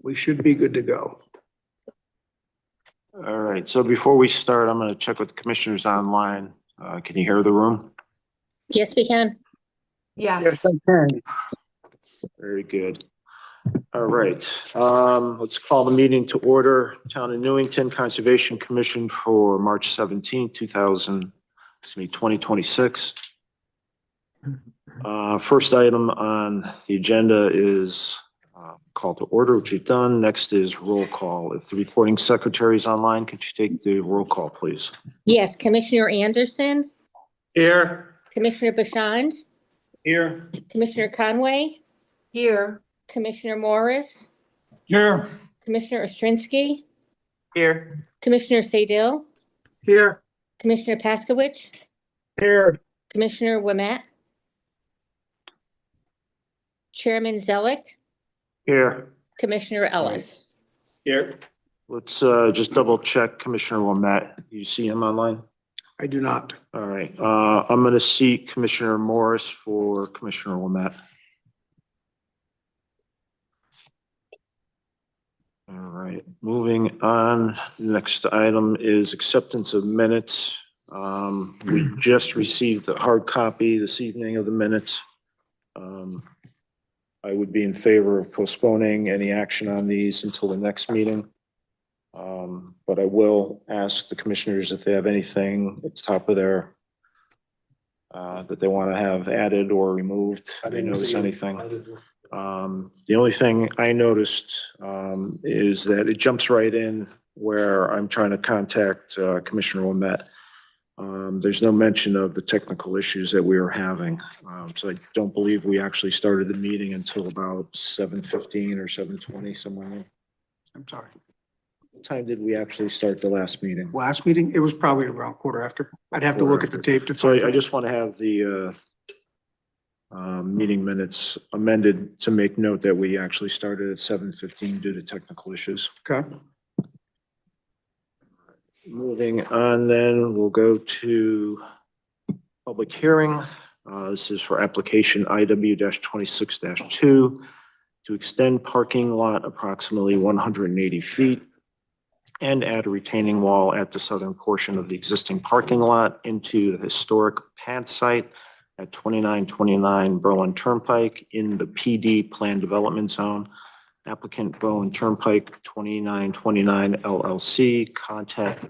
we should be good to go. All right, so before we start, I'm going to check with the commissioners online. Can you hear the room? Yes, we can. Yes. I can. Very good. All right, let's call the meeting to order. Town of Newington Conservation Commission for March 17, 2026. First item on the agenda is call to order, which we've done. Next is roll call. If the recording secretary is online, could you take the roll call, please? Yes, Commissioner Anderson, Here. Commissioner Bashand, Here. Commissioner Conway, Here. Commissioner Morris, Here. Commissioner Ostrowski, Here. Commissioner Sadil, Here. Commissioner Paskowitz, Here. Commissioner Wimett, Chairman Zelik, Here. Commissioner Ellis. Here. Let's just double check Commissioner Wilmette. Do you see him online? I do not. All right, I'm going to seek Commissioner Morris for Commissioner Wilmette. All right, moving on. Next item is acceptance of minutes. We just received a hard copy this evening of the minutes. I would be in favor of postponing any action on these until the next meeting. But I will ask the commissioners if they have anything at the top of their that they want to have added or removed. I didn't notice anything. The only thing I noticed is that it jumps right in where I'm trying to contact Commissioner Wilmette. There's no mention of the technical issues that we were having. So I don't believe we actually started the meeting until about 7:15 or 7:20, somewhere in. I'm sorry. What time did we actually start the last meeting? Last meeting, it was probably around quarter after. I'd have to look at the tape to So find. I just want to have the meeting minutes amended to make note that we actually started at 7:15 due to technical issues. Okay. Moving on, then we'll go to public hearing. This is for application IW-26-2 to extend parking lot approximately 180 feet and add a retaining wall at the southern portion of the existing parking lot into the historic pad site at 2929 Berlin Turnpike in the PD Plan Development Zone. Applicant Berlin Turnpike 2929 LLC. Contact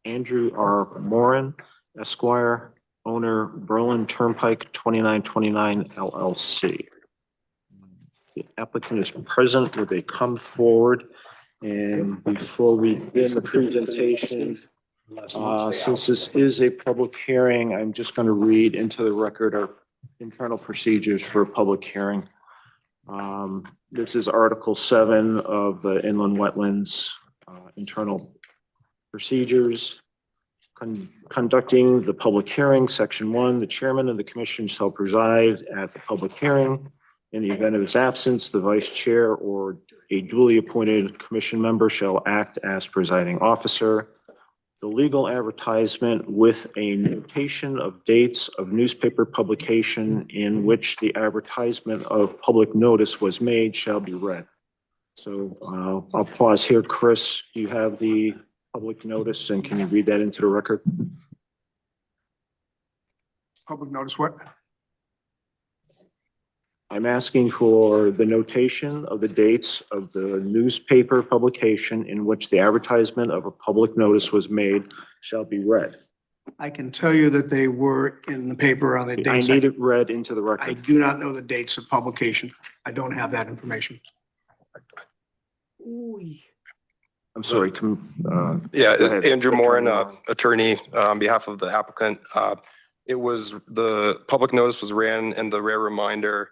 Andrew R. Moran, Esquire, owner Berlin Turnpike 2929 LLC. The applicant is present. Would they come forward? And before we begin the presentation, since this is a public hearing, I'm just going to read into the record our internal procedures for a public hearing. This is Article 7 of the Inland Wetlands Internal Procedures. Conducting the public hearing, Section 1, the chairman of the commission shall preside at the public hearing. In the event of his absence, the vice chair or a duly appointed commission member shall act as presiding officer. The legal advertisement with a notation of dates of newspaper publication in which the advertisement of public notice was made shall be read. So I'll pause here. Chris, do you have the public notice and can you read that into the record? Public notice what? I'm asking for the notation of the dates of the newspaper publication in which the advertisement of a public notice was made shall be read. I can tell you that they were in the paper on the I dates. need it read into the I record. do not know the dates of publication. I don't have that information. I'm sorry. Yeah, Go ahead. Andrew Moran, Attorney. attorney on behalf of the applicant. It was, the public notice was ran and the rare reminder,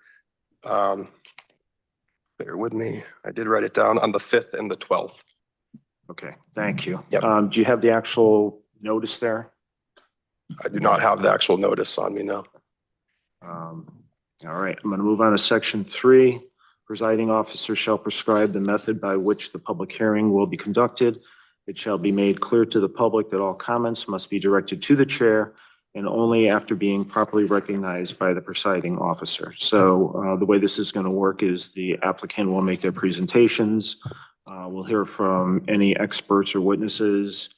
bear with me, I did write it down on the 5th and the 12th. Okay, thank you. Yep. Do you have the actual notice there? I do not have the actual notice on me now. All right, I'm going to move on to Section 3. Presiding officer shall prescribe the method by which the public hearing will be conducted. It shall be made clear to the public that all comments must be directed to the chair and only after being properly recognized by the presiding officer. So the way this is going to work is the applicant will make their presentations. We'll hear from any experts or witnesses.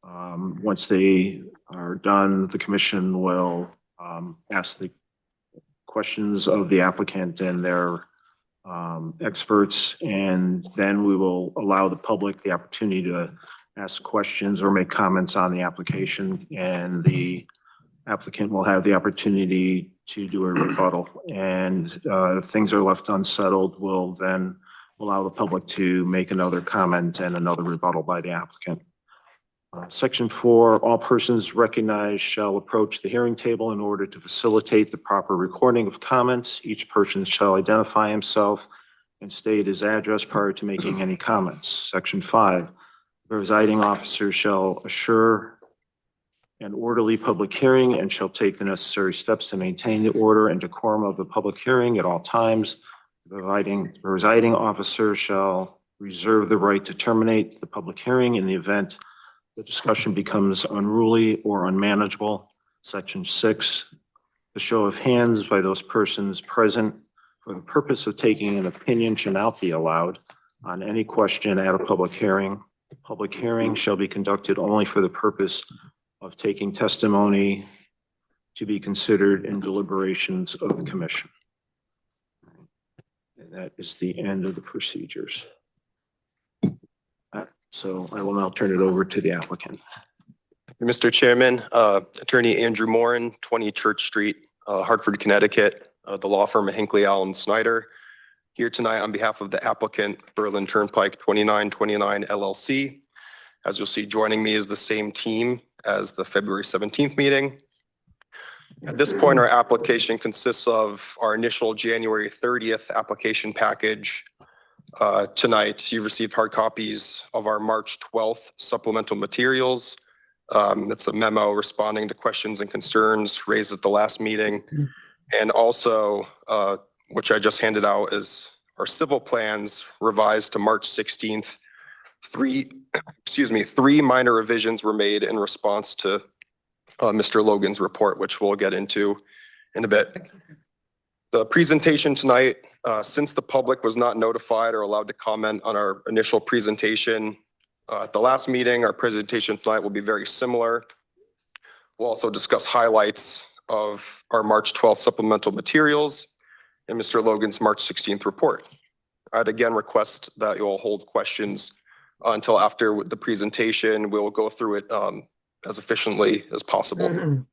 Once they are done, the commission will ask the questions of the applicant and their experts, and then we will allow the public the opportunity to ask questions or make comments on the application, and the applicant will have the opportunity to do a rebuttal. And if things are left unsettled, we'll then allow the public to make another comment and another rebuttal by the applicant. Section 4, all persons recognized shall approach the hearing table in order to facilitate the proper recording of comments. Each person shall identify himself and state his address prior to making any comments. Section 5, the presiding officer shall assure an orderly public hearing and shall take the necessary steps to maintain the order and decorum of the public hearing at all times. The presiding officer shall reserve the right to terminate the public hearing in the event the discussion becomes unruly or unmanageable. Section 6, the show of hands by those persons present for the purpose of taking an opinion shall not be allowed on any question at a public hearing. The public hearing shall be conducted only for the purpose of taking testimony to be considered in deliberations of the commission. And that is the end of the procedures. So I will now turn it over to the applicant. Mr. Chairman, Attorney Andrew Moran, 20 Church Street, Hartford, Connecticut, the law firm of Hinckley, Allen, Snyder, here tonight on behalf of the applicant, Berlin Turnpike 2929 LLC. As you'll see, joining me is the same team as the February 17th meeting. At this point, our application consists of our initial January 30th application package. Tonight, you received hard copies of our March 12th supplemental materials. That's a memo responding to questions and concerns raised at the last meeting. And also, which I just handed out, is our civil plans revised to March 16th. Three minor revisions were made in response to Mr. Logan's report, which we'll get into in a bit. The presentation tonight, since the public was not notified or allowed to comment on our initial presentation at the last meeting, our presentation tonight will be very similar. We'll also discuss highlights of our March 12th supplemental materials and Mr. Logan's March 16th report. I'd again request that you all hold questions until after the presentation. We'll go through it as efficiently as possible. Can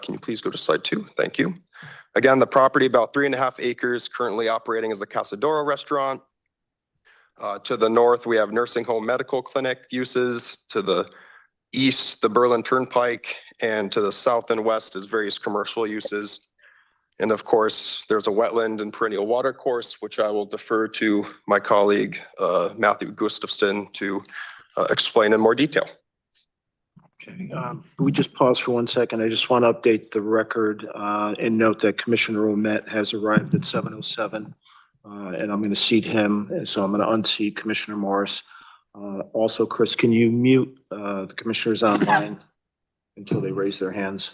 you please go to slide 2? Thank you. Again, the property, about 3.5 acres, currently operating as the Casadoro restaurant. To the north, we have nursing home medical clinic uses. To the east, the Berlin Turnpike, and to the south and west is various commercial uses. And of course, there's a wetland and perennial water course, which I will defer to my colleague, Matthew Gustafson, to explain in more detail. Okay, we just pause for 1 second. I just want to update the record and note that Commissioner Ouimet has arrived at 7:07, and I'm going to seat him. So I'm going to unseat Commissioner Morris. Also, Chris, can you mute the commissioners online until they raise their hands?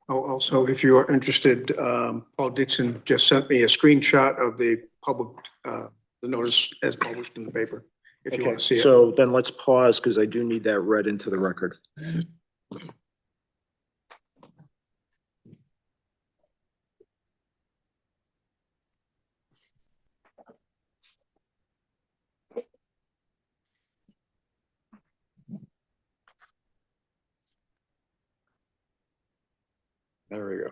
Oh, also, if you are interested, Paul Dixon just sent me a screenshot of the public, the notice as published in the paper. If you Okay, want to see it. so then let's pause because I do need that read into the record. There we go.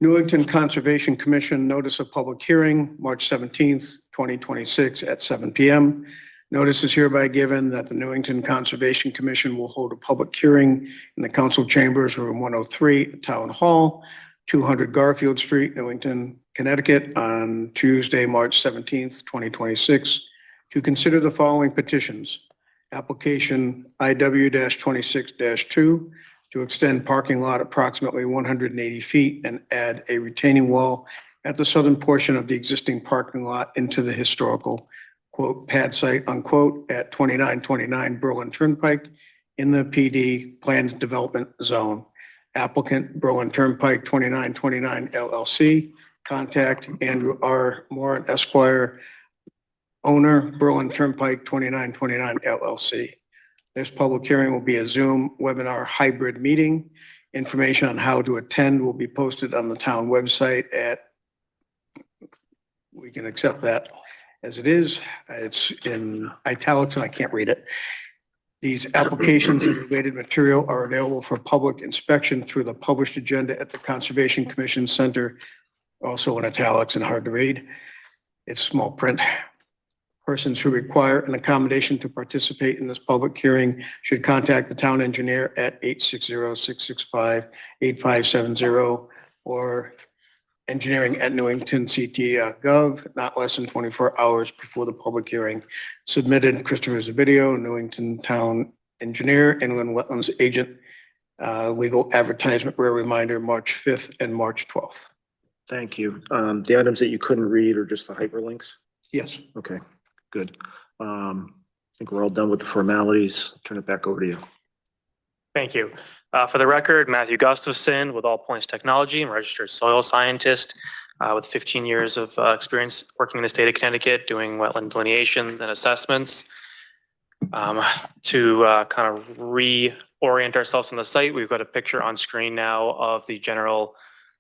Newington Conservation Commission Notice of Public Hearing, March 17th, 2026 at 7 p.m. Notice is hereby given that the Newington Conservation Commission will hold a public hearing in the council chambers, room 103 at Town Hall, 200 Garfield Street, Newington, Connecticut, on Tuesday, March 17th, 2026, to consider the following petitions. Application IW-26-2 to extend parking lot approximately 180 feet and add a retaining wall at the southern portion of the existing parking lot into the historical, quote, pad site, unquote, at 2929 Berlin Turnpike in the PD Planned Development Zone. Applicant, Berlin Turnpike 2929 LLC. Contact Andrew R. Moore Esquire. Owner, Berlin Turnpike 2929 LLC. This public hearing will be a Zoom webinar hybrid meeting. Information on how to attend will be posted on the town website at, we can accept that as it is. It's in italics and I can't read it. These applications and related material are available for public inspection through the published agenda at the Conservation Commission Center, also in italics and hard to read. It's small print. Persons who require an accommodation to participate in this public hearing should contact the town engineer at 860-665-8570 or engineering@newingtonct.gov, not less than 24 hours before the public hearing. Submitted, Christopher Zavidio, Newington Town Engineer, Inland Wetlands Agent, legal advertisement, rare reminder, March 5th and March 12th. Thank you. The items that you couldn't read are just the hyperlinks? Yes. Okay, good. I think we're all done with the formalities. Turn it back over to you. Thank you. For the record, Matthew Gustafson with All Points Technology. I'm a registered soil scientist with 15 years of experience working in the state of Connecticut, doing wetland delineation and assessments. To kind of reorient ourselves on the site, we've got a picture on screen now of the general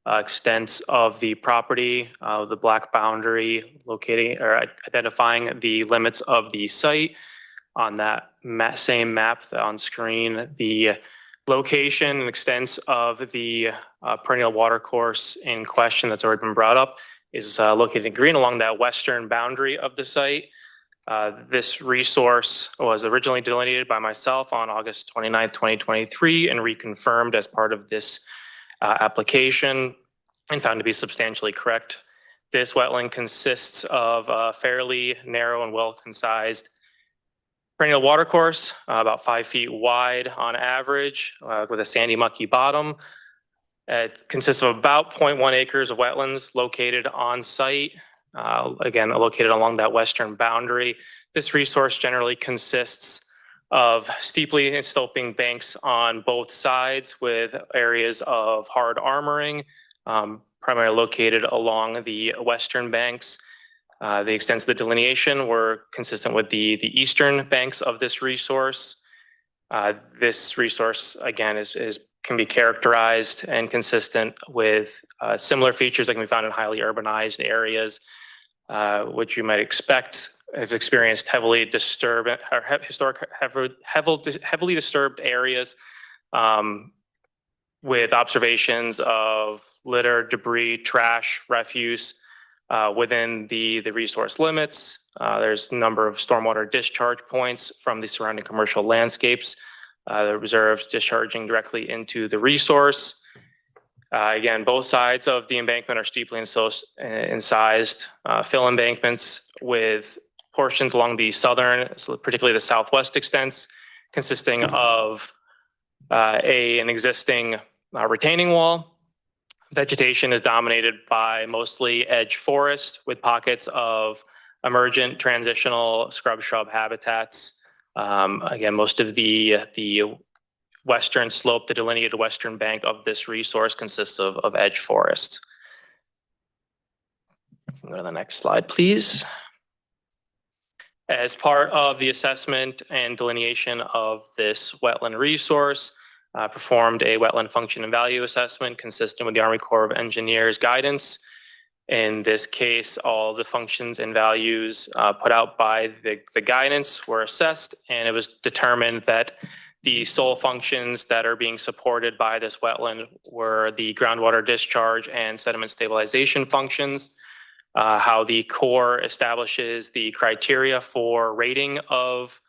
extent of the property, the black boundary locating or identifying the limits of the site. On that same map on screen, the location and extents of the perennial watercourse in question that's already been brought up is located in green along that western boundary of the site. This resource was originally delineated by myself on August 29th, 2023 and reconfirmed as part of this application and found to be substantially correct. This wetland consists of a fairly narrow and well-concised perennial watercourse, about 5 feet wide on average, with a sandy mucky bottom. It consists of about 0.1 acres of wetlands located on site, again, located along that western boundary. This resource generally consists of steeply sloping banks on both sides with areas of hard armoring, primarily located along the western banks. The extents of the delineation were consistent with the eastern banks of this resource. This resource, again, can be characterized and consistent with similar features that can be found in highly urbanized areas, which you might expect have experienced heavily disturbed or heavily disturbed areas with observations of litter, debris, trash, refuse within the resource limits. There's a number of stormwater discharge points from the surrounding commercial landscapes, the reserves discharging directly into the resource. Again, both sides of the embankment are steeply incised fill embankments with portions along the southern, so particularly the southwest extents, consisting of an existing retaining wall. Vegetation is dominated by mostly edge forest with pockets of emergent transitional scrub shrub habitats. Again, most of the western slope, the delineated western bank of this resource consists of edge forest. Go to the next slide, please. As part of the assessment and delineation of this wetland resource, performed a wetland function and value assessment consistent with the Army Corps of Engineers guidance. In this case, all the functions and values put out by the guidance were assessed, and it was determined that the sole functions that are being supported by this wetland were the groundwater discharge and sediment stabilization functions. How the Corps establishes the criteria for rating of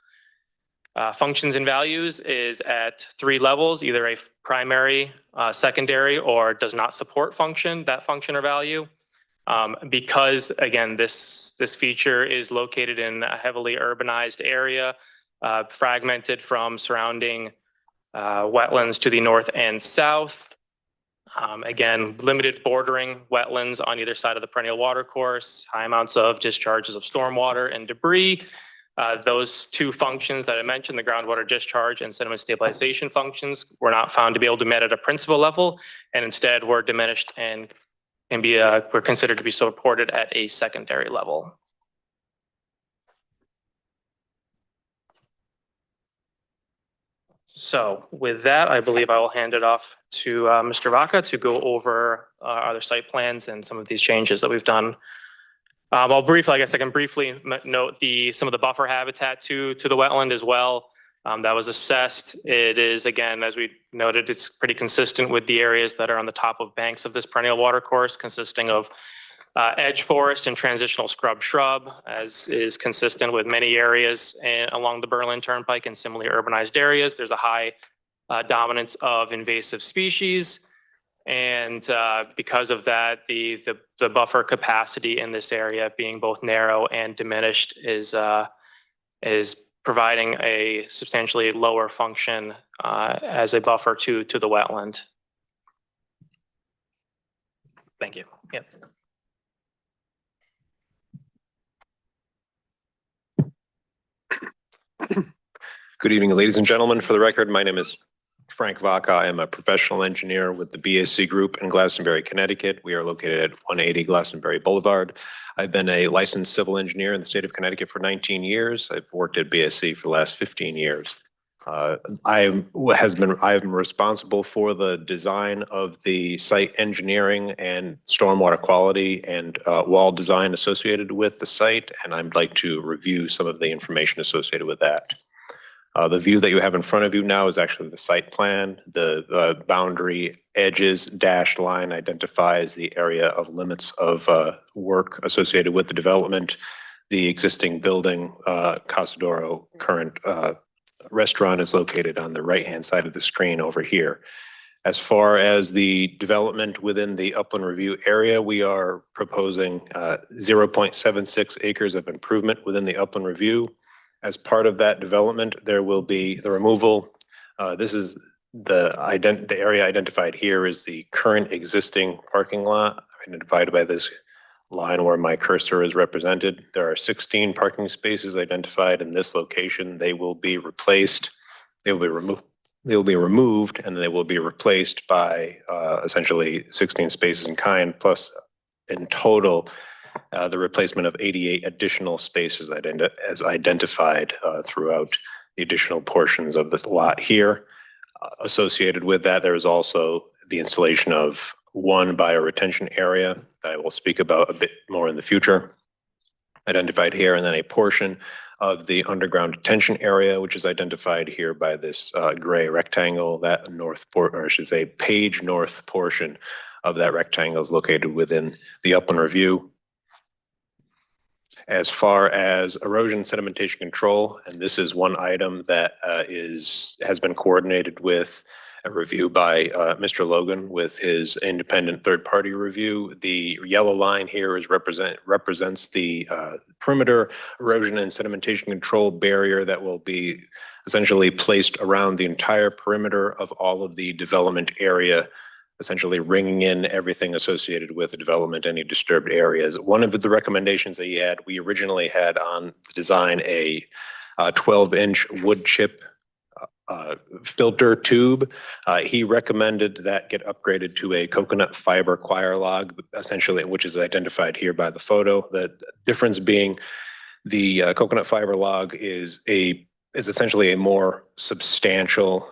functions and values is at 3 levels, either a primary, secondary, or does not support that function or value. Because again, this feature is located in a heavily urbanized area, fragmented from surrounding wetlands to the north and south. Again, limited bordering wetlands on either side of the perennial water course, high amounts of discharges of stormwater and debris. Those two functions that I mentioned, the groundwater discharge and sediment stabilization functions, were not found to be able to be met at a principal level, and instead were diminished and can be were considered to be supported at a secondary level. So with that, I believe I will hand it off to Mr. Vaca to go over other site plans and some of these changes that we've done. I'll briefly, I guess I can briefly note some of the buffer habitat to the wetland as well. That was assessed. It is, again, as we noted, it's pretty consistent with the areas that are on the top of banks of this perennial water course, consisting of edge forest and transitional scrub shrub, as is consistent with many areas along the Berlin Turnpike and similarly urbanized areas. There's a high dominance of invasive species. And because of that, the buffer capacity in this area being both narrow and diminished is providing a substantially lower function as a buffer to the wetland. Thank you. Yep. Good evening, ladies and gentlemen. For the record, my name is Frank Vaca. I am a professional engineer with the BAC Group in Glastonbury, Connecticut. We are located at 180 Glastonbury Boulevard. I've been a licensed civil engineer in the state of Connecticut for 19 years. I've worked at BAC for the last 15 years. I'm responsible for the design of the site engineering and stormwater quality and wall design associated with the site, and I'd like to review some of the information associated with that. The view that you have in front of you now is actually the site plan. The boundary edges dashed line identifies the area of limits of work associated with the development. The existing building, Casadoro current restaurant, is located on the right-hand side of the screen over here. As far as the development within the upland review area, we are proposing 0.76 acres of improvement within the upland review. As part of that development, there will be the removal. This is the area identified here is the current existing parking lot, identified by this line where my cursor is represented. There are 16 parking spaces identified in this location. They will be replaced. They will be removed. They will be removed, and they will be replaced by essentially 16 spaces in kind, plus in total the replacement of 88 additional spaces as identified throughout the additional portions of this lot here. Associated with that, there is also the installation of one bioretention area that I will speak about a bit more in the future, identified here, and then a portion of the underground detention area, which is identified here by this gray rectangle. That page north portion of that rectangle is located within the upland review. As far as erosion sedimentation control, and this is one item that has been coordinated with a review by Mr. Logan with his independent third-party review. The yellow line here represents the perimeter erosion and sedimentation control barrier that will be essentially placed around the entire perimeter of all of the development area, essentially ringing in everything associated with the development, any disturbed areas. One of the recommendations that we originally had on the design a 12-inch wood chip filter tube. He recommended that get upgraded to a coconut fiber coir log, essentially, which is identified here by the photo. The difference being the coconut fiber log is essentially a more substantial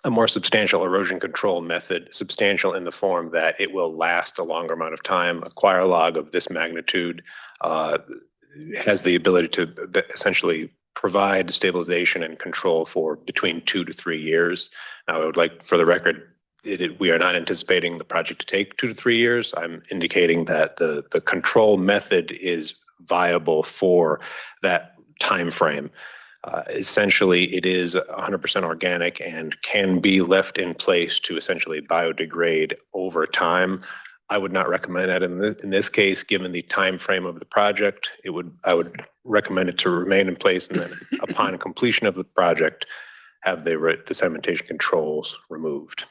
erosion control method, substantial in the form that it will last a longer amount of time. A coir log of this magnitude has the ability to essentially provide stabilization and control for between 2 to 3 years. Now, I would like, for the record, we are not anticipating the project to take 2 to 3 years. I'm indicating that the control method is viable for that time frame. Essentially, it is 100% organic and can be left in place to essentially biodegrade over time. I would not recommend that in this case, given the time frame of the project. I would recommend it to remain in place, and then upon completion of the project, have the sedimentation controls removed.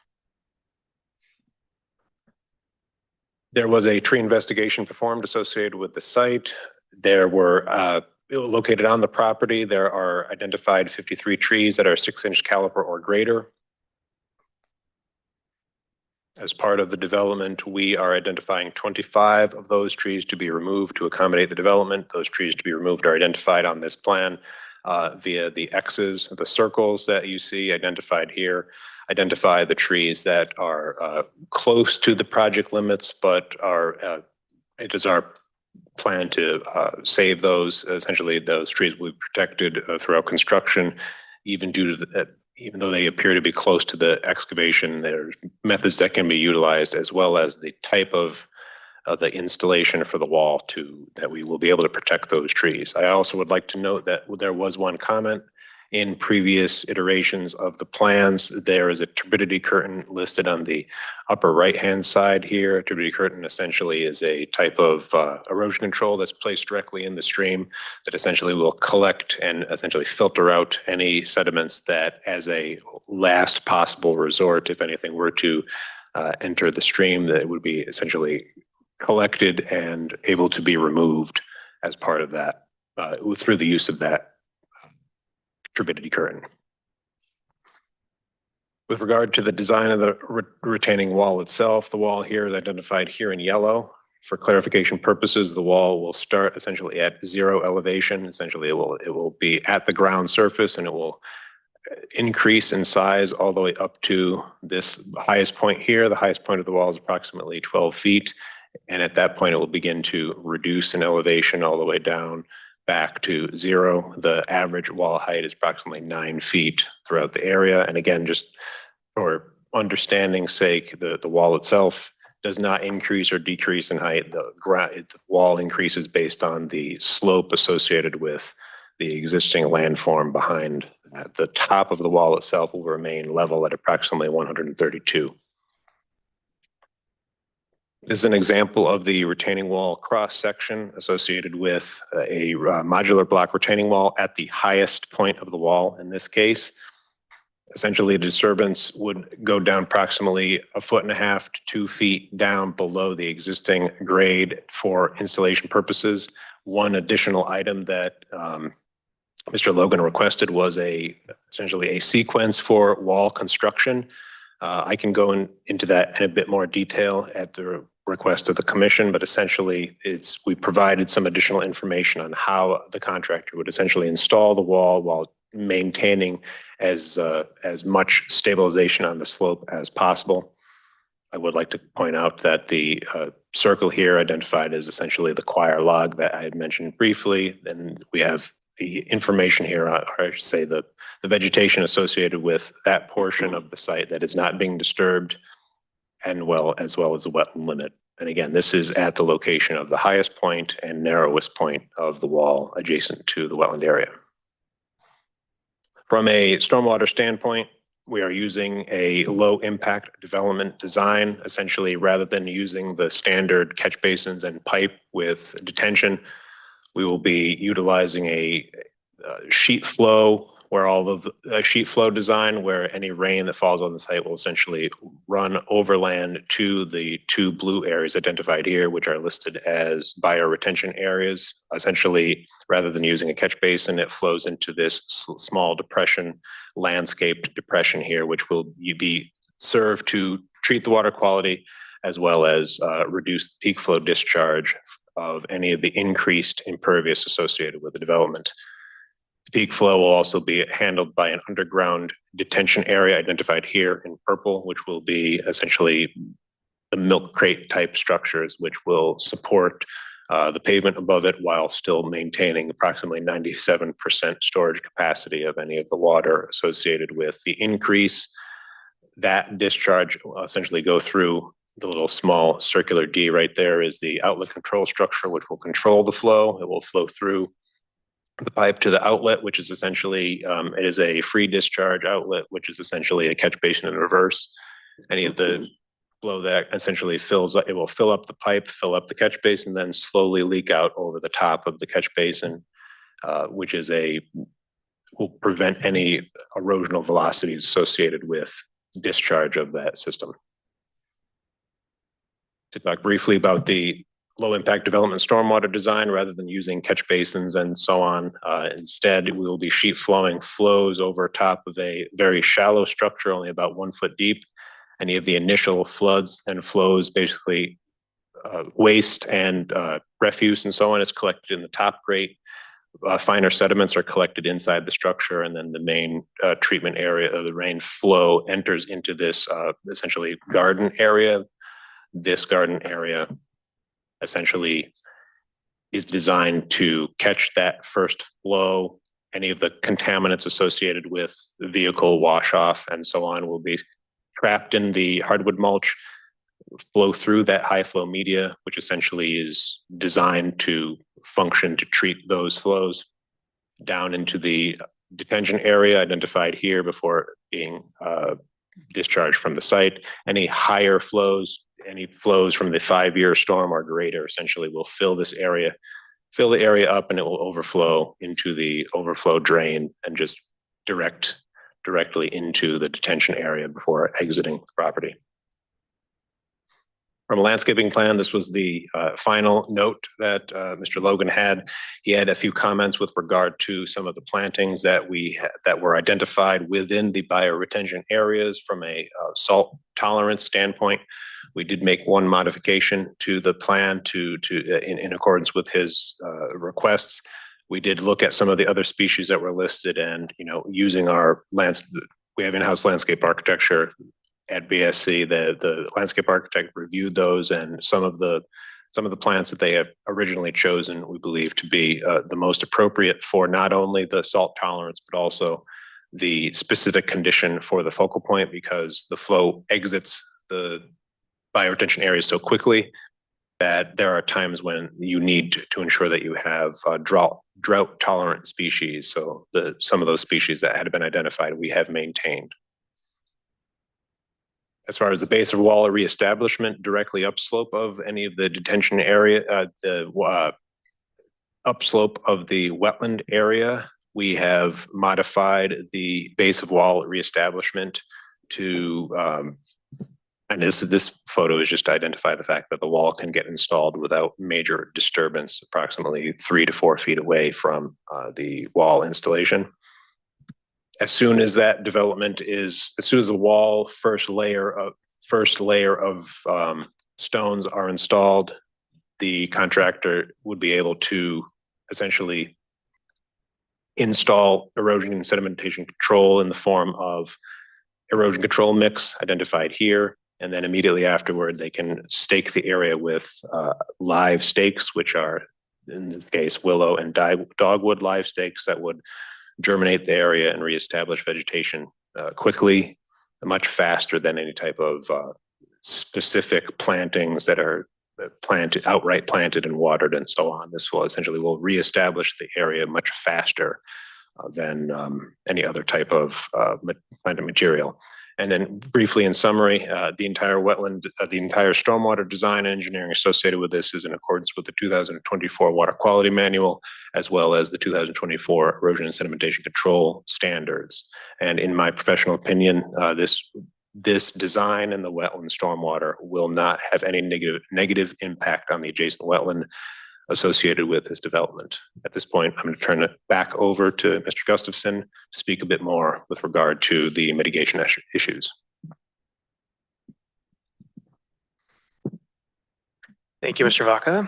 There was a tree investigation performed associated with the site. There were, located on the property, there are identified 53 trees that are 6-inch caliber or greater. As part of the development, we are identifying 25 of those trees to be removed to accommodate the development. Those trees to be removed are identified on this plan via the X's, the circles that you see identified here. Identify the trees that are close to the project limits, but are it is our plan to save those. Essentially, those trees will be protected throughout construction, even due to the, even though they appear to be close to the excavation. There are methods that can be utilized, as well as the type of the installation for the wall that we will be able to protect those trees. I also would like to note that there was one comment in previous iterations of the plans. There is a turbidity curtain listed on the upper right-hand side here. A turbidity curtain essentially is a type of erosion control that's placed directly in the stream that essentially will collect and essentially filter out any sediments that, as a last possible resort, if anything were to enter the stream, that it would be essentially collected and able to be removed as part of that through the use of that turbidity curtain. With regard to the design of the retaining wall itself, the wall here is identified here in yellow. For clarification purposes, the wall will start essentially at 0 elevation. Essentially, it will be at the ground surface, and it will increase in size all the way up to this highest point here. The highest point of the wall is approximately 12 feet. And at that point, it will begin to reduce in elevation all the way down back to 0. The average wall height is approximately 9 feet throughout the area. And again, just for understanding's sake, the wall itself does not increase or decrease in height. The wall increases based on the slope associated with the existing landform behind that. The top of the wall itself will remain level at approximately 132. This is an example of the retaining wall cross-section associated with a modular block retaining wall at the highest point of the wall. In this case, essentially the disturbance would go down approximately 1.5 to 2 feet down below the existing grade for installation purposes. One additional item that Mr. Logan requested was essentially a sequence for wall construction. I can go into that in a bit more detail at the request of the commission, but essentially we provided some additional information on how the contractor would essentially install the wall while maintaining as much stabilization on the slope as possible. I would like to point out that the circle here identified as essentially the choir log that I had mentioned briefly, and we have the information here, or I should say the vegetation associated with that portion of the site that is not being disturbed, and as well as the wetland limit. And again, this is at the location of the highest point and narrowest point of the wall adjacent to the wetland area. From a stormwater standpoint, we are using a low impact development design. Essentially, rather than using the standard catch basins and pipe with detention, we will be utilizing a sheet flow sheet flow design where any rain that falls on the site will essentially run overland to the 2 blue areas identified here, which are listed as bioretention areas. Essentially, rather than using a catch basin, it flows into this small depression, landscaped depression here, which will be served to treat the water quality as well as reduce the peak flow discharge of any of the increased impervious associated with the development. The peak flow will also be handled by an underground detention area identified here in purple, which will be essentially the milk crate type structures, which will support the pavement above it while still maintaining approximately 97% storage capacity of any of the water associated with the increase. That discharge will essentially go through the little small circular D right there is the outlet control structure, which will control the flow. It will flow through the pipe to the outlet, which is essentially, it is a free discharge outlet, which is essentially a catch basin in reverse. Any of the flow that essentially fills up, it will fill up the pipe, fill up the catch basin, then slowly leak out over the top of the catch basin, which will prevent any erosional velocities associated with discharge of that system. to talk briefly about the low impact development stormwater design rather than using catch basins and so on. Instead, we will be sheet flowing flows over top of a very shallow structure, only about 1 foot deep. Any of the initial floods and flows, basically waste and refuse and so on, is collected in the top grate. Finer sediments are collected inside the structure, and then the main treatment area of the rain flow enters into this essentially garden area. This garden area essentially is designed to catch that first flow. Any of the contaminants associated with the vehicle wash off and so on will be trapped in the hardwood mulch, flow through that high flow media, which essentially is designed to function to treat those flows down into the detention area identified here before being discharged from the site. Any higher flows, any flows from the 5-year storm or greater essentially will fill the area up, and it will overflow into the overflow drain and just directly into the detention area before exiting the property. From a landscaping plan, this was the final note that Mr. Logan had. He had a few comments with regard to some of the plantings that that were identified within the bioretention areas from a salt tolerance standpoint. We did make one modification to the plan in accordance with his requests. We did look at some of the other species that were listed, and using our we have in-house landscape architecture at BSC. The landscape architect reviewed those, and some of the plants that they have originally chosen we believe to be the most appropriate for not only the salt tolerance but also the specific condition for the focal point, because the flow exits the bioretention area so quickly that there are times when you need to ensure that you have drought tolerant species. So some of those species that had been identified we have maintained. As far as the base of wall reestablishment directly upslope of any of the detention area, the upslope of the wetland area, we have modified the base of wall reestablishment to, and this photo is just to identify the fact that the wall can get installed without major disturbance, approximately 3 to 4 feet away from the wall installation. As soon as that development as soon as the wall first layer of stones are installed, the contractor would be able to essentially install erosion and sedimentation control in the form of erosion control mix identified here. And then immediately afterward, they can stake the area with live stakes, which are, in this case, willow and dogwood live stakes that would germinate the area and reestablish vegetation quickly, much faster than any type of specific plantings that are outright planted and watered and so on. This will reestablish the area much faster than any other type of planted material. And then briefly in summary, the entire stormwater design and engineering associated with this is in accordance with the 2024 Water Quality Manual, as well as the 2024 Erosion and Sedimentation Control Standards. And in my professional opinion, this design and the wetland stormwater will not have any negative impact on the adjacent wetland associated with this development. At this point, I'm going to turn it back over to Mr. Gustafson to speak a bit more with regard to the mitigation issues. Thank you, Mr. Vaca.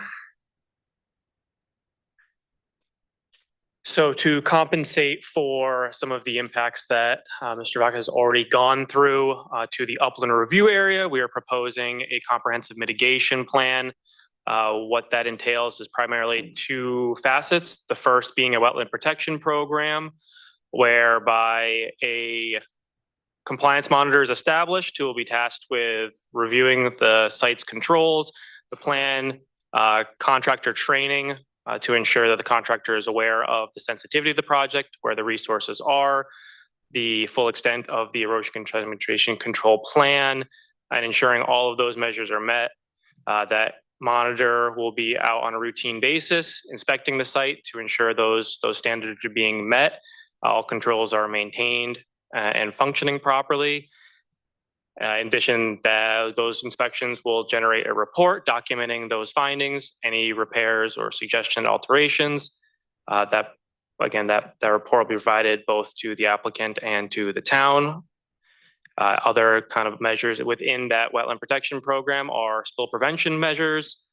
So to compensate for some of the impacts that Mr. Vaca has already gone through to the upland review area, we are proposing a comprehensive mitigation plan. What that entails is primarily 2 facets. The first being a wetland protection program, whereby a compliance monitor is established who will be tasked with reviewing the site's controls, the plan, contractor training to ensure that the contractor is aware of the sensitivity of the project, where the resources are, the full extent of the erosion and sedimentation control plan, and ensuring all of those measures are met. That monitor will be out on a routine basis, inspecting the site to ensure those standards are being met. All controls are maintained and functioning properly. In addition, those inspections will generate a report documenting those findings, any repairs or suggestion alterations. That report will be provided both to the applicant and to the town. Other kind of measures within that wetland protection program are spill prevention measures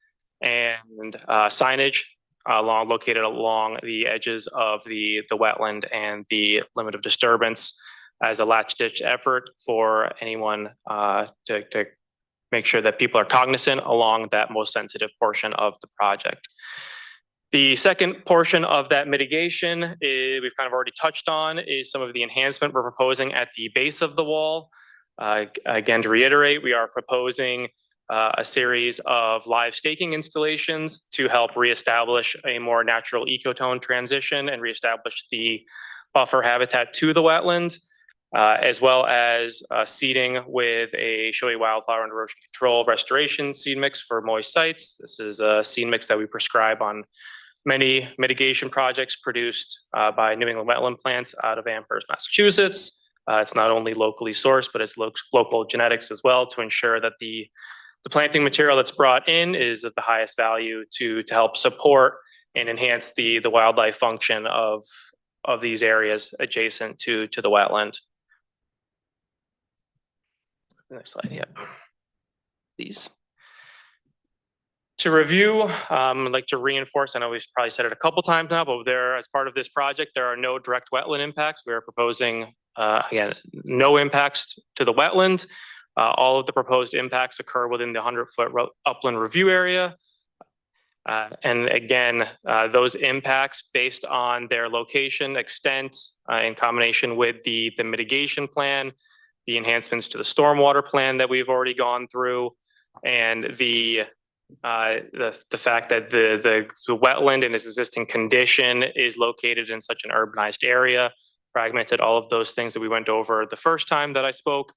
and signage located along the edges of the wetland and the limit of disturbance as a latch ditch effort for anyone to make sure that people are cognizant along that most sensitive portion of the project. The second portion of that mitigation we've kind of already touched on is some of the enhancement we're proposing at the base of the wall. Again, to reiterate, we are proposing a series of live staking installations to help reestablish a more natural ecotone transition and reestablish the buffer habitat to the wetland, as well as seeding with a showy wildflower and erosion control restoration seed mix for moist sites. This is a seed mix that we prescribe on many mitigation projects produced by New England wetland plants out of Amherst, Massachusetts. It's not only locally sourced, but it's local genetics as well to ensure that the planting material that's brought in is of the highest value to help support and enhance the wildlife function of these areas adjacent to the wetland. Next slide, yeah. These. To review, I'd like to reinforce, I know we've probably said it a couple times now, but as part of this project, there are no direct wetland impacts. We are proposing, again, no impacts to the wetland. All of the proposed impacts occur within the 100-foot upland review area. And again, those impacts based on their location, extent, in combination with the mitigation plan, the enhancements to the stormwater plan that we've already gone through, and the fact that the wetland in its existing condition is located in such an urbanized area, fragmented, all of those things that we went over the first time that I spoke.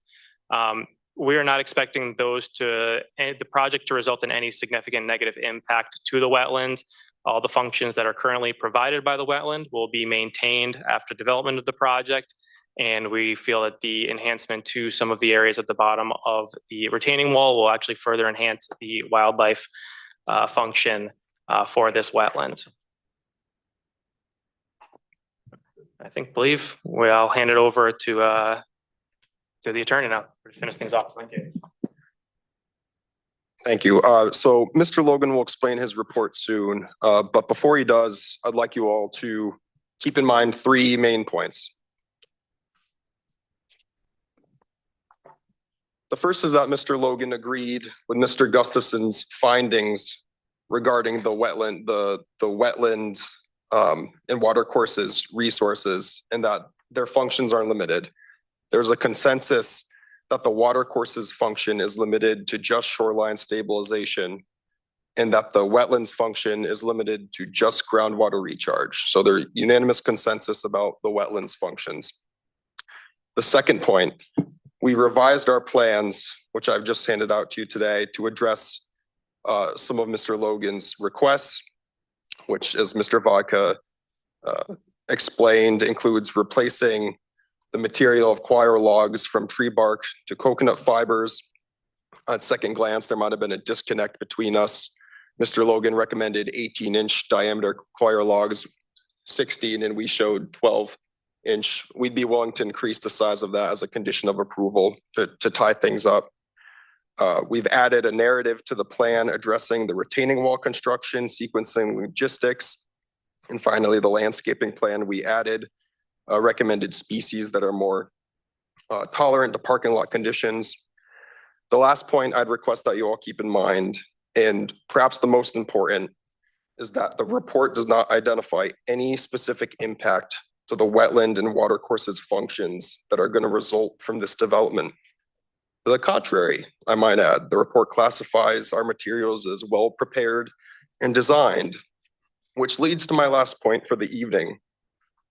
We are not expecting the project to result in any significant negative impact to the wetland. All the functions that are currently provided by the wetland will be maintained after development of the project. And we feel that the enhancement to some of the areas at the bottom of the retaining wall will actually further enhance the wildlife function for this wetland. I'll hand it over to the attorney now to finish things off. Thank you. Thank you. So Mr. Logan will explain his report soon, but before he does, I'd like you all to keep in mind 3 main points. The first is that Mr. Logan agreed with Mr. Gustafson's findings regarding the wetlands and watercourses resources, and that their functions are limited. There's a consensus that the watercourses function is limited to just shoreline stabilization, and that the wetlands function is limited to just groundwater recharge. So there's unanimous consensus about the wetlands functions. The second point, we revised our plans, which I've just handed out to you today, to address some of Mr. Logan's requests, which, as Mr. Vodka explained, includes replacing the material of coir logs from tree bark to coconut fibers. At second glance, there might have been a disconnect between us. Mr. Logan recommended 18-inch diameter coir logs, 16, and we showed 12-inch. We'd be willing to increase the size of that as a condition of approval to tie things up. We've added a narrative to the plan addressing the retaining wall construction, sequencing logistics, and finally the landscaping plan. We added recommended species that are more tolerant to parking lot conditions. The last point I'd request that you all keep in mind, and perhaps the most important, is that the report does not identify any specific impact to the wetland and watercourses functions that are going to result from this development. To the contrary, I might add, the report classifies our materials as well prepared and designed, which leads to my last point for the evening.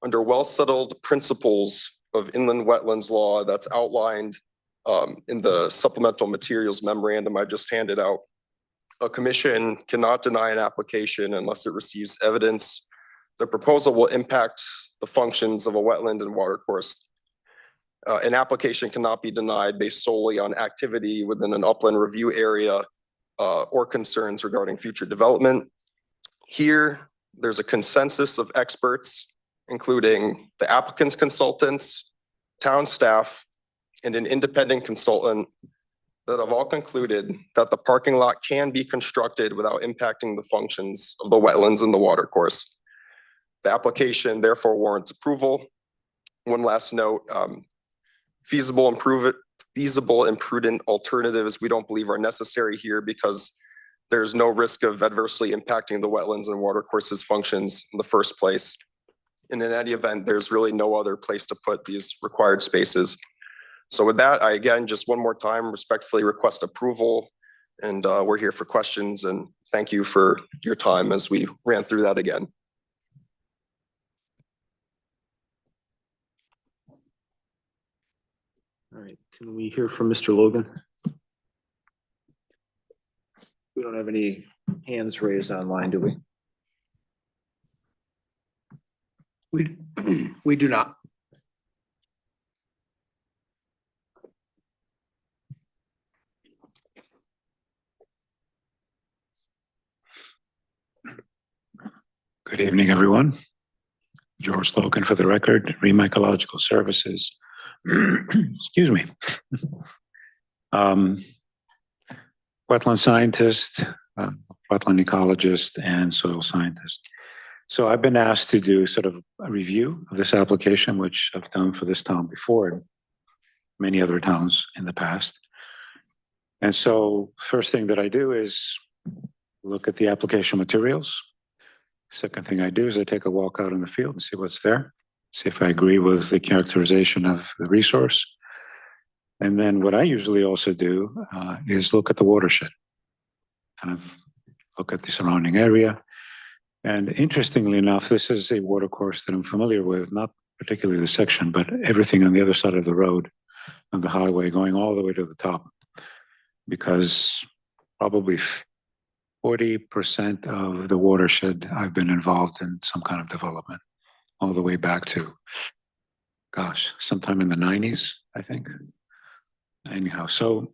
Under well-settled principles of inland wetlands law that's outlined in the supplemental materials memorandum I just handed out, a commission cannot deny an application unless it receives evidence the proposal will impact the functions of a wetland and watercourse. An application cannot be denied based solely on activity within an upland review area or concerns regarding future development. Here, there's a consensus of experts, including the applicant's consultants, town staff, and an independent consultant that have all concluded that the parking lot can be constructed without impacting the functions of the wetlands and the watercourse. The application therefore warrants approval. One last note, feasible and prudent alternatives we don't believe are necessary here because there's no risk of adversely impacting the wetlands and watercourses functions in the first place. And in any event, there's really no other place to put these required spaces. So with that, I again, just one more time, respectfully request approval, and we're here for questions, and thank you for your time as we ran through that again. All right, can we hear from Mr. Logan? We don't have any hands raised online, do we? We do not. Good evening, everyone. George Logan for the record, REMA Ecological Services. Excuse me. Wetland scientist, wetland ecologist, and soil scientist. So I've been asked to do sort of a review of this application, which I've done for this town before and many other towns in the past. And so first thing that I do is look at the application materials. Second thing I do is I take a walk out in the field and see what's there, see if I agree with the characterization of the resource. And then what I usually also do is look at the watershed, kind of look at the surrounding area. And interestingly enough, this is a watercourse that I'm familiar with, not particularly the section, but everything on the other side of the road, on the highway, going all the way to the top, because probably 40% of the watershed I've been involved in some kind of development, all the way back to, gosh, sometime in the 90s, I think. Anyhow, so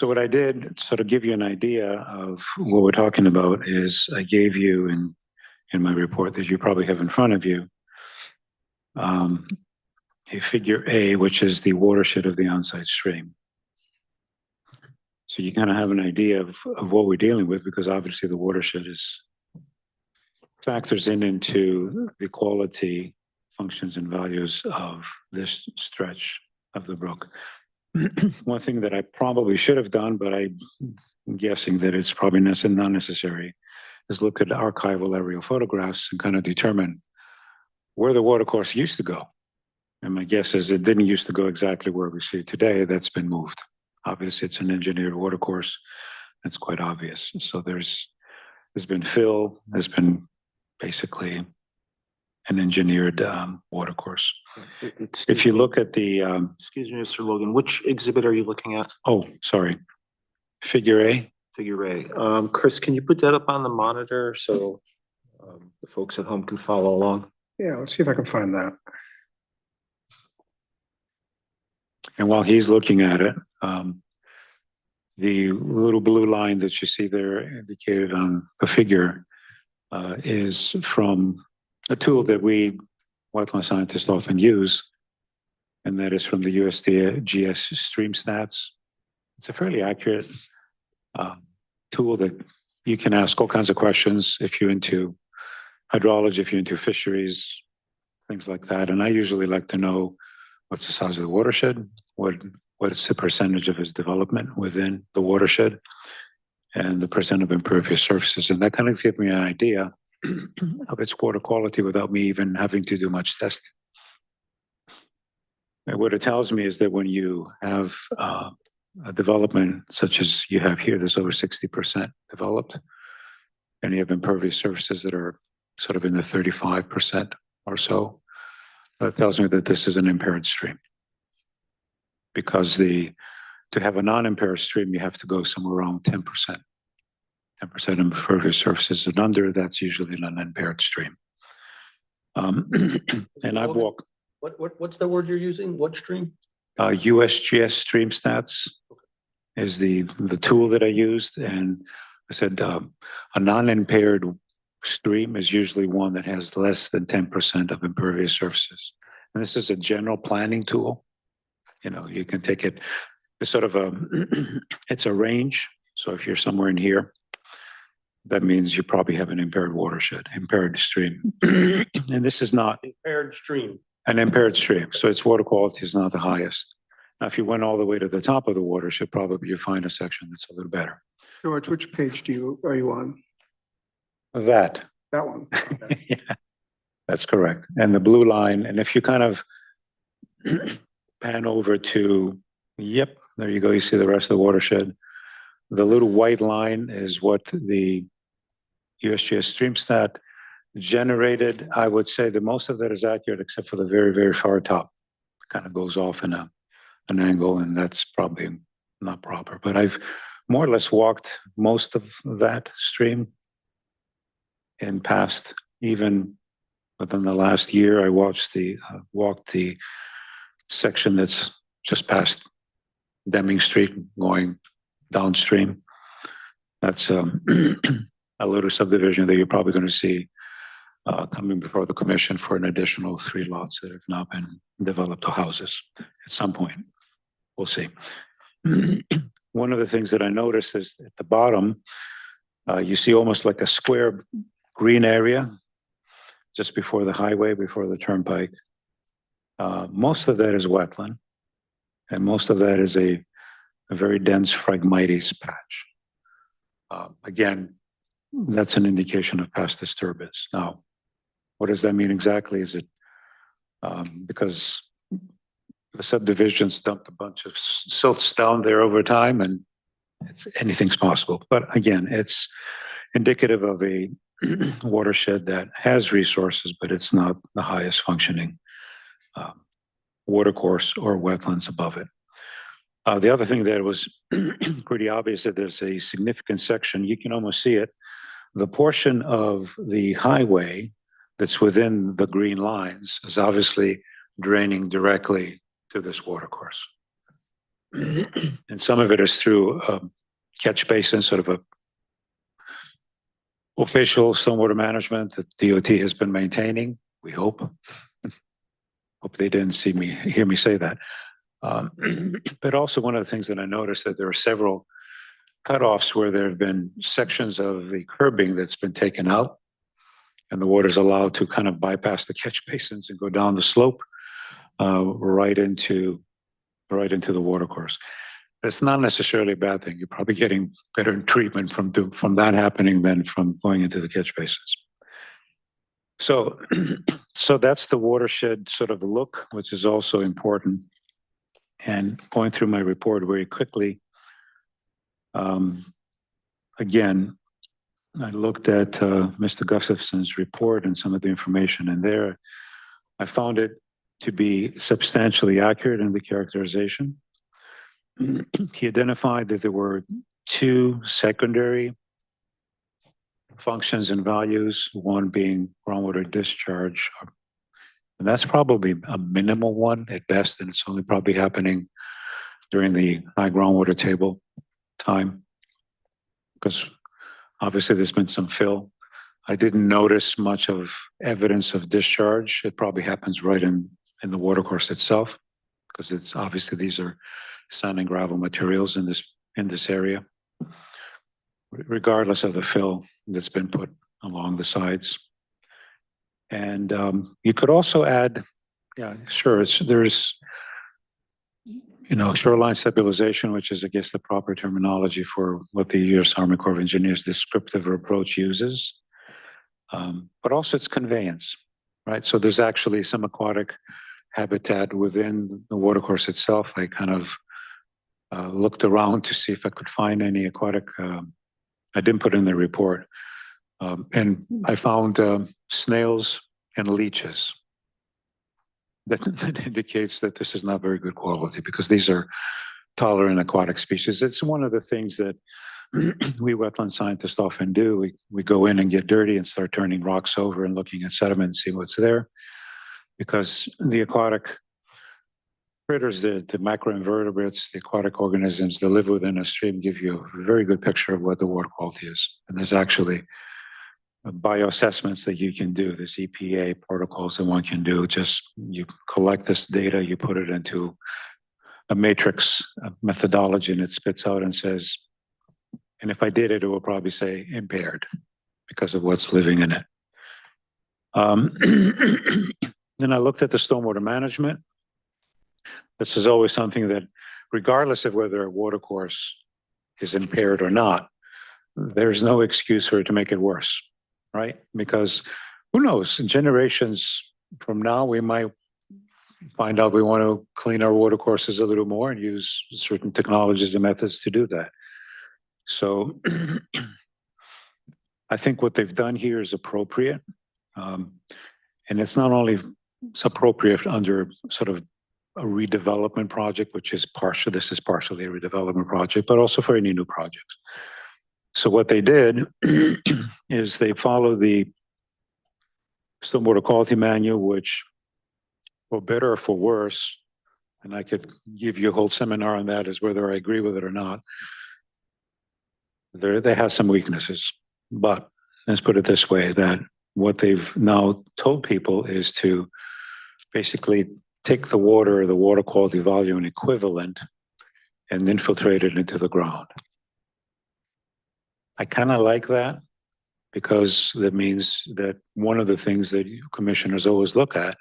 what I did, sort of give you an idea of what we're talking about, is I gave you in my report that you probably have in front of you, a figure A, which is the watershed of the onsite stream. So you kind of have an idea of what we're dealing with, because obviously the watershed factors into the quality, functions, and values of this stretch of the brook. One thing that I probably should have done, but I'm guessing that it's probably not necessary, is look at archival aerial photographs and kind of determine where the watercourse used to go. And my guess is it didn't used to go exactly where we see it today. That's been moved. Obviously, it's an engineered watercourse. That's quite obvious. So there's been fill. There's been basically an engineered watercourse. If you look at the Excuse me, Mr. Logan, which exhibit are you looking at? oh, sorry, figure A. Figure A. Chris, can you put that up on the monitor so the folks at home can follow along? Yeah, let's see if I can find that. And while he's looking at it, the little blue line that you see there indicated on the figure is from a tool that we wetland scientists often use, and that is from the USDA Stream Stats. It's a fairly accurate tool that you can ask all kinds of questions if you're into hydrology, if you're into fisheries, things like that. And I usually like to know what's the size of the watershed, what is the percentage of its development within the watershed, and the percent of impervious surfaces. And that kind of gives me an idea of its water quality without me even having to do much testing. And what it tells me is that when you have a development such as you have here, that's over 60% developed, and you have impervious surfaces that are sort of in the 35% or so, that tells me that this is an impaired stream. Because to have a non-impaired stream, you have to go somewhere around 10%. 10% impervious surfaces and under, that's usually an unimpaired stream. And I've walked. What's the word you're using? What stream? USGS Stream Stats is the tool that I used, and I said a non-impaired stream is usually one that has less than 10% of impervious surfaces. And this is a general planning tool. You know, you can take it, it's sort of it's a range. So if you're somewhere in here, that means you probably have an impaired watershed, impaired stream. And this is not Impaired stream. an impaired stream, so its water quality is not the highest. Now, if you went all the way to the top of the watershed, probably you find a section that's a little better. George, which page are you on? That, That one. Okay. yeah, that's correct. And the blue line, and if you kind of pan over to, yep, there you go, you see the rest of the watershed. The little white line is what the USGS stream stat generated. I would say that most of that is accurate, except for the very, very far top. Kind of goes off in an angle, and that's probably not proper. But I've more or less walked most of that stream in past, even within the last year. I walked the section that's just past Deming Street going downstream. That's a little subdivision that you're probably going to see coming before the commission for an additional 3 lots that have not been developed to houses at some point. We'll see. One of the things that I noticed is at the bottom, you see almost like a square green area just before the highway, before the turnpike. Most of that is wetland, and most of that is a very dense Phragmites patch. Again, that's an indication of past disturbance. Now, what does that mean exactly? Is it because the subdivisions dumped a bunch of silts down there over time, and anything's possible. But again, it's indicative of a watershed that has resources, but it's not the highest functioning watercourse or wetlands above it. The other thing that was pretty obvious that there's a significant section, you can almost see it, the portion of the highway that's within the green lines is obviously draining directly to this watercourse. And some of it is through a catch basin, sort of a official stormwater management that DOT has been maintaining, we hope. Hope they didn't hear me say that. But also one of the things that I noticed that there are several cutoffs where there have been sections of the curbing that's been taken out, and the water's allowed to kind of bypass the catch basins and go down the slope right into the watercourse. That's not necessarily a bad thing. You're probably getting better treatment from that happening than from going into the catch basins. So that's the watershed sort of look, which is also important. And going through my report very quickly, again, I looked at Mr. Gustafson's report and some of the information in there. I found it to be substantially accurate in the characterization. He identified that there were 2 secondary functions and values, one being groundwater discharge. And that's probably a minimal one at best, and it's only probably happening during the high groundwater table time, because obviously there's been some fill. I didn't notice much of evidence of discharge. It probably happens right in the watercourse itself, because it's obviously these are sand and gravel materials in this area, regardless of the fill that's been put along the sides. And you could also add, yeah, sure, there's shoreline stabilization, which is, I guess, the proper terminology for what the U.S. Army Corps of Engineers descriptive approach uses. But also it's conveyance, right? So there's actually some aquatic habitat within the watercourse itself. I kind of looked around to see if I could find any aquatic, I didn't put in the report. And I found snails and leeches. That indicates that this is not very good quality, because these are tolerant aquatic species. It's one of the things that we wetland scientists often do. We go in and get dirty and start turning rocks over and looking at sediment and see what's there. because the aquatic critters, the macroinvertebrates, the aquatic organisms that live within a stream give you a very good picture of what the water quality is. And there's actually bioassessments that you can do. There's EPA protocols that one can do. Just you collect this data, you put it into a matrix methodology, and it spits out and says, and if I did it, it will probably say impaired because of what's living in it. Then I looked at the stormwater management. This is always something that, regardless of whether a watercourse is impaired or not, there's no excuse for it to make it worse, right? Because who knows, in generations from now, we might find out we want to clean our watercourses a little more and use certain technologies and methods to do that. So I think what they've done here is appropriate. And it's not only it's appropriate under sort of a redevelopment project, which is partial, this is partially a redevelopment project, but also for any new projects. So what they did is they follow the stormwater quality manual, which for better or for worse, and I could give you a whole seminar on that as whether I agree with it or not. They have some weaknesses, but let's put it this way, that what they've now told people is to basically take the water quality volume equivalent and infiltrate it into the ground. I kind of like that because that means that one of the things that commissioners always look at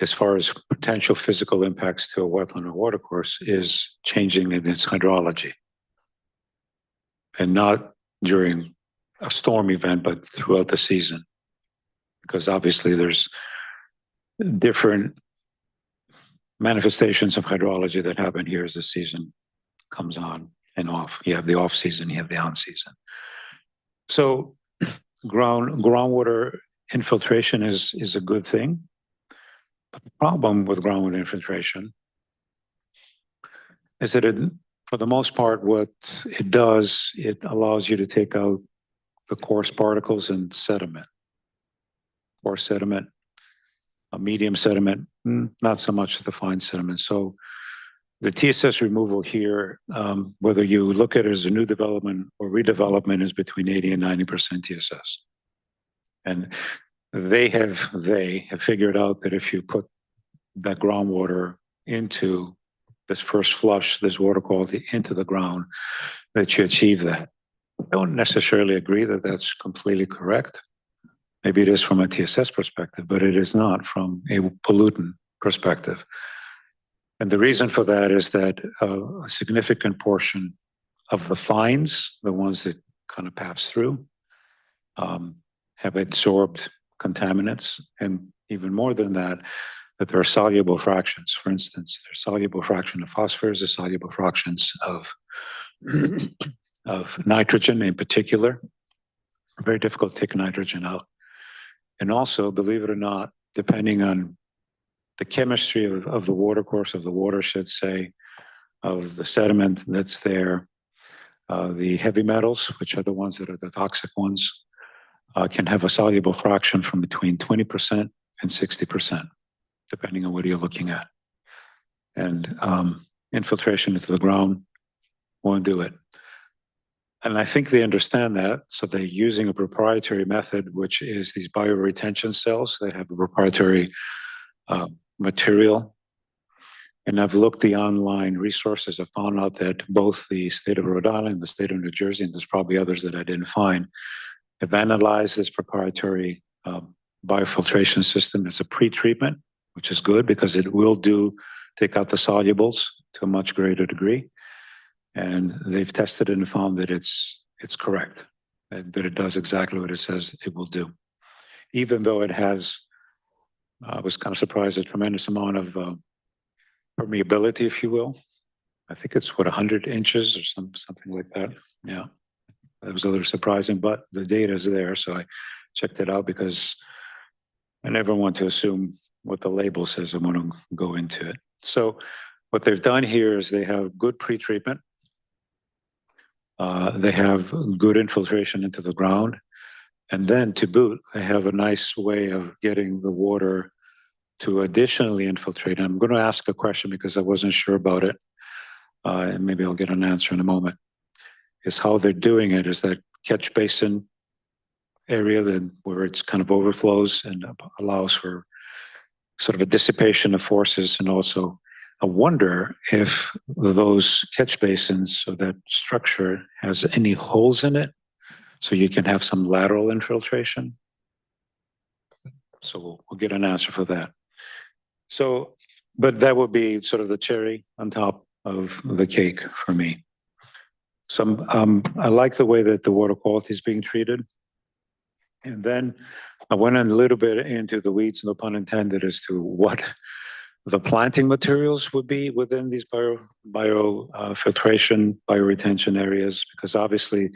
as far as potential physical impacts to a wetland or watercourse is changing in its hydrology. And not during a storm event, but throughout the season. Because obviously there's different manifestations of hydrology that happen here as the season comes on and off. You have the off season, you have the on season. So groundwater infiltration is a good thing. But the problem with groundwater infiltration is that it, for the most part, what it does, it allows you to take out the coarse particles and sediment. Coarse sediment, a medium sediment, not so much the fine sediment. So the TSS removal here, whether you look at it as a new development or redevelopment, is between 80 and 90% TSS. And they have figured out that if you put that groundwater into this first flush, this water quality into the ground, that you achieve that. I don't necessarily agree that that's completely correct. Maybe it is from a TSS perspective, but it is not from a pollutant perspective. And the reason for that is that a significant portion of the fines, the ones that kind of pass through, have absorbed contaminants, and even more than that, that there are soluble fractions. For instance, there's soluble fraction of phosphorus, there's soluble fractions of nitrogen in particular. Very difficult to take nitrogen out. And also, believe it or not, depending on the chemistry of the watercourse, of the watershed, say, of the sediment that's there, the heavy metals, which are the ones that are the toxic ones, can have a soluble fraction from between 20% and 60%, depending on what you're looking at. And infiltration into the ground won't do it. And I think they understand that. So they're using a proprietary method, which is these bioretention cells. They have a proprietary material. And I've looked the online resources. I found out that both the state of Rhode Island, the state of New Jersey, and there's probably others that I didn't find, have analyzed this proprietary biofiltration system as a pre-treatment, which is good because it will take out the solubles to a much greater degree. And they've tested it and found that it's correct, and that it does exactly what it says it will do. Even though it has, I was kind of surprised, a tremendous amount of permeability, if you will. I think it's 100 inches or something like that. Yeah, that was a little surprising, but the data is there. So I checked it out because I never want to assume what the label says. I want to go into it. So what they've done here is they have good pre-treatment. They have good infiltration into the ground. And then to boot, they have a nice way of getting the water to additionally infiltrate, and I'm going to ask a question because I wasn't sure about it, and maybe I'll get an answer in a moment, is how they're doing it. Is that catch basin area then where it's kind of overflows and allows for sort of a dissipation of forces, and also I wonder if those catch basins or that structure has any holes in it so you can have some lateral infiltration. So we'll get an answer for that. So, but that would be sort of the cherry on top of the cake for me. So I like the way that the water quality is being treated. And then I went in a little bit into the weeds, no pun intended, as to what the planting materials would be within these filtration, bioretention areas, because obviously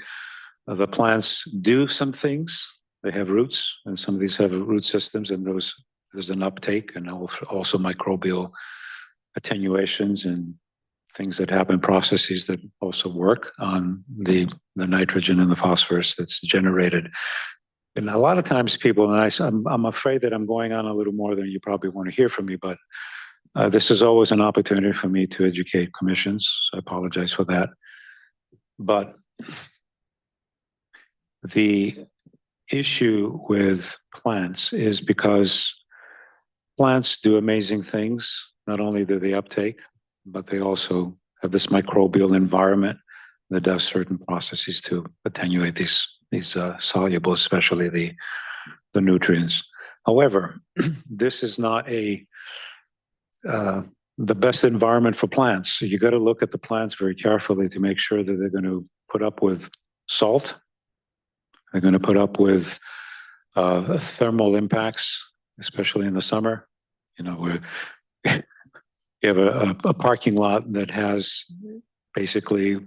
the plants do some things. They have roots, and some of these have root systems, and there's an uptake, and also microbial attenuations and things that happen, processes that also work on the nitrogen and the phosphorus that's generated. And a lot of times people, and I'm afraid that I'm going on a little more than you probably want to hear from me, but this is always an opportunity for me to educate commissions. So I apologize for that. But the issue with plants is because plants do amazing things. Not only do they uptake, but they also have this microbial environment that does certain processes to attenuate these soluble, especially the nutrients. However, this is not the best environment for plants. So you got to look at the plants very carefully to make sure that they're going to put up with salt. They're going to put up with thermal impacts, especially in the summer. You know, where you have a parking lot that has basically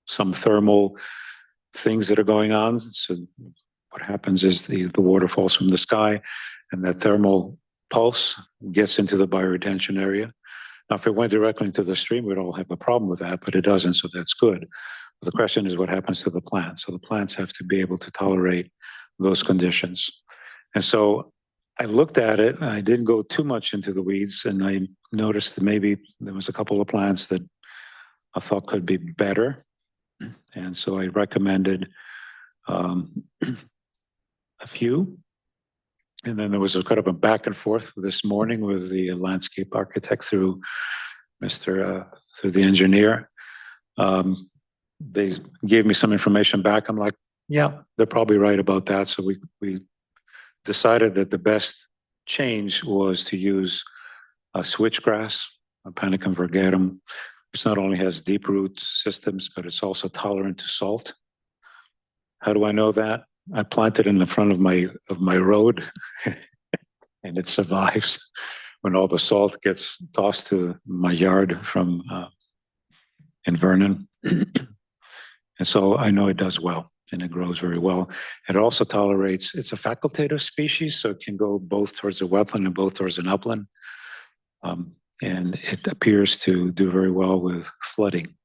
some thermal things that are going on. So what happens is the water falls from the sky, and that thermal pulse gets into the bioretention area. Now, if it went directly into the stream, we'd all have a problem with that, but it doesn't, so that's good. But the question is what happens to the plants? So the plants have to be able to tolerate those conditions. And so I looked at it, and I didn't go too much into the weeds, and I noticed that maybe there was a couple of plants that I thought could be better. And so I recommended a few. And then there was a kind of a back and forth this morning with the landscape architect through through the engineer. They gave me some information back. I'm like, yeah, they're probably right about that. So we decided that the best change was to use switchgrass, Panicum virgatum, which not only has deep root systems, but it's also tolerant to salt. How do I know that? I planted in the front of my road, and it survives when all the salt gets tossed to my yard from in Vernon. And so I know it does well, and it grows very well. It also tolerates, it's a facultative species, so it can go both towards the wetland and both towards an upland. And it appears to do very well with flooding.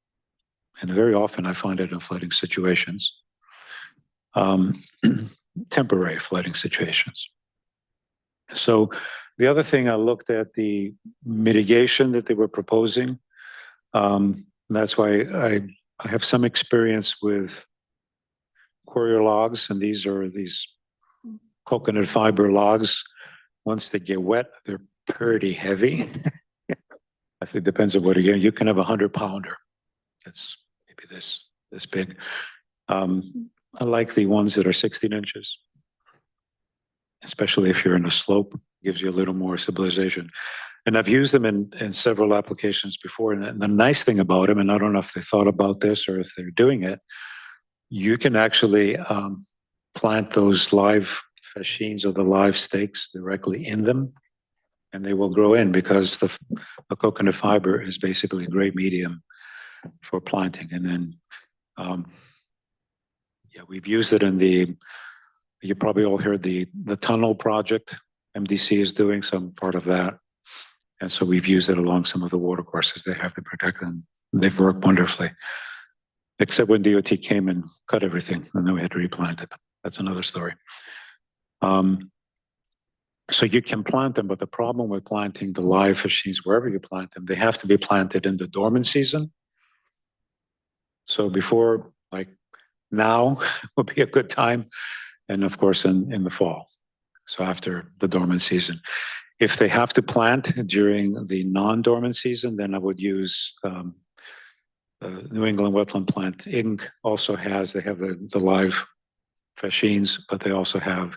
And very often I find it in flooding situations, temporary flooding situations. So the other thing, I looked at the mitigation that they were proposing. That's why I have some experience with courier logs, and these are these coconut fiber logs. Once they get wet, they're pretty heavy. I think it depends on what you can have 100-pounder. It's maybe this big. I like the ones that are 16 inches, especially if you're in a slope, gives you a little more stabilization. And I've used them in several applications before. And the nice thing about them, and I don't know if they thought about this or if they're doing it, you can actually plant those live fascines or the live stakes directly in them, and they will grow in, because the coconut fiber is basically a great medium for planting. And then, yeah, we've used it in you probably all heard the tunnel project MDC is doing some part of that. And so we've used it along some of the water courses they have to protect them. They've worked wonderfully, except when DOT came and cut everything, and then we had to replant it. That's another story. So you can plant them, but the problem with planting the live fascines, wherever you plant them, they have to be planted in the dormant season. So before, like now would be a good time. And of course, in the fall. So after the dormant season. If they have to plant during the non-dormant season, then I would use New England Wetland Plant Inc. also has, they have the live fascines, but they also have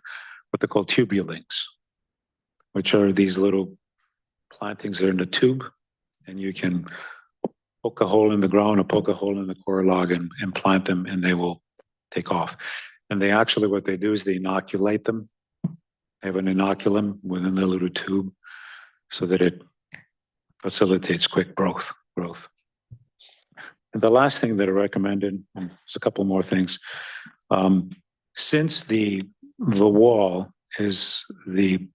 what they call tubulings, which are these little plantings that are in the tube, and you can poke a hole in the ground or poke a hole in the core log and plant them, and they will take off. And they actually, what they do is they inoculate them. They have an inoculum within the little tube so that it facilitates quick growth. And the last thing that I recommended, and there's a couple more things. Since the wall is the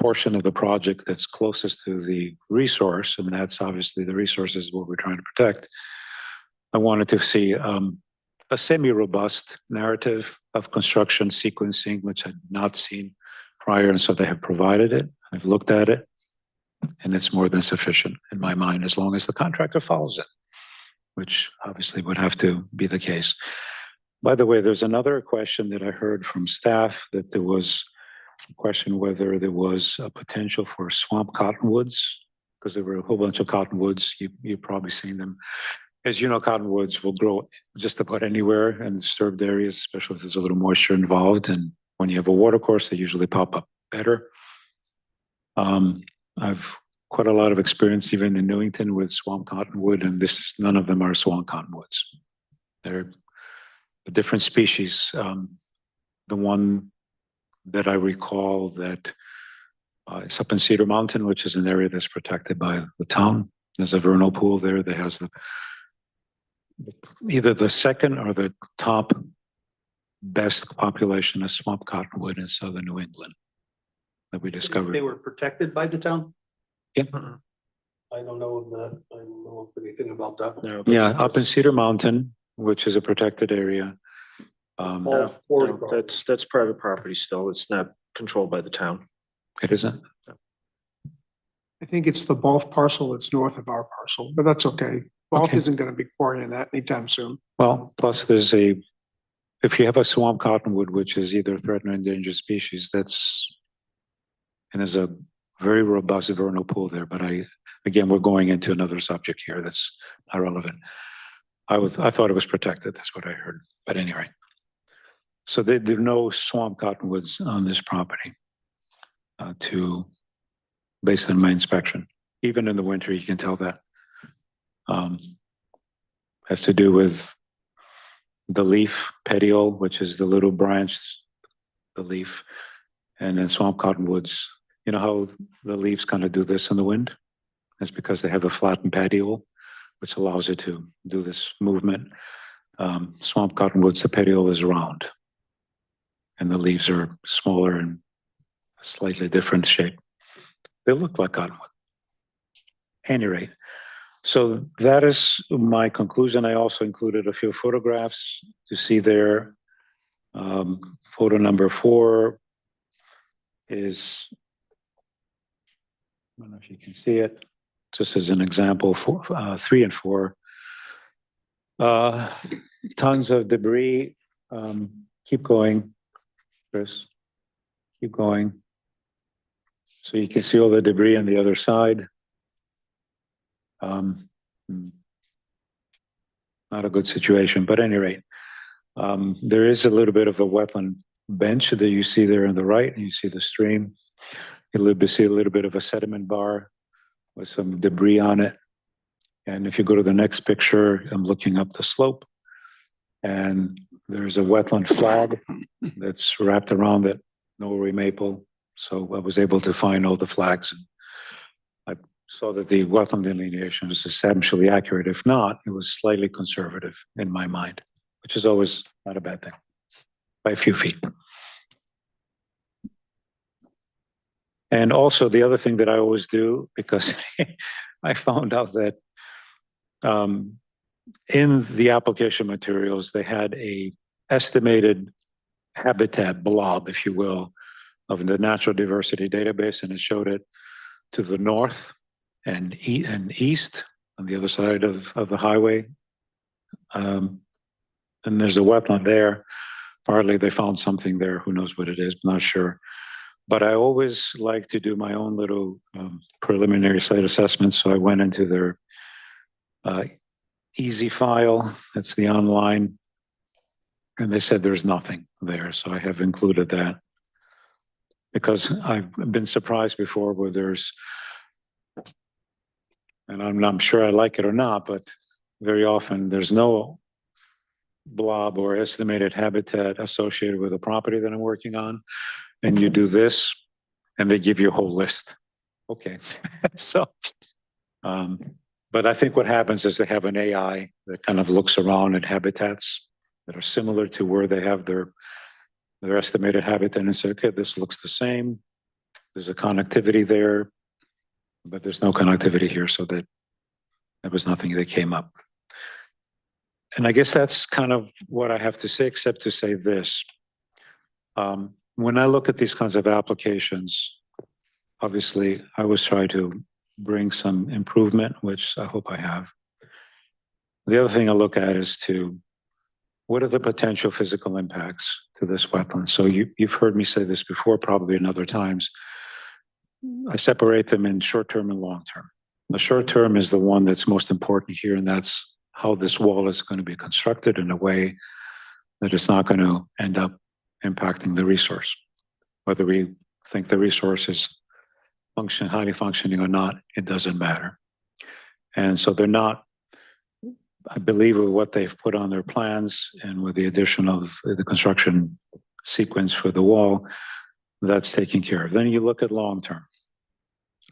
portion of the project that's closest to the resource, and that's obviously the resource is what we're trying to protect, I wanted to see a semi-robust narrative of construction sequencing, which I'd not seen prior, and so they have provided it. I've looked at it, and it's more than sufficient in my mind, as long as the contractor follows it, which obviously would have to be the case. By the way, there's another question that I heard from staff, that there was a question whether there was a potential for swamp cottonwoods, because there were a whole bunch of cottonwoods. You've probably seen them. As you know, cottonwoods will grow just about anywhere in disturbed areas, especially if there's a little moisture involved. And when you have a watercourse, they usually pop up better. I've quite a lot of experience even in Newington with swamp cottonwood, and none of them are swamp cottonwoods. They're a different species. The one that I recall that it's up in Cedar Mountain, which is an area that's protected by the town. There's a vernal pool there that has either the second or the top best population of swamp cottonwood in southern New England that we discovered. They were protected by the town? Yeah. I don't know anything about that. No, Yeah, up in Cedar Mountain, which is a protected area. All four no, that's private property still. It's not controlled by the town. It isn't. I think it's the Balf parcel that's north of our parcel, but that's okay. Balf Okay. isn't going to be quarrying that anytime soon. Well, plus if you have a swamp cottonwood, which is either threatened or endangered species, and there's a very robust vernal pool there, but again, we're going into another subject here that's not relevant. I thought it was protected, that's what I heard, but anyway. So there are no swamp cottonwoods on this property based on my inspection. Even in the winter, you can tell that. Has to do with the leaf petiole, which is the little branch, the leaf, and then swamp cottonwoods. You know how the leaves kind of do this in the wind? That's because they have a flattened petiole, which allows it to do this movement. Swamp cottonwoods, the petiole is round, and the leaves are smaller and slightly different shape. They look like cottonwood. Any rate, so that is my conclusion. I also included a few photographs to see there. Photo number 4 is, I don't know if you can see it, just as an example, 3 and 4. Tons of debris. Keep going, Chris. Keep going. So you can see all the debris on the other side. Not a good situation, but at any rate, there is a little bit of a wetland bench that you see there on the right, and you see the stream. You see a little bit of a sediment bar with some debris on it. And if you go to the next picture, I'm looking up the slope, and there's a wetland flag that's wrapped around that Norway maple. So I was able to find all the flags. I saw that the wetland delineation was essentially accurate. If not, it was slightly conservative in my mind, which is always not a bad thing, by a few feet. And also the other thing that I always do, because I found out that in the application materials, they had a estimated habitat blob, if you will, of the natural diversity database, and it showed it to the north and east on the other side of the highway. And there's a wetland there. Partly they found something there. Who knows what it is? I'm not sure. But I always like to do my own little preliminary site assessments. So I went into their easy file. That's the online. And they said there's nothing there. So I have included that. Because I've been surprised before where there's, and I'm not sure I like it or not, but very often there's no blob or estimated habitat associated with the property that I'm working on. And you do this and they give you a whole list. Okay. So, but I think what happens is they have an AI that kind of looks around at habitats that are similar to where they have their estimated habitat and say, okay, this looks the same. There's a connectivity there, but there's no connectivity here. So that there was nothing that came up. And I guess that's kind of what I have to say, except to say this. When I look at these kinds of applications, obviously I always try to bring some improvement, which I hope I have. The other thing I look at is to what are the potential physical impacts to this wetland? So you've heard me say this before, probably in other times. I separate them in short-term and long-term. The short-term is the one that's most important here, and that's how this wall is going to be constructed in a way that it's not going to end up impacting the resource. Whether we think the resource is highly functioning or not, it doesn't matter. And so they're not, I believe with what they've put on their plans and with the addition of the construction sequence for the wall, that's taken care of. Then you look at long-term.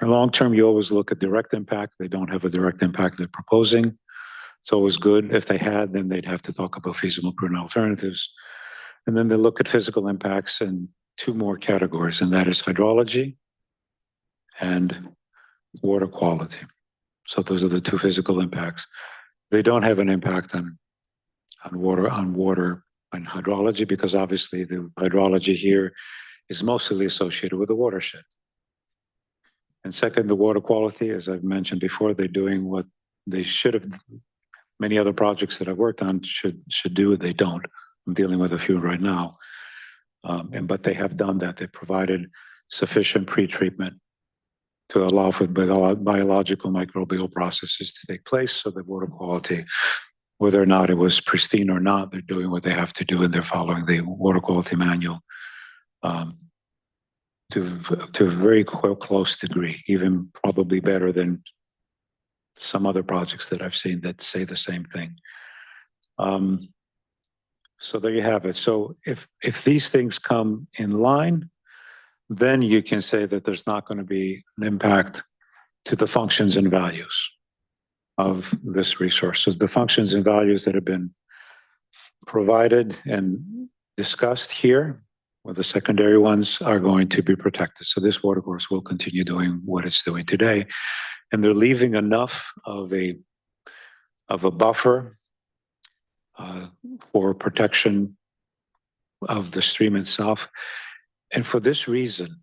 Long-term, you always look at direct impact. They don't have a direct impact they're proposing. It's always good. If they had, then they'd have to talk about feasible prudent alternatives. And then they look at physical impacts in two more categories, and that is hydrology and water quality. So those are the two physical impacts. They don't have an impact on water and hydrology, because obviously the hydrology here is mostly associated with the watershed. And second, the water quality, as I've mentioned before, they're doing what they should have. Many other projects that I've worked on should do. They don't. I'm dealing with a few right now. But they have done that. They provided sufficient pre-treatment to allow for biological microbial processes to take place, so that water quality, whether or not it was pristine or not, they're doing what they have to do, and they're following the water quality manual to a very close degree, even probably better than some other projects that I've seen that say the same thing. So there you have it. So if these things come in line, then you can say that there's not going to be an impact to the functions and values of this resource. So the functions and values that have been provided and discussed here, or the secondary ones, are going to be protected. So this watercourse will continue doing what it's doing today. And they're leaving enough of a buffer for protection of the stream itself. And for this reason,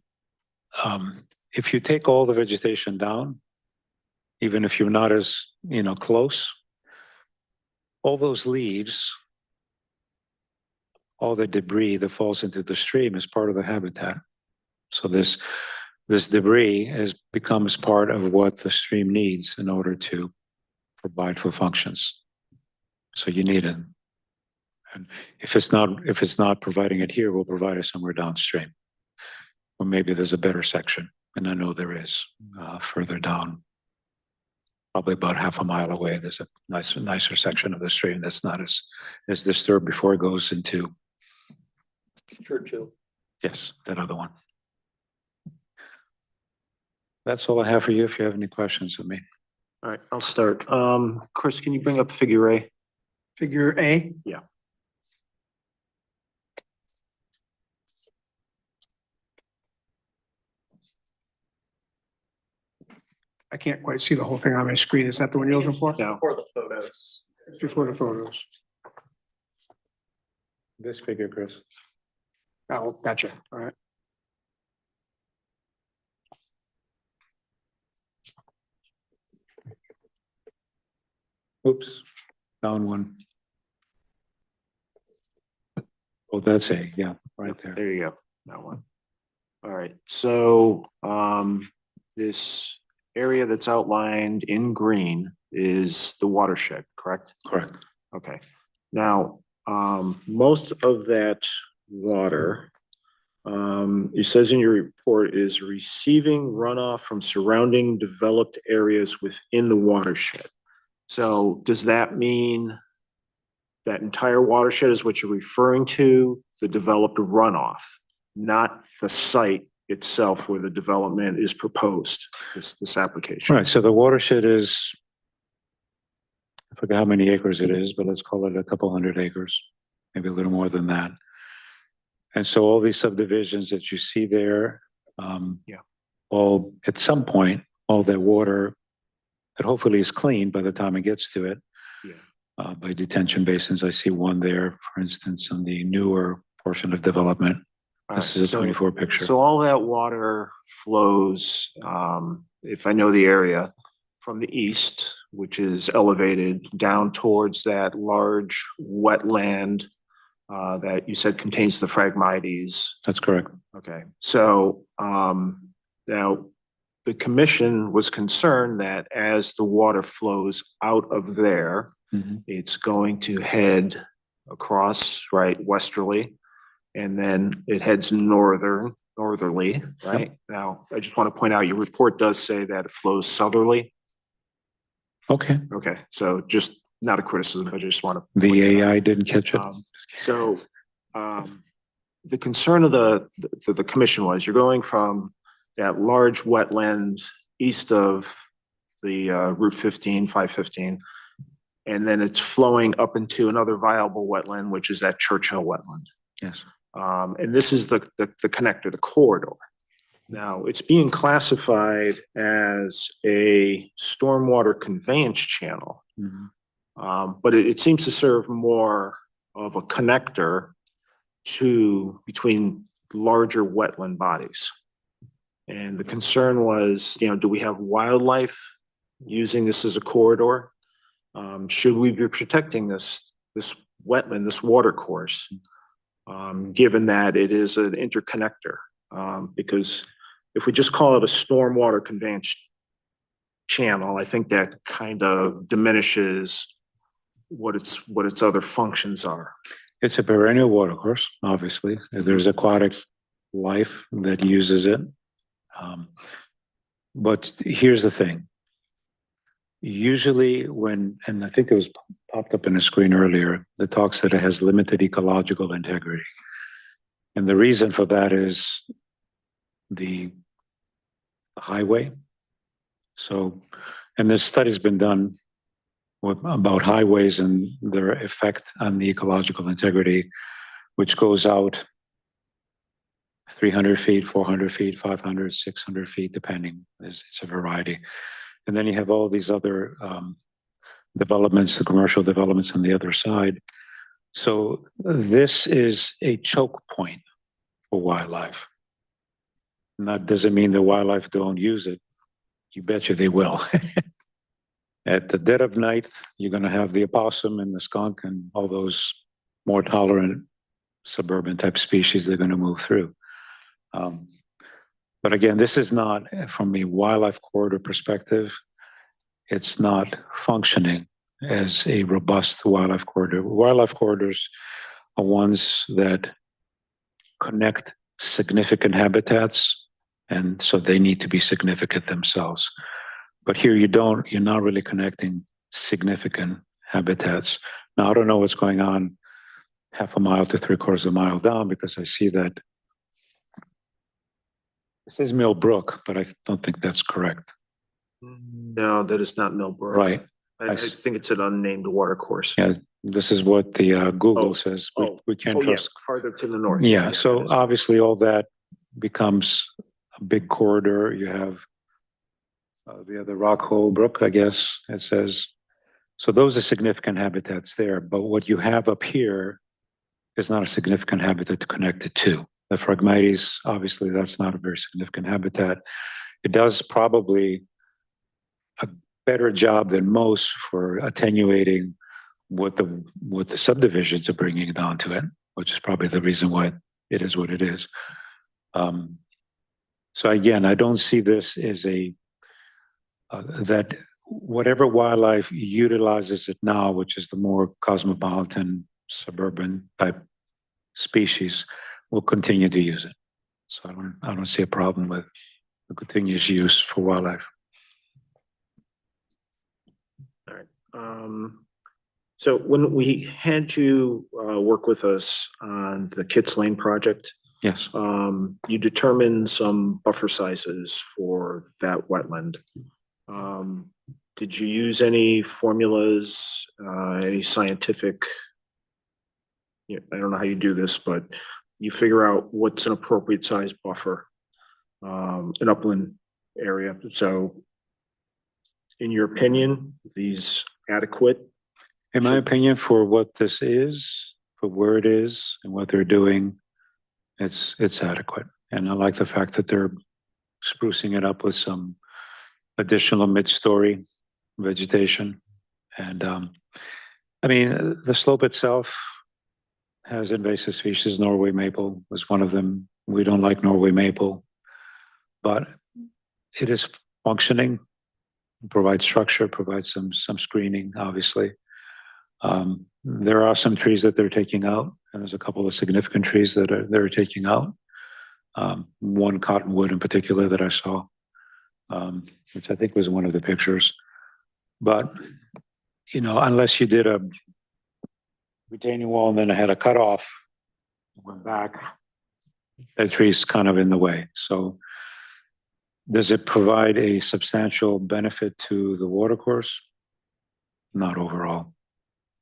if you take all the vegetation down, even if you're not as close, all those leaves, all the debris that falls into the stream is part of the habitat. So this debris becomes part of what the stream needs in order to provide for functions. So you need it. And if it's not providing it here, we'll provide it somewhere downstream. Or maybe there's a better section, and I know there is further down, probably about half a mile away. There's a nicer section of the stream that's not as disturbed before it goes into Churchill. Yes, that other one. That's all I have for you. If you have any questions of me. All right, I'll start. Chris, can you bring up figure A? Figure A? Yeah. I can't quite see the whole thing on my screen. Is that the one you're looking for? No. For the photos. It's before the photos. This figure, Chris. Oh, gotcha. All right. Oops, down one. Oh, that's A, yeah, right there. There you go, that one. All right, so, this area that's outlined in green is the watershed, correct? Correct. Okay, now, most of that water, it says in your report is receiving runoff from surrounding developed areas within the watershed. So does that mean that entire watershed is what you're referring to, the developed runoff, not the site itself where the development is proposed, this application? Right, so the watershed is, I forget how many acres it is, but let's call it a couple hundred acres, maybe a little more than that. And so all these subdivisions that you see there, Yeah. all, at some point, all that water that hopefully is clean by the time it gets to it, Yeah. by detention basins. I see one there, for instance, on the newer portion of development. All This right, is a 24 picture. So all that water flows, if I know the area, from the east, which is elevated down towards that large wetland that you said contains the Phragmites. That's correct. Okay, so now the commission was concerned that as the water flows out of there, Mhm. it's going to head across, right, westerly, and then it heads northerly, right? Now, I just want to point out, your report does say that it flows southerly. Okay, Okay, so just not a criticism, I just want to. the AI didn't catch it. So, the concern of the commission was you're going from that large wetland east of the Route 15, 515, and then it's flowing up into another viable wetland, which is that Churchill wetland. Yes. And this is the connector, the corridor. Now, it's being classified as a stormwater conveyance channel. Mhm. But it seems to serve more of a connector between larger wetland bodies. And the concern was, do we have wildlife using this as a corridor? Should we be protecting this wetland, this water course, given that it is an interconnector? Because if we just call it a stormwater conveyance channel, I think that kind of diminishes what its other functions are. It's a perennial watercourse, obviously. There's aquatic life that uses it. But here's the thing. Usually and I think it was popped up in the screen earlier, that talks that it has limited ecological integrity. And the reason for that is the highway. So, and this study's been done about highways and their effect on the ecological integrity, which goes out 300 feet, 400 feet, 500, 600 feet, depending. It's a variety. And then you have all these other developments, the commercial developments on the other side. So this is a choke point for wildlife. And that doesn't mean the wildlife don't use it. You betcha they will. At the dead of night, you're going to have the opossum and the skunk and all those more tolerant suburban type species that are going to move through. But again, this is not, from a wildlife corridor perspective, it's not functioning as a robust wildlife corridor. Wildlife corridors are ones that connect significant habitats, and so they need to be significant themselves. But here you're not really connecting significant habitats. Now, I don't know what's going on half a mile to 3/4 of a mile down, because I see that it says Mill Brook, but I don't think that's correct. No, that is not Millbrook. Right. I think it's an unnamed water course. Yeah, this is what the Google Oh, says. oh, We can't Oh, yeah, trust. farther to the north. Yeah, so that is- obviously all that becomes a big corridor. You have the other Rockhole Brook, I guess it says. So those are significant habitats there, but what you have up here is not a significant habitat to connect it to. The Phragmites, obviously that's not a very significant habitat. It does probably better job than most for attenuating what the subdivisions are bringing down to it, which is probably the reason why it is what it is. So again, I don't see this as that whatever wildlife utilizes it now, which is the more cosmopolitan suburban type species, will continue to use it. So I don't see a problem with the continuous use for wildlife. All right. So when we had you work with us on the Kits Lane project, Yes. you determined some buffer sizes for that wetland. Did you use any formulas, any scientific? I don't know how you do this, but you figure out what's an appropriate size buffer, an upland area. So in your opinion, these adequate? In my opinion, for what this is, for where it is and what they're doing, it's adequate. And I like the fact that they're sprucing it up with some additional mid-story vegetation. And I mean, the slope itself has invasive species. Norway maple was one of them. We don't like Norway maple, but it is functioning, provides structure, provides some screening, obviously. There are some trees that they're taking out, and there's a couple of significant trees that they're taking out. One cottonwood in particular that I saw, which I think was one of the pictures. But, you know, unless you did a retaining wall and then I had a cutoff, went back, that tree's kind of in the way. So does it provide a substantial benefit to the watercourse? Not overall.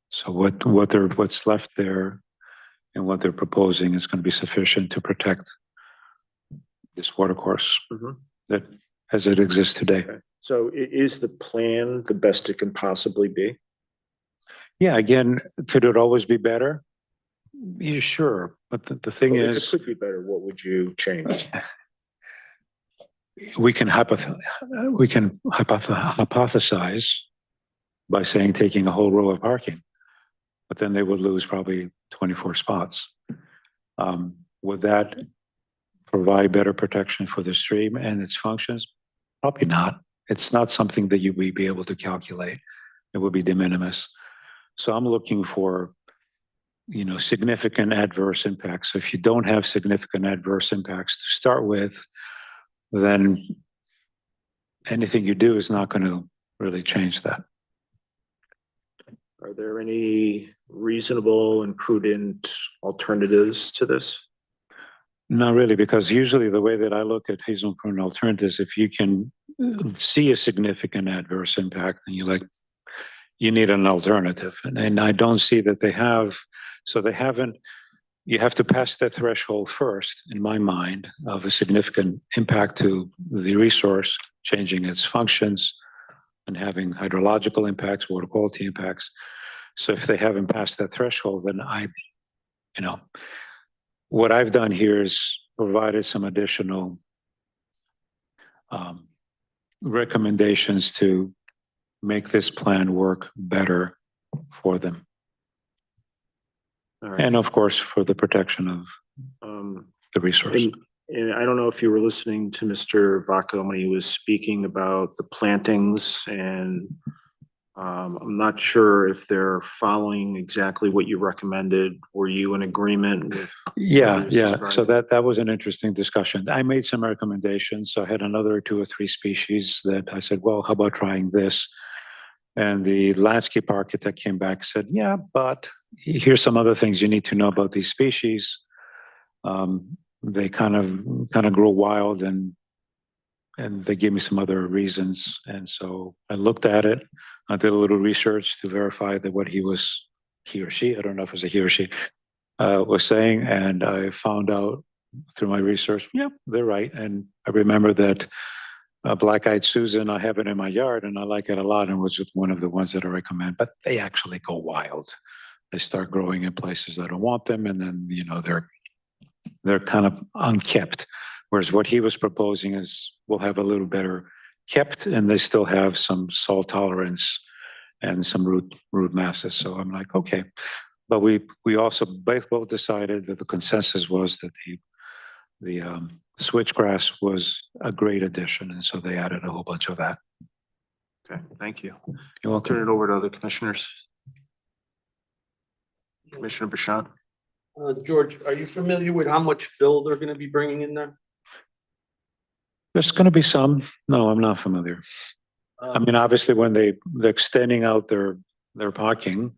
So what's left there and what they're proposing is going to be sufficient to protect this watercourse that as it exists today. Okay. So is the plan the best it can possibly be? Yeah, again, could it always be better? Yeah, sure. But the thing Well, if is, it could be better, what would you change? we can hypothesize by saying taking a whole row of parking, but then they would lose probably 24 spots. Would that provide better protection for the stream and its functions? Probably not. It's not something that you would be able to calculate. It would be de minimis. So I'm looking for, you know, significant adverse impacts. So if you don't have significant adverse impacts to start with, then anything you do is not going to really change that. Are there any reasonable and prudent alternatives to this? Not really, because usually the way that I look at feasible prudent alternatives, if you can see a significant adverse impact, then you need an alternative. And I don't see that they have, so they haven't, you have to pass that threshold first, in my mind, of a significant impact to the resource, changing its functions and having hydrological impacts, water quality impacts. So if they haven't passed that threshold, then what I've done here is provided some additional recommendations to make this plan work better for them. All right. And of course, for the protection of the resource. And I don't know if you were listening to Mr. Vaca when he was speaking about the plantings, and I'm not sure if they're following exactly what you recommended. Were you in agreement with? Yeah. So that was an interesting discussion. I made some recommendations. So I had another 2 or 3 species that I said, well, how about trying this? And the landscape architect came back and said, yeah, but here's some other things you need to know about these species. They kind of grow wild, and they gave me some other reasons. And so I looked at it. I did a little research to verify that what he or she, I don't know if it was a he or she, was saying. And I found out through my research, yeah, they're right. And I remember that Black-eyed Susan, I have it in my yard and I like it a lot, and was one of the ones that I recommend, but they actually go wild. They start growing in places that don't want them, and then, they're kind of unkept. Whereas what he was proposing is we'll have a little better kept, and they still have some salt tolerance and some root masses. So I'm like, okay. But we also both decided that the consensus was that the switchgrass was a great addition, and so they added a whole bunch of that. Okay, thank you. You're I'll turn welcome. it over to other commissioners. Commissioner Bashan? George, are you familiar with how much fill they're gonna be bringing in there? There's going to be some. No, I'm not familiar. I mean, obviously, when they're extending out their parking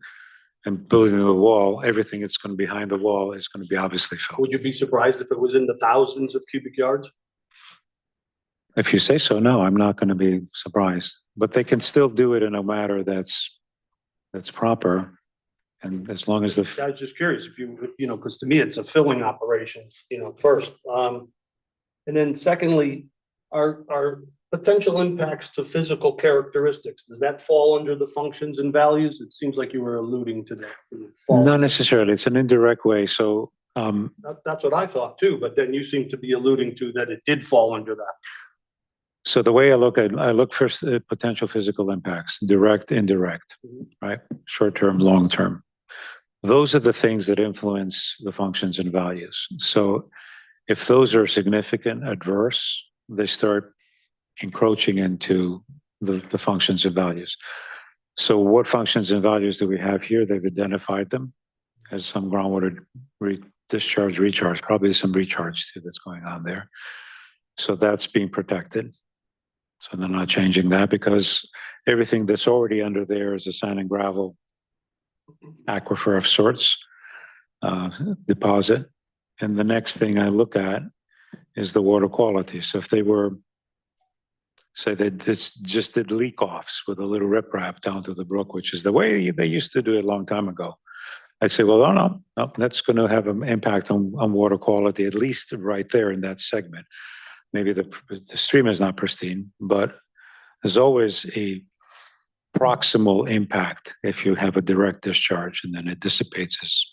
and building the wall, everything that's going to be behind the wall is going to be obviously filled. Would you be surprised if it was in the thousands of cubic yards? If you say so, no, I'm not going to be surprised. But they can still do it in a manner that's proper, and as long as I was just curious if because to me, it's a filling operation, first. And then secondly, are potential impacts to physical characteristics, does that fall under the functions and values? It seems like you were alluding to that. not necessarily, it's an indirect way. So That's what I thought too, but then you seem to be alluding to that it did fall under that. So the way I look for potential physical impacts, direct, indirect, right? Short term, long term. Those are the things that influence the functions and values. So if those are significant adverse, they start encroaching into the functions and values. So what functions and values do we have here? They've identified them as some groundwater discharge, recharge, probably some recharge too that's going on there. So that's being protected. So they're not changing that because everything that's already under there is a sand and gravel aquifer of sorts, deposit. And the next thing I look at is the water quality. So if they were, say they just did leak offs with a little riprap down to the brook, which is the way they used to do it a long time ago. I'd say, well, no, that's going to have an impact on water quality, at least right there in that segment. Maybe the stream is not pristine, but there's always a proximal impact if you have a direct discharge and then it dissipates as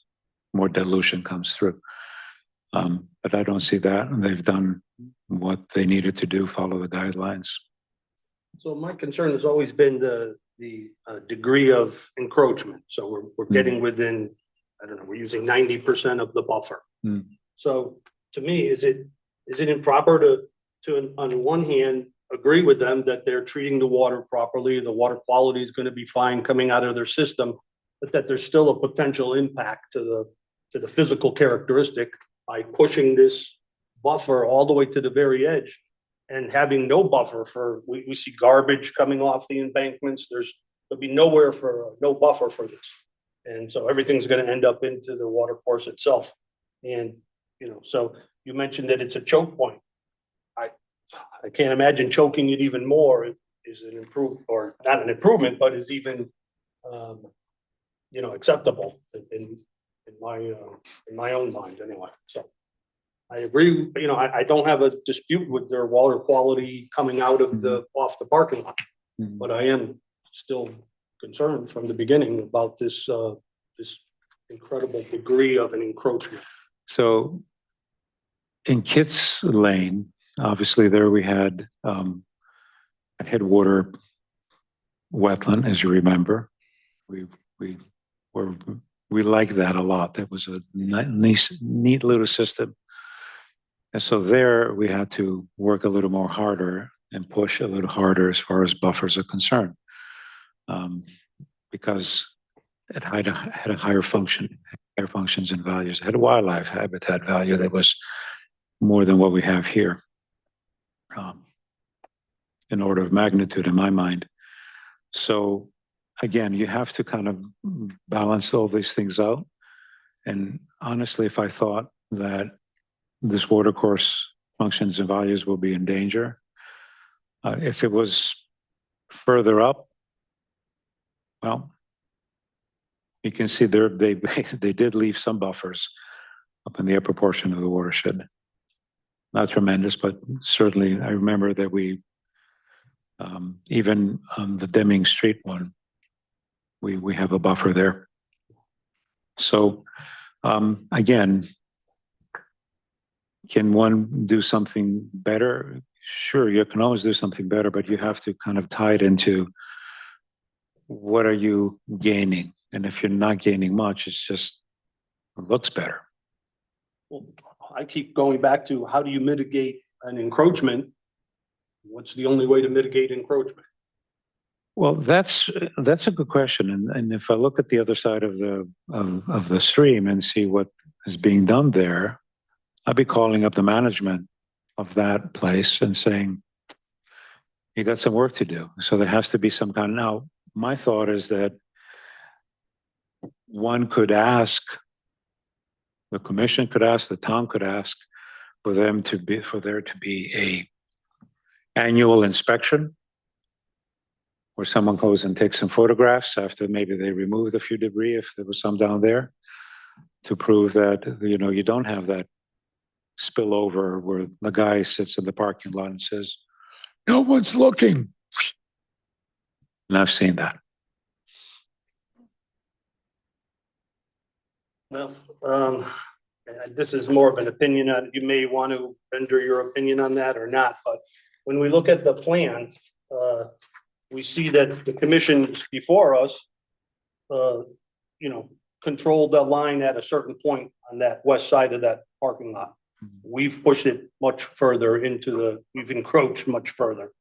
more dilution comes through. But I don't see that, and they've done what they needed to do, follow the guidelines. So my concern has always been the degree of encroachment. So we're getting within, I don't know, we're using 90% of the buffer. So to me, is it improper to on one hand agree with them that they're treating the water properly, the water quality is going to be fine coming out of their system, but that there's still a potential impact to the physical characteristic by pushing this buffer all the way to the very edge and having no buffer for, we see garbage coming off the embankments. There'll be nowhere for, no buffer for this. And so everything's going to end up into the water course itself. And, so you mentioned that it's a choke point. I can't imagine choking it even more is an improvement, or not an improvement, but is even, acceptable in my own mind anyway. So I agree, I don't have a dispute with their water quality coming out of off the parking lot, but I am still concerned from the beginning about this incredible degree of an encroachment. So in Kitts Lane, obviously there we had a headwater wetland, as you remember. We liked that a lot. That was a neat little system. And so there we had to work a little more harder and push a little harder as far as buffers are concerned, because it had a higher function, higher functions and values. It had a wildlife habitat value that was more than what we have here, in order of magnitude in my mind. So again, you have to kind of balance all these things out. And honestly, if I thought that this water course functions and values will be in danger, if it was further up, well, you can see there they did leave some buffers up in the upper portion of the watershed. Not tremendous, but certainly I remember that we even on the Deming Street one, we have a buffer there. So again, can one do something better? sure, you can always do something better, but you have to kind of tie it into what are you gaining? And if you're not gaining much, it's just, it looks better. Well, I keep going back to how do you mitigate an encroachment? What's the only way to mitigate encroachment? Well, that's a good question. And if I look at the other side of the stream and see what is being done there, I'd be calling up the management of that place and saying, you got some work to do. So there has to be some kind. Now, my thought is that one could ask, the commission could ask, the town could ask for there to be a annual inspection where someone goes and takes some photographs after maybe they removed a few debris, if there was some down there, to prove that, you know, you don't have that spillover where the guy sits in the parking lot and says, no one's looking. And I've seen that. Well, this is more of an opinion on, you may want to render your opinion on that or not, but when we look at the plan, we see that the commission before us, you know, controlled the line at a certain point on that west side of that parking lot. We've pushed it much further we've encroached much further.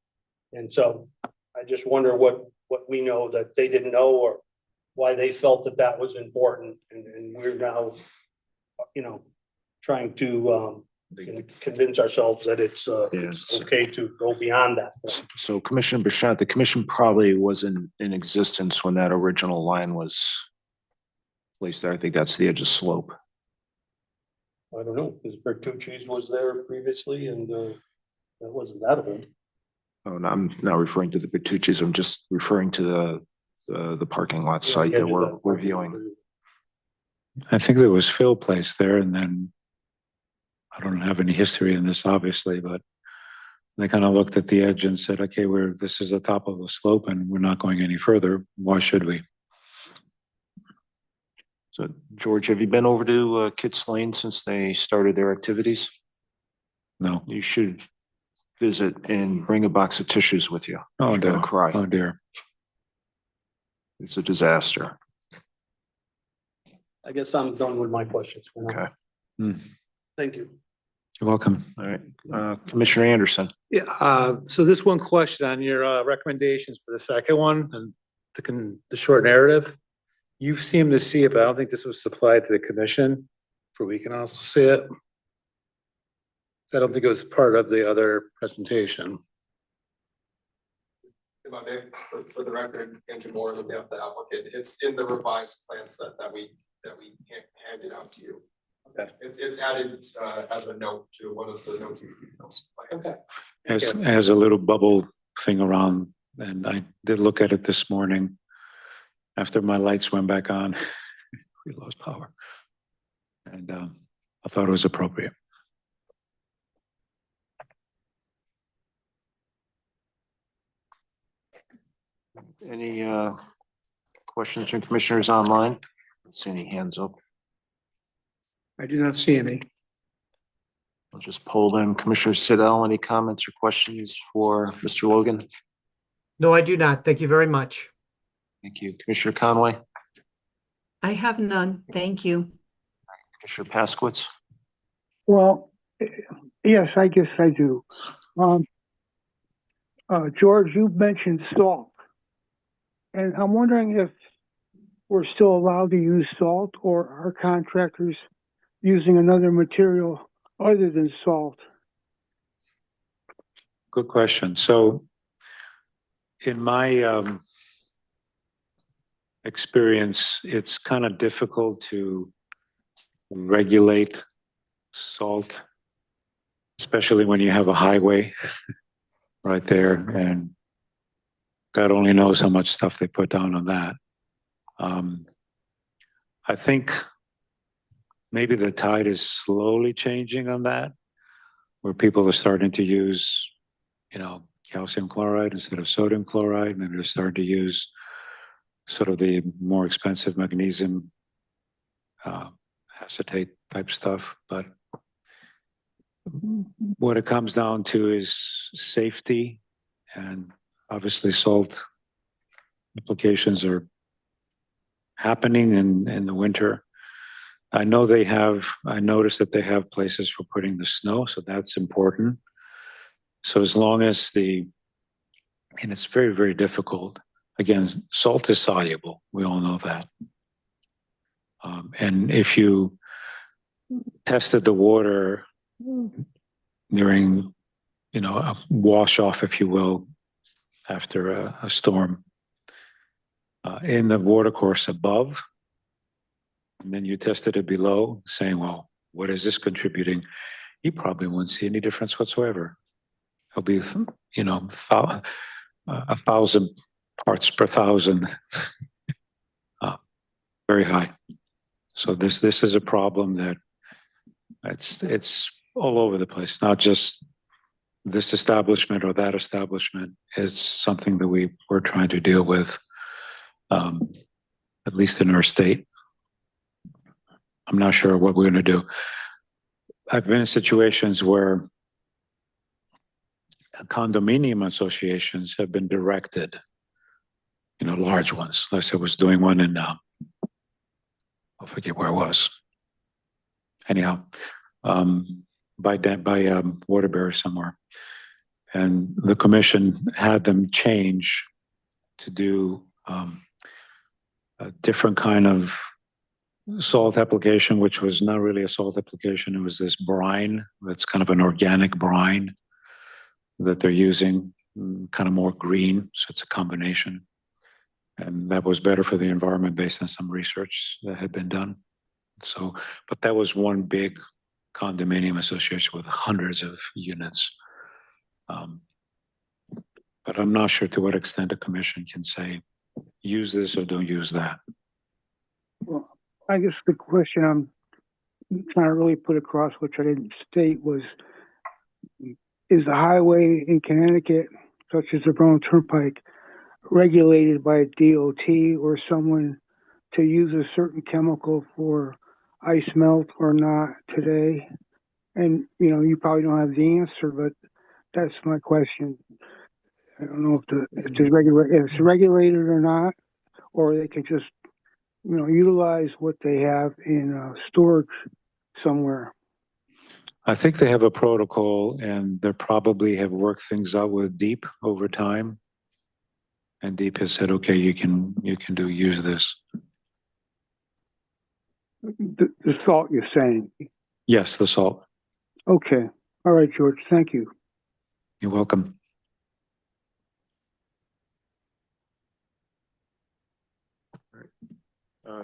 And so I just wonder what we know that they didn't know, or why they felt that that was important. And we're now, you know, trying to convince ourselves that it's okay to go beyond that. So Commissioner Bouchard, the commission probably wasn't in existence when that original line was placed there. I think that's the edge of slope. I don't know, because Bertucci's was there previously, and that wasn't that old. Oh, no, I'm not referring to the Bertucci's. I'm just referring to the parking lot site that we're reviewing. I think there was Phil placed there, and then I don't have any history in this, obviously, but they kind of looked at the edge and said, okay, this is the top of the slope and we're not going any further. Why should we? So George, have you been over to Kitts Lane since they started their activities? No. You should visit and bring a box of tissues with you. Oh, You're gonna dear. cry. Oh, dear. It's a disaster. I guess I'm done with my questions. for now. Okay. Thank you. You're welcome. All right. Commissioner Anderson. Yeah, so this one question on your recommendations for the second one and the short narrative. You seem to see it, but I don't think this was supplied to the commission for we can also see it. I don't think it was part of the other presentation. If I may, for the record, Andrew Moore, looking at the applicant, it's in the revised plan set that we handed out to you. Okay. It's added as a note to one of the notes. Okay. Has a little bubble thing around, and I did look at it this morning after my lights went back on. We lost power. And I thought it was appropriate. Any questions from commissioners online? Let's see any hands up. I do not see any. I'll just poll them. Commissioner Siddell, any comments or questions for Mr. Logan? No, I do not. Thank you very much. Thank you. Commissioner Conway, I have none. Thank you. Commissioner Paskowitz. Well, yes, I guess I do. George, you mentioned salt. And I'm wondering if we're still allowed to use salt, or are contractors using another material other than salt? Good question. So in my experience, it's kind of difficult to regulate salt, especially when you have a highway right there, and God only knows how much stuff they put down on that. I think maybe the tide is slowly changing on that, where people are starting to use, you know, calcium chloride instead of sodium chloride. Maybe they're starting to use sort of the more expensive magnesium acetate type stuff. But what it comes down to is safety, and obviously salt applications are happening in the winter. I noticed that they have places for putting the snow, so that's important. So as long as and it's very, very difficult. Again, salt is soluble. We all know that. And if you tested the water during, a wash off, if you will, after a storm, in the watercourse above, and then you tested it below, saying, well, what is this contributing? You probably won't see any difference whatsoever. It'll be, 1,000 parts per thousand, very high. So this is a problem that it's all over the place, not just this establishment or that establishment. It's something that we're trying to deal with, at least in our state. I'm not sure what we're going to do. I've been in situations where condominium associations have been directed, large ones. Like I said, was doing one in, I forget where it was. Anyhow, by Waterbury somewhere. And the commission had them change to do a different kind of salt application, which was not really a salt application. It was this brine that's kind of an organic brine that they're using, kind of more green. So it's a combination. And that was better for the environment based on some research that had been done. So, but that was one big condominium association with hundreds of units. But I'm not sure to what extent a commission can say, use this or don't use that. Well, I guess the question I'm trying to really put across, which I didn't state, was, is the highway in Connecticut, such as the Brown Turnpike, regulated by DOT or someone to use a certain chemical for ice melt or not today? And, you probably don't have the answer, but that's my question. I don't know if it's regulated or not, or they can just, utilize what they have in storage somewhere. I think they have a protocol, and they probably have worked things out with Deep over time. And Deep has said, okay, you can use this. The salt, you're saying? Yes, the salt. Okay. All right, George. Thank you. You're welcome.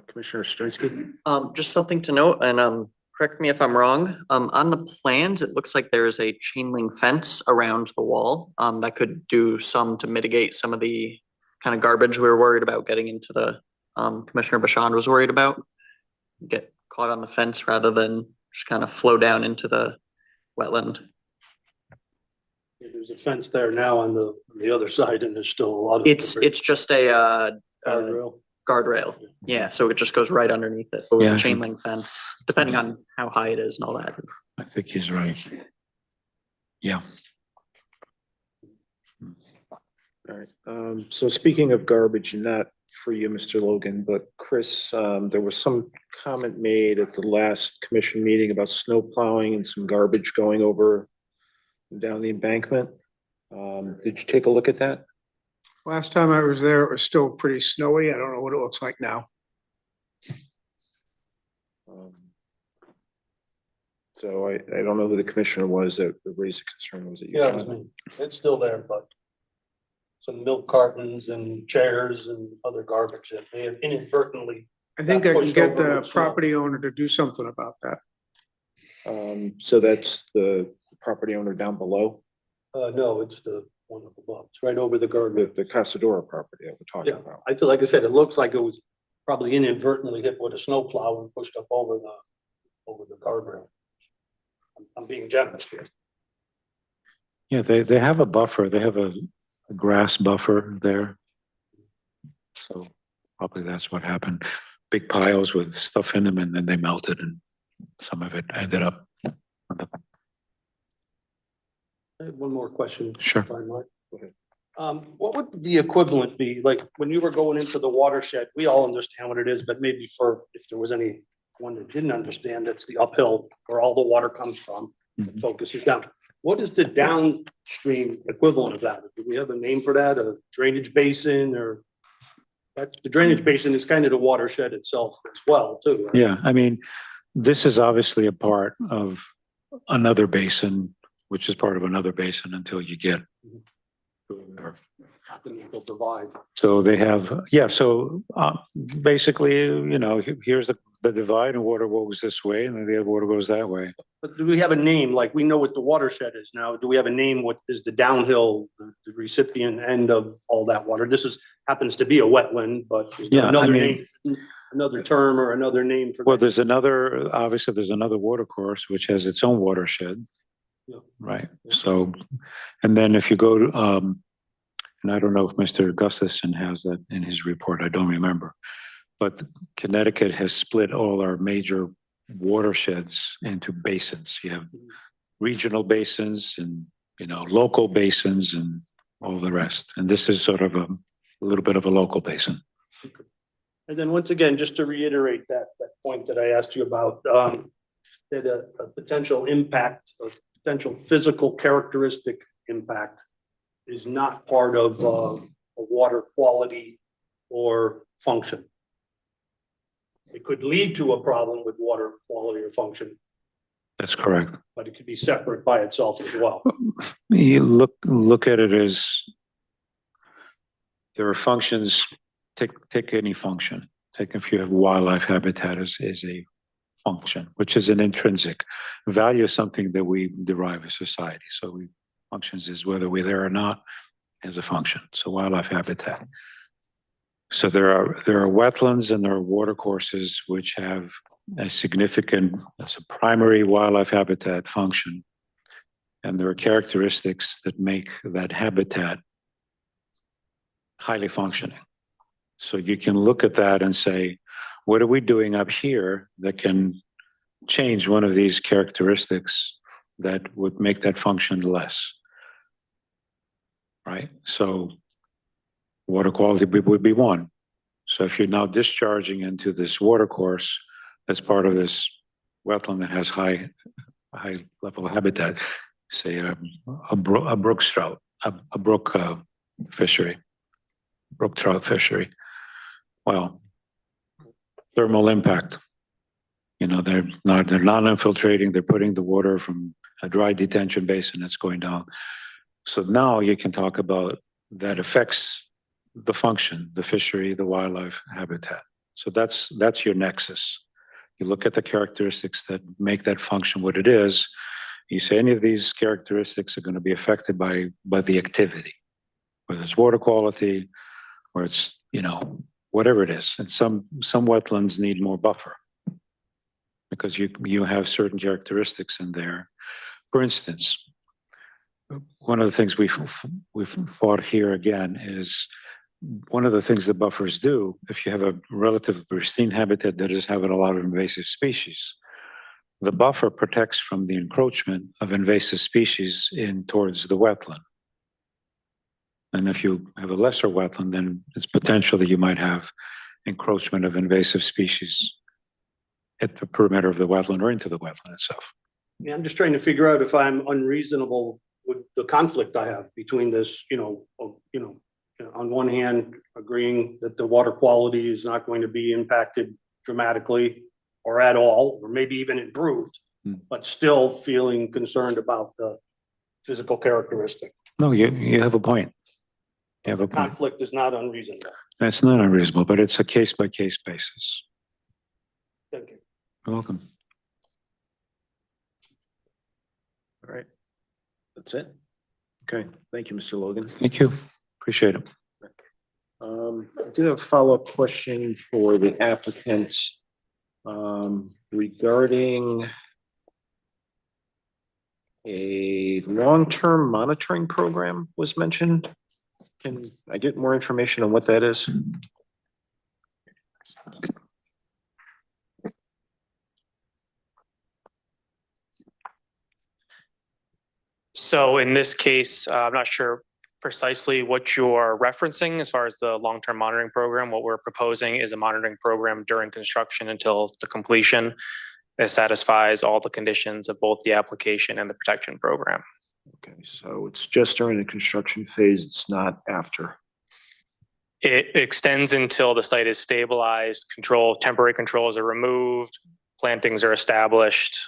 Commissioner Strinsky? Just something to note, and correct me if I'm wrong. On the plans, it looks like there is a chain link fence around the wall that could do some to mitigate some of the kind of garbage we were worried about getting into the Commissioner Bashand was worried about. Get caught on the fence rather than just kind of flow down into the wetland. There's a fence there now on the other side, and there's still a lot of. It's just a guardrail. guardrail. Yeah, so it just goes right underneath it, but with Yeah, a chain link fence, depending on how high it is and all that. I think he's right. Yeah. All right. So speaking of garbage, not for you, Mr. Logan, but Chris, there was some comment made at the last commission meeting about snow plowing and some garbage going over down the embankment. Did you take a look at that? Last time I was there, it was still pretty snowy. I don't know what it looks like now. So I don't know who the commissioner was that raised the concern. Was it you? Yeah, it was me. It's still there, but some milk cartons and chairs and other garbage that may have inadvertently. I think I can pushed get over the with snow. property owner to do something about that. So that's the property owner down below, No, it's the one up above. It's right over the guardrail. the Casadora property that we're talking Yeah, about. I feel like I said, it looks like it was probably inadvertently hit with a snowplow and pushed up over the guardrail. I'm being generous here. Yeah, they have a buffer. They have a grass buffer there. So probably that's what happened. Big piles with stuff in them, and then they melted, and some of it ended up on the I have one more question. Sure. if I might. What would the equivalent be? Like, when you were going into the watershed, we all understand what it is, but maybe for, if there was anyone that didn't understand, it's the uphill where all the water comes from, Mhm. focuses down. What is the downstream equivalent of that? Do we have a name for that? A drainage basin or? That, the drainage basin is kind of the watershed itself as well, too. right? Yeah, I mean, this is obviously a part of another basin, which is part of another basin until you get. They'll divide. So they have, yeah, so basically, you know, here's the divide and water goes this way and then the other water goes that way. But do we have a name? Like, we know what the watershed is now. Do we have a name? What is the downhill, the recipient end of all that water? This is, happens to be a wetland, but is there Yeah, I another mean- name, another term or another name for? Well, that? there's another, obviously, there's another water course which has its own watershed. Yeah. Right, so, and then if you go to, and I don't know if Mr. Gustafson has that in his report, I don't remember. But Connecticut has split all our major watersheds into basins. You have regional basins and, you know, local basins and all the rest. And this is sort of a little bit of a local basin. And then once again, just to reiterate that point that I asked you about, that a potential impact, a potential physical characteristic impact is not part of a water quality or function. It could lead to a problem with water quality or function, That's correct. but it could be separate by itself as well. You look at it as there are functions, take any function. Take if you have wildlife habitat is a function, which is an intrinsic value, something that we derive as society. So we functions is whether we're there or not as a function. So wildlife habitat. So there are wetlands and there are water courses which have a significant, as a primary wildlife habitat function. And there are characteristics that make that habitat highly functioning. So you can look at that and say, what are we doing up here that can change one of these characteristics that would make that function less? Right? So water quality would be one. So if you're now discharging into this water course that's part of this wetland that has high level habitat, say a brook trout, a brook fishery, brook trout fishery. Well, thermal impact. You know, they're not infiltrating, they're putting the water from a dry detention basin that's going down. So now you can talk about that affects the function, the fishery, the wildlife habitat. So that's your nexus. You look at the characteristics that make that function what it is. You say any of these characteristics are going to be affected by the activity, whether it's water quality or it's, you know, whatever it is. And some wetlands need more buffer because you have certain characteristics in there. For instance, one of the things we've fought here again is one of the things that buffers do, if you have a relative pristine habitat that is having a lot of invasive species, the buffer protects from the encroachment of invasive species in towards the wetland. And if you have a lesser wetland, then it's potential that you might have encroachment of invasive species at the perimeter of the wetland or into the wetland itself. Yeah, I'm just trying to figure out if I'm unreasonable with the conflict I have between this, on one hand, agreeing that the water quality is not going to be impacted dramatically or at all, or maybe even improved, but still feeling concerned about the physical characteristic. No, you have a point. You have a point. Conflict is not unreasonable. That's not unreasonable, but it's a case by case basis. Thank you. You're welcome. All right. That's it. Okay. Thank you, Mr. Logan. Thank you. Appreciate it. I do have a follow-up question for the applicants regarding a long-term monitoring program was mentioned. Can I get more information on what that is? So in this case, I'm not sure precisely what you're referencing as far as the long-term monitoring program. What we're proposing is a monitoring program during construction until the completion that satisfies all the conditions of both the application and the protection program. Okay, so it's just during the construction phase, it's not after. It extends until the site is stabilized, temporary controls are removed, plantings are established.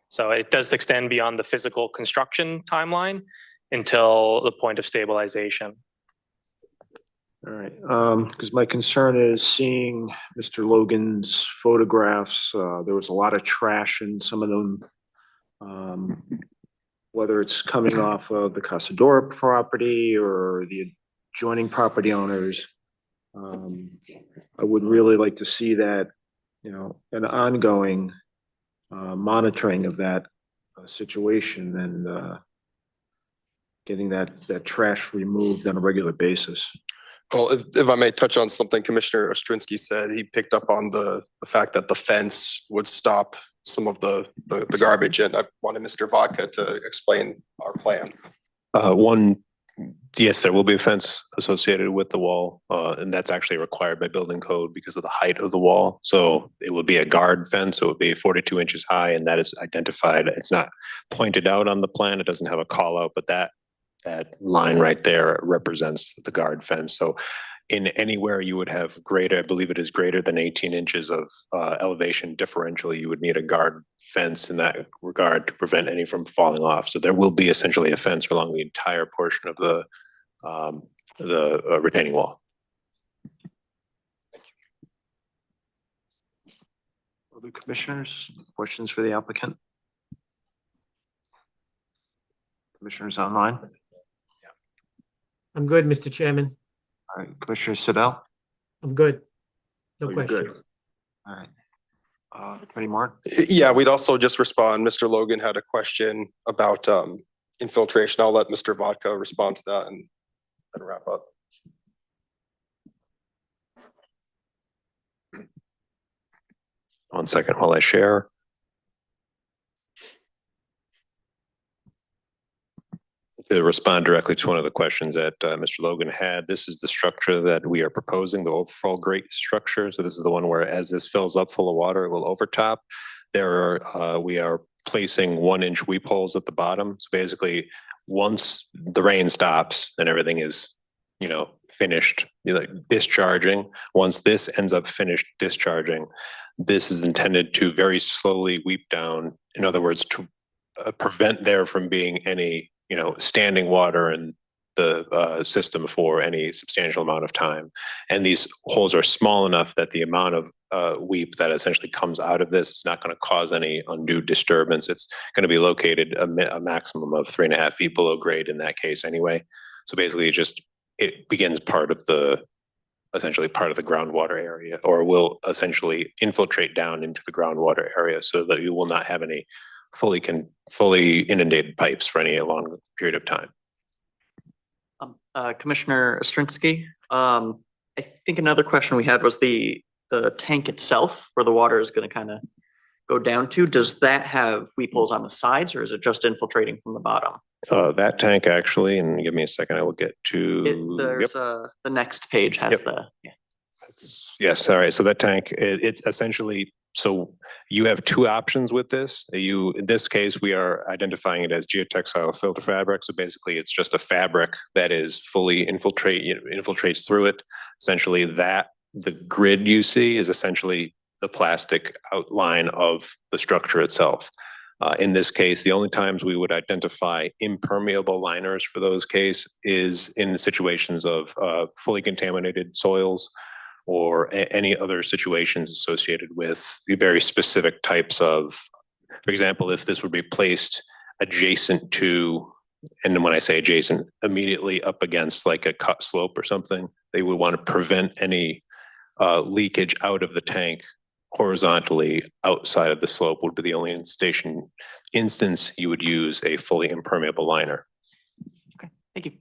So it does extend beyond the physical construction timeline until the point of stabilization. All right, because my concern is seeing Mr. Logan's photographs, there was a lot of trash in some of them. Whether it's coming off of the Casadora property or the adjoining property owners. I would really like to see that, an ongoing monitoring of that situation and getting that trash removed on a regular basis. Well, if I may touch on something Commissioner Ostrinsky said, he picked up on the fact that the fence would stop some of the garbage, and I wanted Mr. Vodka to explain our plan. Yes, there will be a fence associated with the wall, and that's actually required by building code because of the height of the wall. So it will be a guard fence, so it would be 42 inches high, and that is identified. It's not pointed out on the plan. It doesn't have a call out, but that line right there represents the guard fence. So in anywhere you would have greater, I believe it is greater than 18 inches of elevation differential, you would need a guard fence in that regard to prevent any from falling off. So there will be essentially a fence along the entire portion of the retaining wall. Other commissioners, questions for the applicant? Commissioners online? I'm good, Mr. Chairman. All right, Commissioner Siddell? I'm good. No Oh, you're good. questions. All right. Attorney Moore? Yeah, we'd also just respond. Mr. Logan had a question about infiltration. I'll let Mr. Vodka respond to that and wrap up. One second while I share. To respond directly to one of the questions that Mr. Logan had, this is the structure that we are proposing, the overflow grate structure. So this is the one where as this fills up full of water, it will overtop. We are placing 1-inch weep holes at the bottom. So basically, once the rain stops and everything is, finished, discharging, once this ends up finished discharging, this is intended to very slowly weep down. In other words, to prevent there from being any standing water in the system for any substantial amount of time. And these holes are small enough that the amount of weep that essentially comes out of this is not going to cause any undue disturbance. It's going to be located a maximum of 3.5 feet below grade in that case anyway. So basically it begins essentially part of the groundwater area, or will essentially infiltrate down into the groundwater area so that you will not have any fully inundated pipes for any long period of time. Commissioner Ostrinsky, I think another question we had was the tank itself where the water is going to kind of go down to. Does that have weep holes on the sides, or is it just infiltrating from the bottom? That tank actually, and give me a second, I will get to. The next page has the. Yeah. Yes, all right. So that tank, it's essentially, so you have two options with this. In this case, we are identifying it as geotextile filter fabric. So basically it's just a fabric that is fully infiltrates through it. Essentially the grid you see is essentially the plastic outline of the structure itself. In this case, the only times we would identify impermeable liners for those cases is in situations of fully contaminated soils, or any other situations associated with the very specific types of, for example, if this would be placed adjacent to, and when I say adjacent, immediately up against like a cut slope or something, they would want to prevent any leakage out of the tank horizontally outside of the slope would be the only instance you would use a fully impermeable liner. Okay, thank you.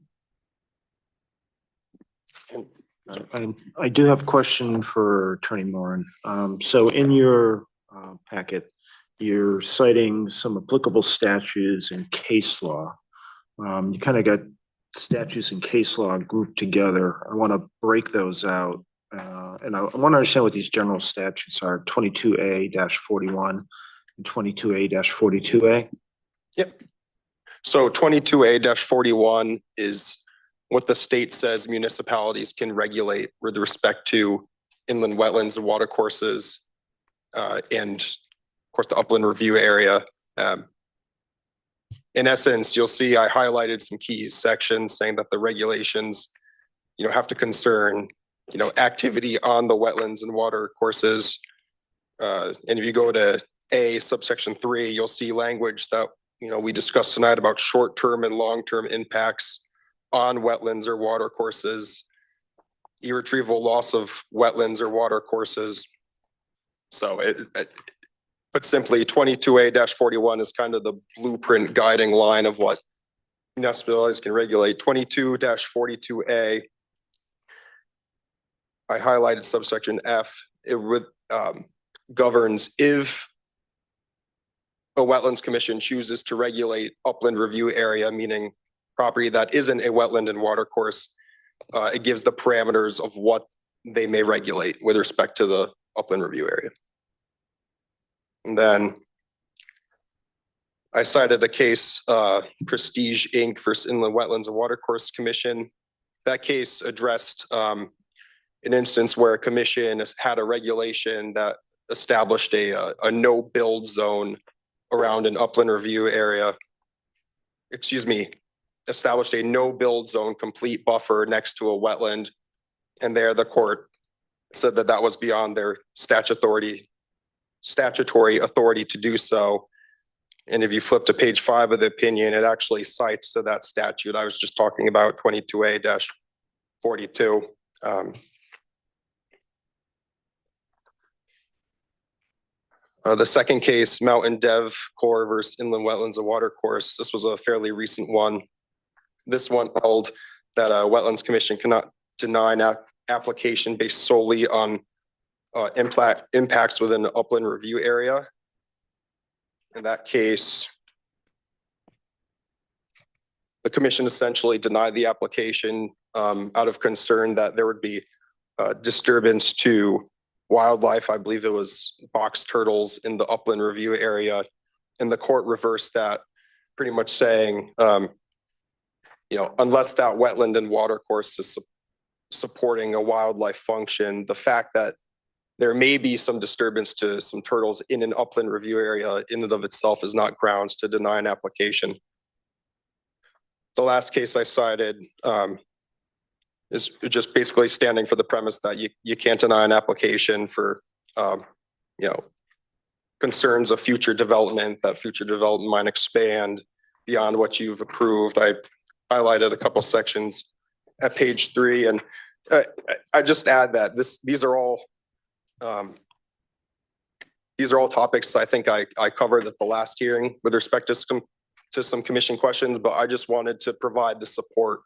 I do have a question for Attorney Moran. So in your packet, you're citing some applicable statutes and case law. You kind of got statutes and case law grouped together. I want to break those out. And I want to understand what these general statutes are, 22A-41 and 22A-42A. Yep. So 22A-41 is what the state says municipalities can regulate with respect to inland wetlands and watercourses, and of course the upland review area. In essence, you'll see I highlighted some key sections saying that the regulations, have to concern, activity on the wetlands and water courses. And if you go to A subsection 3, you'll see language that, we discussed tonight about short-term and long-term impacts on wetlands or water courses, irretrievable loss of wetlands or water courses. So put simply, 22A-41 is kind of the blueprint guiding line of what municipalities can regulate. 22-42A, I highlighted subsection F. It governs if a wetlands commission chooses to regulate upland review area, meaning property that isn't a wetland and water course. It gives the parameters of what they may regulate with respect to the upland review area. And then I cited a case, Prestige Inc. versus Inland Wetlands and Watercourse Commission. That case addressed an instance where a commission has had a regulation that established a no build zone around an upland review area. Established a no build zone complete buffer next to a wetland. And there the court said that that was beyond their statutory authority to do so. And if you flip to page 5 of the opinion, it actually cites to that statute. I was just talking about 22A-42. The second case, Mountain Dev Corps versus Inland Wetlands and Watercourse. This was a fairly recent one. This one held that a wetlands commission cannot deny an application based solely on impacts within an upland review area. In that case, the commission essentially denied the application out of concern that there would be disturbance to wildlife. I believe it was box turtles in the upland review area. And the court reversed that, pretty much saying, unless that wetland and water course is supporting a wildlife function, the fact that there may be some disturbance to some turtles in an upland review area in and of itself is not grounds to deny an application. The last case I cited is just basically standing for the premise that you can't deny an application for, concerns of future development, that future development might expand beyond what you've approved. I highlighted a couple sections at page 3, and I just add that these are all topics I think I covered at the last hearing with respect to some commission questions, but I just wanted to provide the support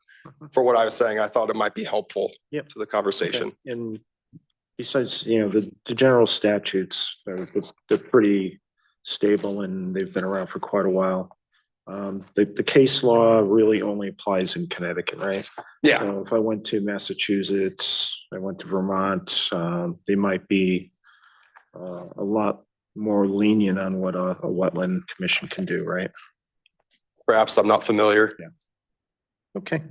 for what I was saying. I thought it might be helpful to the conversation. Okay. And besides, the general statutes, they're pretty stable and they've been around for quite a while. The case law really only applies in Connecticut, right? Yeah. So if I went to Massachusetts, I went to Vermont, they might be a lot more lenient on what a wetland commission can do, right? Perhaps I'm not familiar. Yeah. Okay.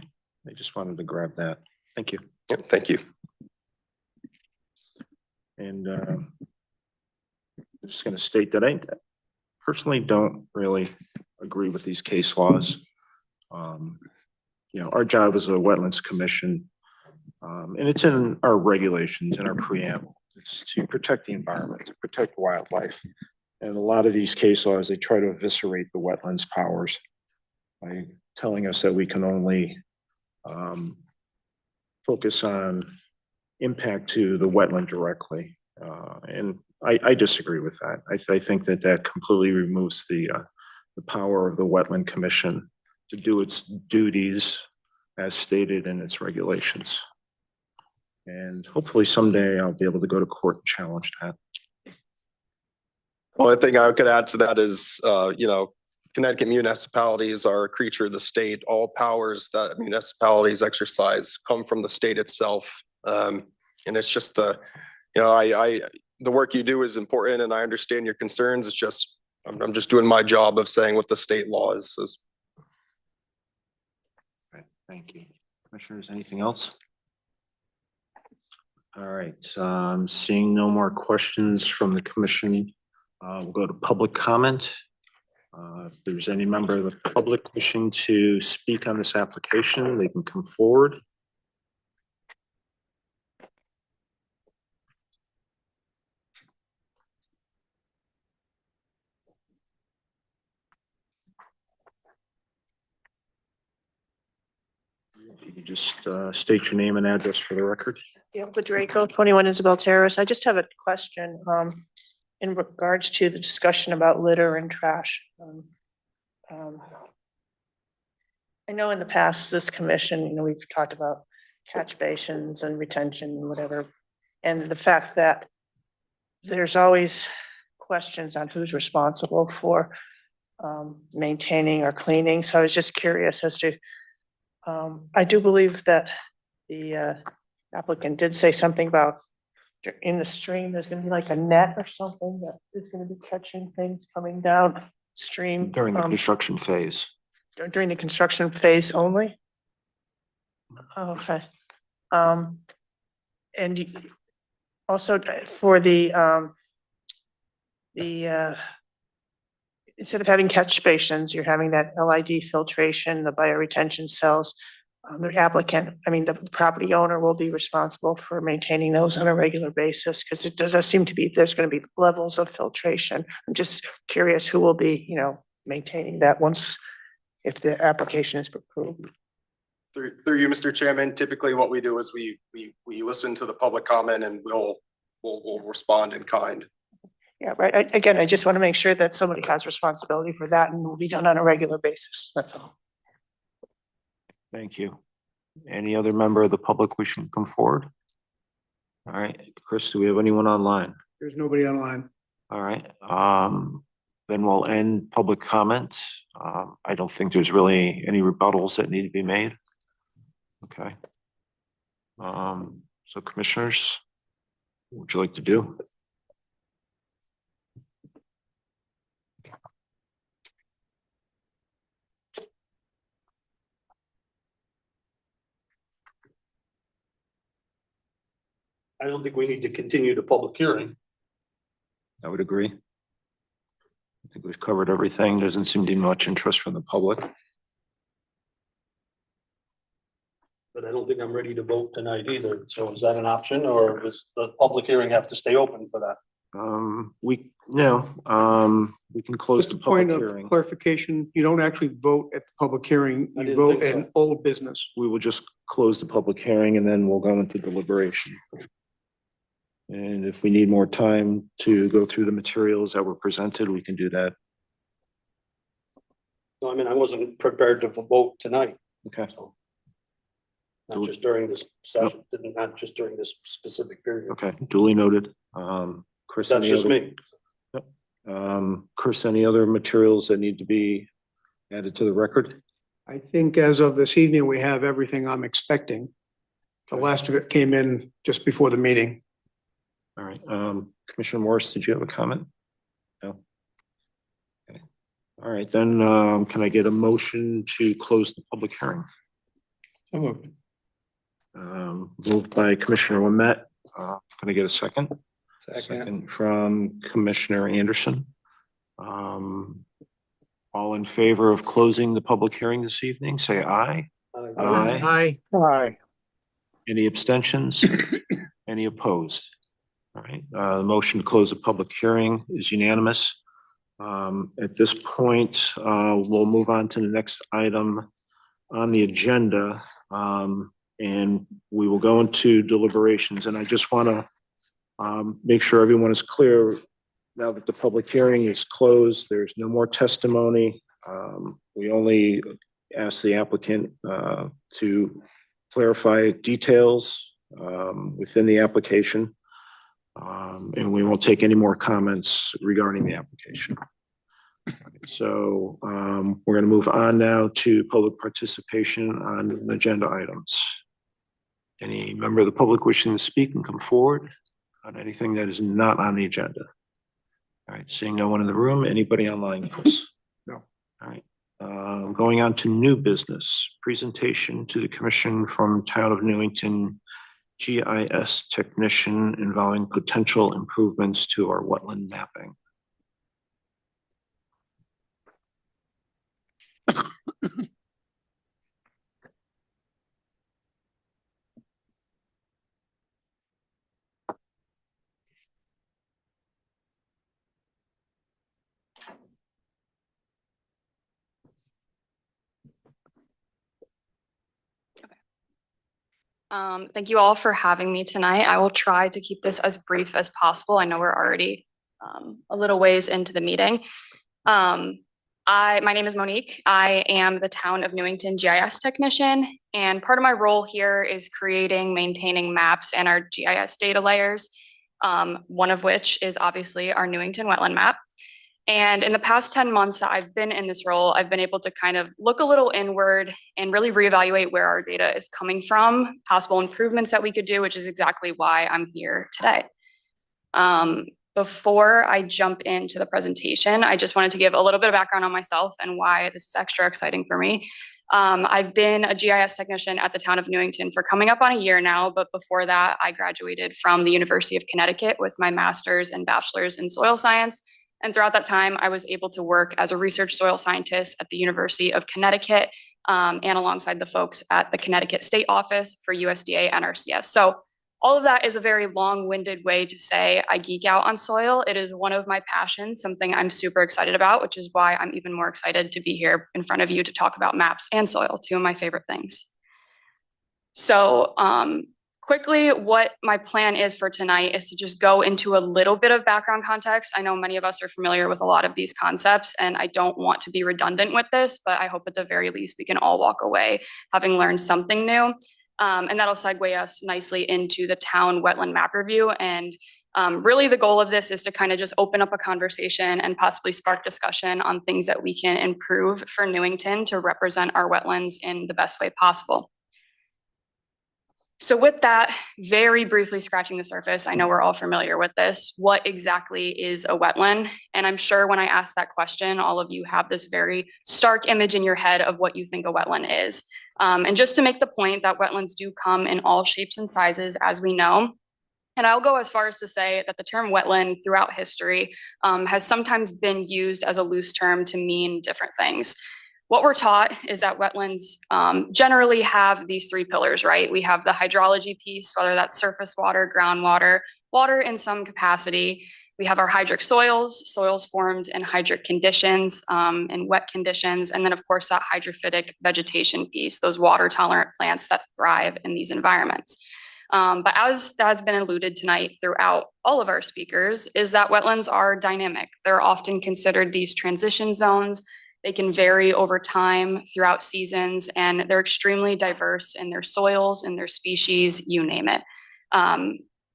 I just wanted to grab that. Thank you. Yeah, thank you. And I'm just going to state that I personally don't really agree with these case laws. Our job as a wetlands commission, and it's in our regulations, in our preamble, it's to protect the environment, to protect wildlife. And a lot of these case laws, they try to eviscerate the wetlands powers by telling us that we can only focus on impact to the wetland directly. And I disagree with that. I think that completely removes the power of the Wetland Commission to do its duties as stated in its regulations. And hopefully someday I'll be able to go to court and challenge that. Only thing I could add to that is, Connecticut municipalities are a creature of the state. All powers that municipalities exercise come from the state itself. And it's just the work you do is important, and I understand your concerns. It's just, I'm just doing my job of saying what the state law is. Okay, thank you. Commissioners, anything else? All right, seeing no more questions from the commission, we'll go to public comment. If there's any member of the public wishing to speak on this application, they can come forward. You can just state your name and address for the record. Gail Draco, 21 Isabel Terrace. I just have a question in regards to the discussion about litter and trash. I know in the past, this commission, we've talked about catch basins and retention and whatever. And the fact that there's always questions on who's responsible for maintaining or cleaning. So I was just curious as to, I do believe that the applicant did say something about in the stream, there's gonna be like a net or something that is gonna be catching things coming down stream. During the construction phase. During the construction phase only? Okay. And also for the instead of having catch basins, you're having that LID filtration, the bioretention cells. The applicant, the property owner will be responsible for maintaining those on a regular basis, because it does seem to be, there's going to be levels of filtration. I'm just curious who will be, maintaining that once, if the application is approved. Through you, Mr. Chairman, typically what we do is we listen to the public comment and we'll respond in kind. Yeah, right. Again, I just want to make sure that somebody has responsibility for that and will be done on a regular basis. That's all. Thank you. Any other member of the public wishing to come forward? All right, Chris, do we have anyone online? There's nobody online. All right, then we'll end public comments. I don't think there's really any rebuttals that need to be made. Okay. So commissioners, what would you like to do? I don't think we need to continue the public hearing. I would agree. I think we've covered everything. Doesn't seem to be much interest from the public. But I don't think I'm ready to vote tonight either. So is that an option, or does the public hearing have to stay open for that? We can close Just the a point public of hearing. clarification, you don't actually vote at the public hearing, I you didn't vote think so. in old business. We will just close the public hearing and then we'll go into deliberation. And if we need more time to go through the materials that were presented, we can do that. So I wasn't prepared to vote tonight. Okay. So not just during this session, not just during this specific period. Okay, duly noted. Chris, That's any just other, me. Chris, any other materials that need to be added to the record? I think as of this evening, we have everything I'm expecting. The last of it came in just before the meeting. All right, Commissioner Morris, did you have a comment? No. Okay. All right, then, can I get a motion to close the public hearing? Moved by Commissioner Wimett. Can I get a second? Second from Commissioner Anderson. All in favor of closing the public hearing this evening, say aye. Aye. Aye. Any abstentions? Any opposed? All right, the motion to close the public hearing is unanimous. At this point, we'll move on to the next item on the agenda. And we will go into deliberations, and I just want to make sure everyone is clear. Now that the public hearing is closed, there's no more testimony. We only ask the applicant to clarify details within the application. And we won't take any more comments regarding the application. So we're going to move on now to public participation on agenda items. Any member of the public wishing to speak can come forward on anything that is not on the agenda. All right, seeing no one in the room, anybody online, please? No. All right, going on to new business, presentation to the commission from Town of Newington GIS technician involving potential improvements to our wetland mapping. Thank you all for having me tonight. I will try to keep this as brief as possible. I know we're already a little ways into the meeting. My name is Monique. I am the Town of Newington GIS technician, and part of my role here is creating, maintaining maps and our GIS data layers, one of which is obviously our Newington wetland map. And in the past 10 months that I've been in this role, I've been able to kind of look a little inward and really reevaluate where our data is coming from, possible improvements that we could do, which is exactly why I'm here today. Before I jump into the presentation, I just wanted to give a little bit of background on myself and why this is extra exciting for me. I've been a GIS technician at the Town of Newington for coming up on a year now, but before that, I graduated from the University of Connecticut with my master's and bachelor's in soil science. And throughout that time, I was able to work as a research soil scientist at the University of Connecticut and alongside the folks at the Connecticut State Office for USDA NRCS. So all of that is a very long-winded way to say I geek out on soil. It is one of my passions, something I'm super excited about, which is why I'm even more excited to be here in front of you to talk about maps and soil, two of my favorite things. So quickly, what my plan is for tonight is to just go into a little bit of background context. I know many of us are familiar with a lot of these concepts, and I don't want to be redundant with this, but I hope at the very least we can all walk away having learned something new. And that'll segue us nicely into the town wetland map review. And really the goal of this is to kind of just open up a conversation and possibly spark discussion on things that we can improve for Newington to represent our wetlands in the best way possible. So with that, very briefly scratching the surface, I know we're all familiar with this. What exactly is a wetland? And I'm sure when I ask that question, all of you have this very stark image in your head of what you think a wetland is. And just to make the point that wetlands do come in all shapes and sizes, as we know. And I'll go as far as to say that the term wetland throughout history has sometimes been used as a loose term to mean different things. What we're taught is that wetlands generally have these three pillars, right? We have the hydrology piece, whether that's surface water, groundwater, water in some capacity. We have our hydric soils, soils formed in hydric conditions and wet conditions. And then of course that hydrophytic vegetation piece, those water tolerant plants that thrive in these environments. But as has been alluded tonight throughout all of our speakers, is that wetlands are dynamic. They're often considered these transition zones. They can vary over time throughout seasons, and they're extremely diverse in their soils, in their species, you name it.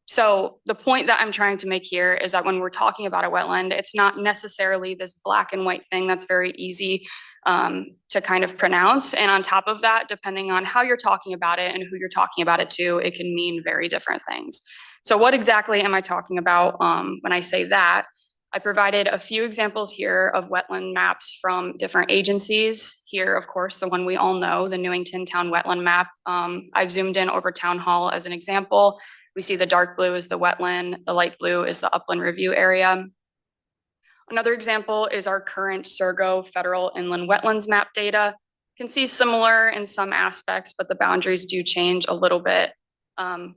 So the point that I'm trying to make here is that when we're talking about a wetland, it's not necessarily this black and white thing that's very easy to kind of pronounce. And on top of that, depending on how you're talking about it and who you're talking about it to, it can mean very different things. So what exactly am I talking about when I say that? I provided a few examples here of wetland maps from different agencies. Here, of course, the one we all know, the Newington Town Wetland Map. I've zoomed in over Town Hall as an example. We see the dark blue is the wetland, the light blue is the upland review area. Another example is our current Surgo Federal Inland Wetlands Map data. You can see similar in some aspects, but the boundaries do change a little bit.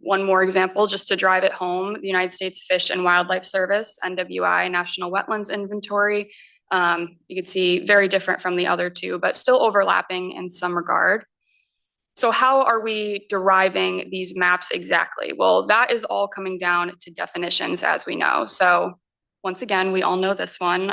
One more example, just to drive it home, the United States Fish and Wildlife Service, NWI National Wetlands Inventory. You can see very different from the other two, but still overlapping in some regard. So how are we deriving these maps exactly? Well, that is all coming down to definitions, as we know. So once again, we all know this one,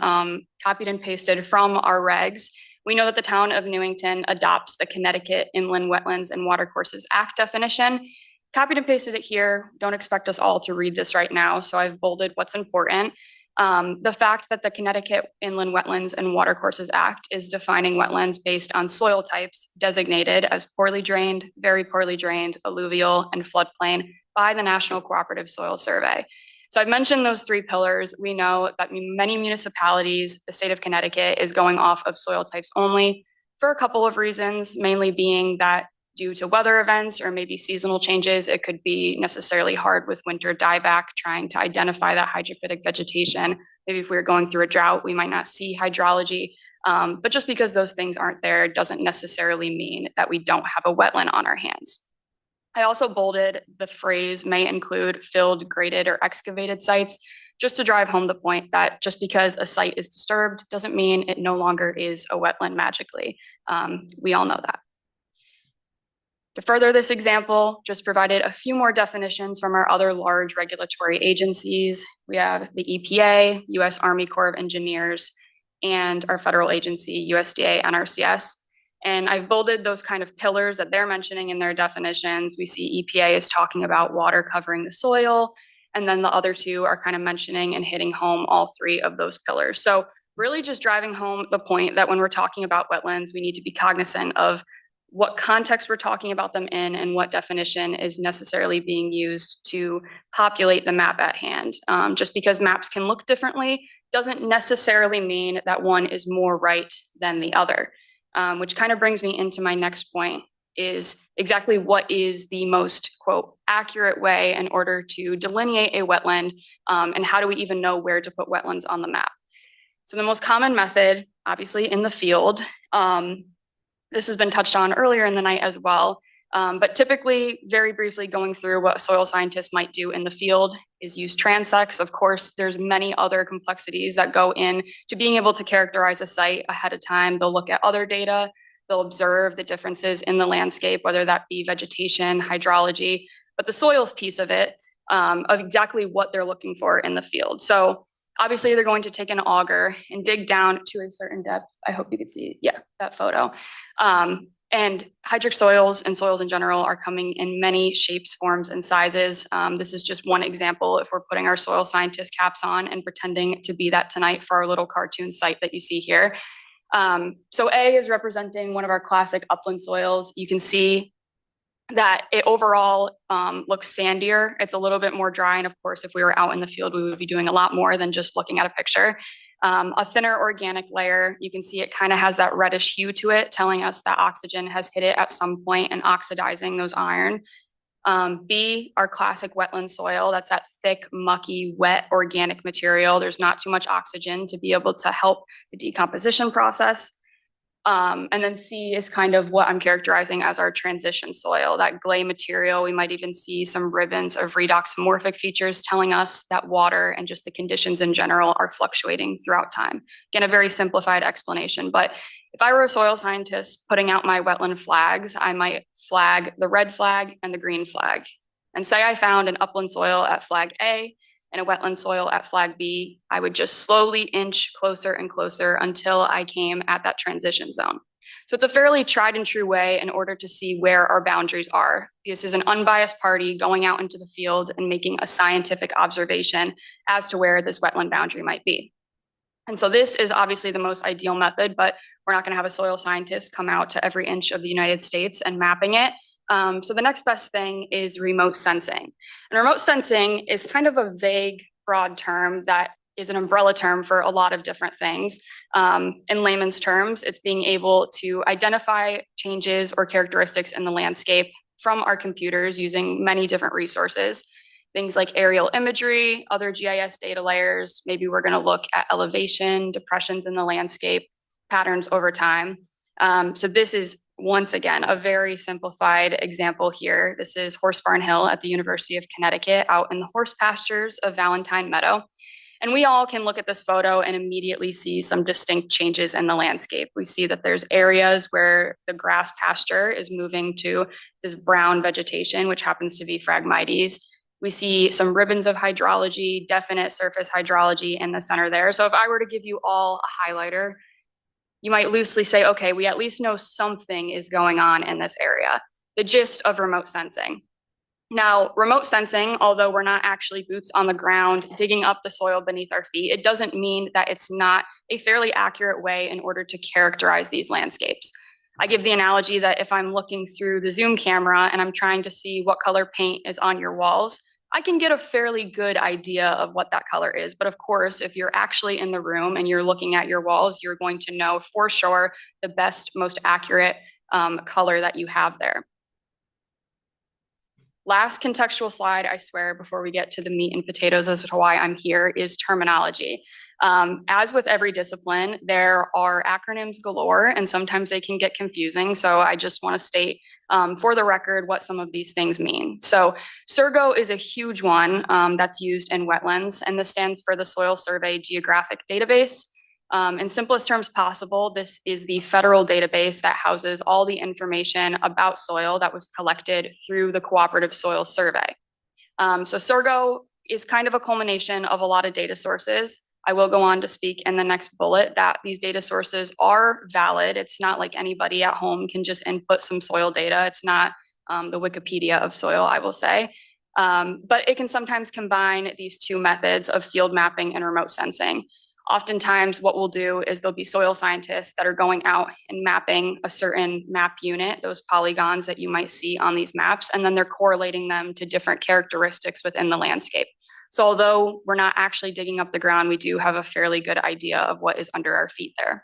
copied and pasted from our regs. We know that the town of Newington adopts the Connecticut Inland Wetlands and Watercourses Act definition. Copied and pasted it here. Don't expect us all to read this right now, so I've bolded what's important. The fact that the Connecticut Inland Wetlands and Watercourses Act is defining wetlands based on soil types designated as poorly drained, very poorly drained, alluvial, and floodplain by the National Cooperative Soil Survey. So I've mentioned those three pillars. We know that many municipalities, the state of Connecticut is going off of soil types only for a couple of reasons, mainly being that due to weather events or maybe seasonal changes, it could be necessarily hard with winter dieback, trying to identify that hydrophytic vegetation. Maybe if we were going through a drought, we might not see hydrology. But just because those things aren't there doesn't necessarily mean that we don't have a wetland on our hands. I also bolded the phrase may include filled, graded, or excavated sites, just to drive home the point that just because a site is disturbed doesn't mean it no longer is a wetland magically. We all know that. To further this example, just provided a few more definitions from our other large regulatory agencies. We have the EPA, US Army Corps of Engineers, and our federal agency, USDA NRCS. And I've bolded those kind of pillars that they're mentioning in their definitions. We see EPA is talking about water covering the soil, and then the other two are kind of mentioning and hitting home all three of those pillars. So really just driving home the point that when we're talking about wetlands, we need to be cognizant of what context we're talking about them in and what definition is necessarily being used to populate the map at hand. Just because maps can look differently doesn't necessarily mean that one is more right than the other. Which kind of brings me into my next point, is exactly what is the most, quote, accurate way in order to delineate a wetland, and how do we even know where to put wetlands on the map? So the most common method, obviously in the field, this has been touched on earlier in the night as well, but typically, very briefly going through what soil scientists might do in the field is use transects. Of course, there's many other complexities that go in to being able to characterize a site ahead of time. They'll look at other data, they'll observe the differences in the landscape, whether that be vegetation, hydrology, but the soils piece of it, of exactly what they're looking for in the field. So obviously they're going to take an auger and dig down to a certain depth. I hope you can see, yeah, that photo. And hydric soils and soils in general are coming in many shapes, forms, and sizes. This is just one example if we're putting our soil scientist caps on and pretending to be that tonight for our little cartoon site that you see here. So A is representing one of our classic upland soils. You can see that it overall looks sandier. It's a little bit more dry. And of course, if we were out in the field, we would be doing a lot more than just looking at a picture. A thinner organic layer, you can see it kind of has that reddish hue to it, telling us that oxygen has hit it at some point and oxidizing those iron. B, our classic wetland soil, that's that thick, mucky, wet organic material. There's not too much oxygen to be able to help the decomposition process. And then C is kind of what I'm characterizing as our transition soil, that clay material. We might even see some ribbons of redoxymorphic features telling us that water and just the conditions in general are fluctuating throughout time. Again, a very simplified explanation, but if I were a soil scientist putting out my wetland flags, I might flag the red flag and the green flag. And say I found an upland soil at flag A and a wetland soil at flag B, I would just slowly inch closer and closer until I came at that transition zone. So it's a fairly tried and true way in order to see where our boundaries are. This is an unbiased party going out into the field and making a scientific observation as to where this wetland boundary might be. And so this is obviously the most ideal method, but we're not going to have a soil scientist come out to every inch of the United States and mapping it. So the next best thing is remote sensing. And remote sensing is kind of a vague, broad term that is an umbrella term for a lot of different things. In layman's terms, it's being able to identify changes or characteristics in the landscape from our computers using many different resources. Things like aerial imagery, other GIS data layers. Maybe we're going to look at elevation, depressions in the landscape, patterns over time. So this is, once again, a very simplified example here. This is Horse Barn Hill at the University of Connecticut out in the horse pastures of Valentine Meadow. And we all can look at this photo and immediately see some distinct changes in the landscape. We see that there's areas where the grass pasture is moving to this brown vegetation, which happens to be Phragmites. We see some ribbons of hydrology, definite surface hydrology in the center there. So if I were to give you all a highlighter, you might loosely say, okay, we at least know something is going on in this area. The gist of remote sensing. Now, remote sensing, although we're not actually boots on the ground digging up the soil beneath our feet, it doesn't mean that it's not a fairly accurate way in order to characterize these landscapes. I give the analogy that if I'm looking through the Zoom camera and I'm trying to see what color paint is on your walls, I can get a fairly good idea of what that color is. But of course, if you're actually in the room and you're looking at your walls, you're going to know for sure the best, most accurate color that you have there. Last contextual slide, I swear, before we get to the meat and potatoes as to why I'm here, is terminology. As with every discipline, there are acronyms galore, and sometimes they can get confusing. So I just want to state for the record what some of these things mean. So SURGO is a huge one that's used in wetlands, and this stands for the Soil Survey Geographic Database. In simplest terms possible, this is the federal database that houses all the information about soil that was collected through the Cooperative Soil Survey. So SURGO is kind of a culmination of a lot of data sources. I will go on to speak in the next bullet that these data sources are valid. It's not like anybody at home can just input some soil data. It's not the Wikipedia of soil, I will say. But it can sometimes combine these two methods of field mapping and remote sensing. Oftentimes what we'll do is there'll be soil scientists that are going out and mapping a certain map unit, those polygons that you might see on these maps, and then they're correlating them to different characteristics within the landscape. So although we're not actually digging up the ground, we do have a fairly good idea of what is under our feet there.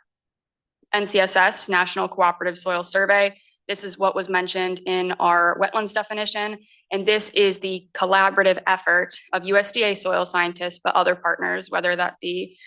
NCSS, National Cooperative Soil Survey. This is what was mentioned in our wetlands definition. And this is the collaborative effort of USDA soil scientists, but other partners, whether that be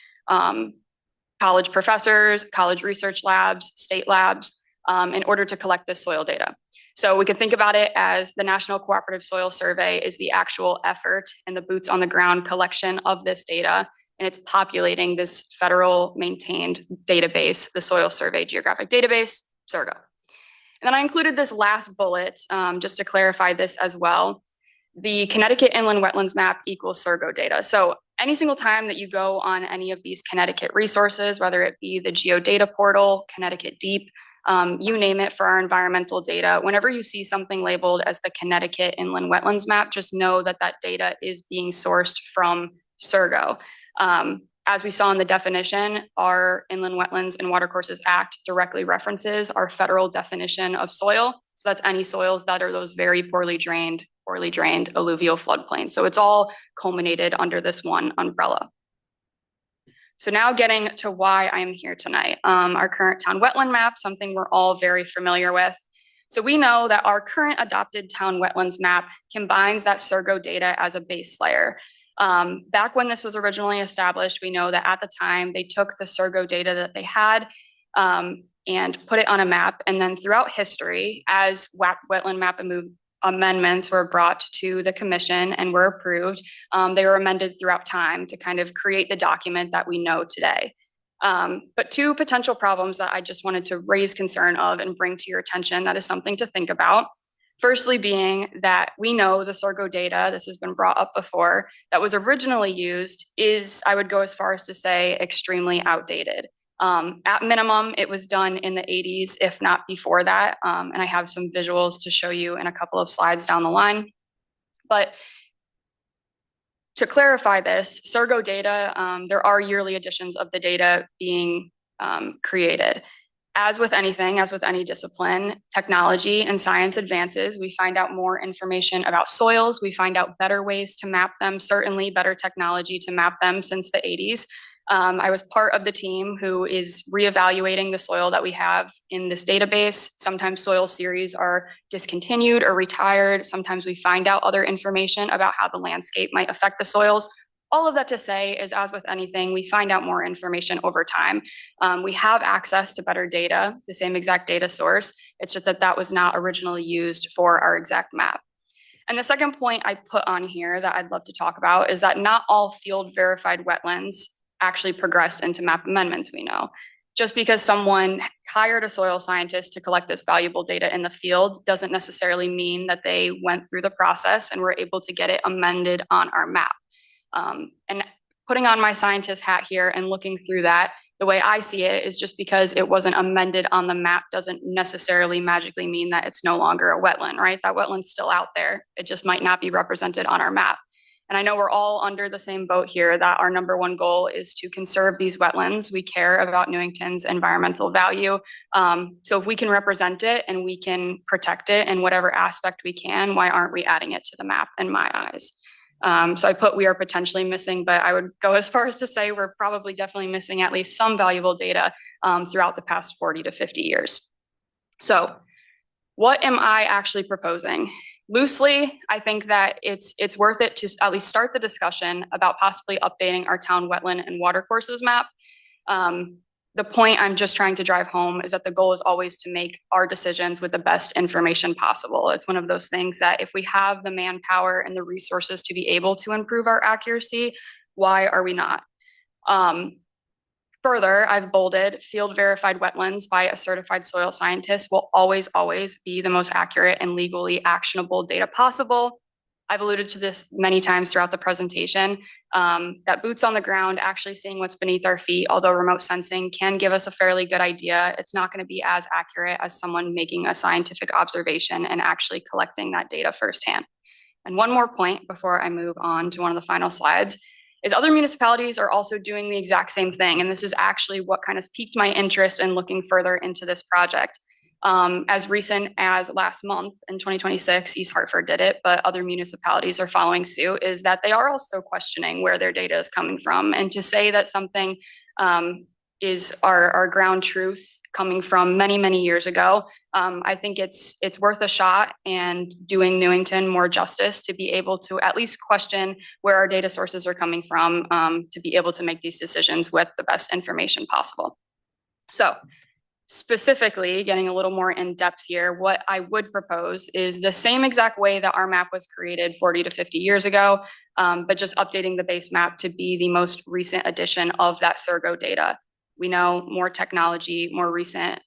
college professors, college research labs, state labs, in order to collect this soil data. So we could think about it as the National Cooperative Soil Survey is the actual effort and the boots on the ground collection of this data, and it's populating this federal maintained database, the Soil Survey Geographic Database, SURGO. And then I included this last bullet just to clarify this as well. The Connecticut Inland Wetlands Map equals SURGO data. So any single time that you go on any of these Connecticut resources, whether it be the Geodata portal, Connecticut Deep, you name it for our environmental data, whenever you see something labeled as the Connecticut Inland Wetlands Map, just know that that data is being sourced from SURGO. As we saw in the definition, our Inland Wetlands and Watercourses Act directly references our federal definition of soil. So that's any soils that are those very poorly drained alluvial floodplains. So it's all culminated under this one umbrella. So now getting to why I am here tonight. Our current town wetland map, something we're all very familiar with. So we know that our current adopted town wetlands map combines that SURGO data as a base layer. Back when this was originally established, we know that at the time they took the SURGO data that they had and put it on a map. And then throughout history, as wetland map amendments were brought to the commission and were approved, they were amended throughout time to kind of create the document that we know today. But two potential problems that I just wanted to raise concern of and bring to your attention, that is something to think about. Firstly being that we know the SURGO data, this has been brought up before, that was originally used is, I would go as far as to say, extremely outdated. At minimum, it was done in the 80s, if not before that. And I have some visuals to show you in a couple of slides down the line. But to clarify this, SURGO data, there are yearly editions of the data being created. As with anything, as with any discipline, technology and science advances, we find out more information about soils. We find out better ways to map them, certainly better technology to map them since the 80s. I was part of the team who is reevaluating the soil that we have in this database. Sometimes soil series are discontinued or retired. Sometimes we find out other information about how the landscape might affect the soils. All of that to say is, as with anything, we find out more information over time. We have access to better data, the same exact data source. It's just that that was not originally used for our exact map. And the second point I put on here that I'd love to talk about is that not all field verified wetlands actually progressed into map amendments, we know. Just because someone hired a soil scientist to collect this valuable data in the field doesn't necessarily mean that they went through the process and were able to get it amended on our map. And putting on my scientist hat here and looking through that, The way I see it is just because it wasn't amended on the map doesn't necessarily magically mean that it's no longer a wetland, right? That wetland's still out there. It just might not be represented on our map. And I know we're all under the same boat here that our number one goal is to conserve these wetlands. We care about Newington's environmental value. So if we can represent it and we can protect it in whatever aspect we can, why aren't we adding it to the map in my eyes? So I put we are potentially missing, but I would go as far as to say we're probably definitely missing at least some valuable data throughout the past 40 to 50 years. So what am I actually proposing? Loosely, I think that it's worth it to at least start the discussion about possibly updating our town wetland and watercourses map. The point I'm just trying to drive home is that the goal is always to make our decisions with the best information possible. It's one of those things that if we have the manpower and the resources to be able to improve our accuracy, why are we not? Further, I've bolded field verified wetlands by a certified soil scientist will always be the most accurate and legally actionable data possible. I've alluded to this many times throughout the presentation, that boots on the ground, actually seeing what's beneath our feet, although remote sensing can give us a fairly good idea, it's not going to be as accurate as someone making a scientific observation and actually collecting that data firsthand. And one more point before I move on to one of the final slides is other municipalities are also doing the exact same thing. And this is actually what kind of piqued my interest in looking further into this project. As recent as last month in 2026, East Hartford did it, but other municipalities are following suit, is that they are also questioning where their data is coming from. And to say that something is our ground truth coming from many, many years ago, I think it's worth a shot and doing Newington more justice to be able to at least question where our data sources are coming from, to be able to make these decisions with the best information possible. So specifically, getting a little more in depth here, what I would propose is the same exact way that our map was created 40 to 50 years ago, but just updating the base map to be the most recent edition of that Surgo data. We know more technology, more recent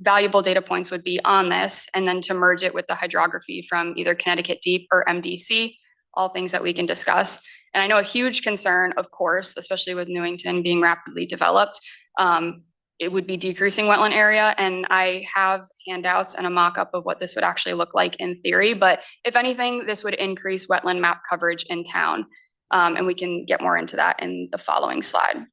valuable data points would be on this, and then to merge it with the hydrography from either Connecticut Deep or MDC, all things that we can discuss. And I know a huge concern, of course, especially with Newington being rapidly developed, it would be decreasing wetland area. And I have handouts and a mock-up of what this would actually look like in theory. But if anything, this would increase wetland map coverage in town. And we can get more into that in the following slide.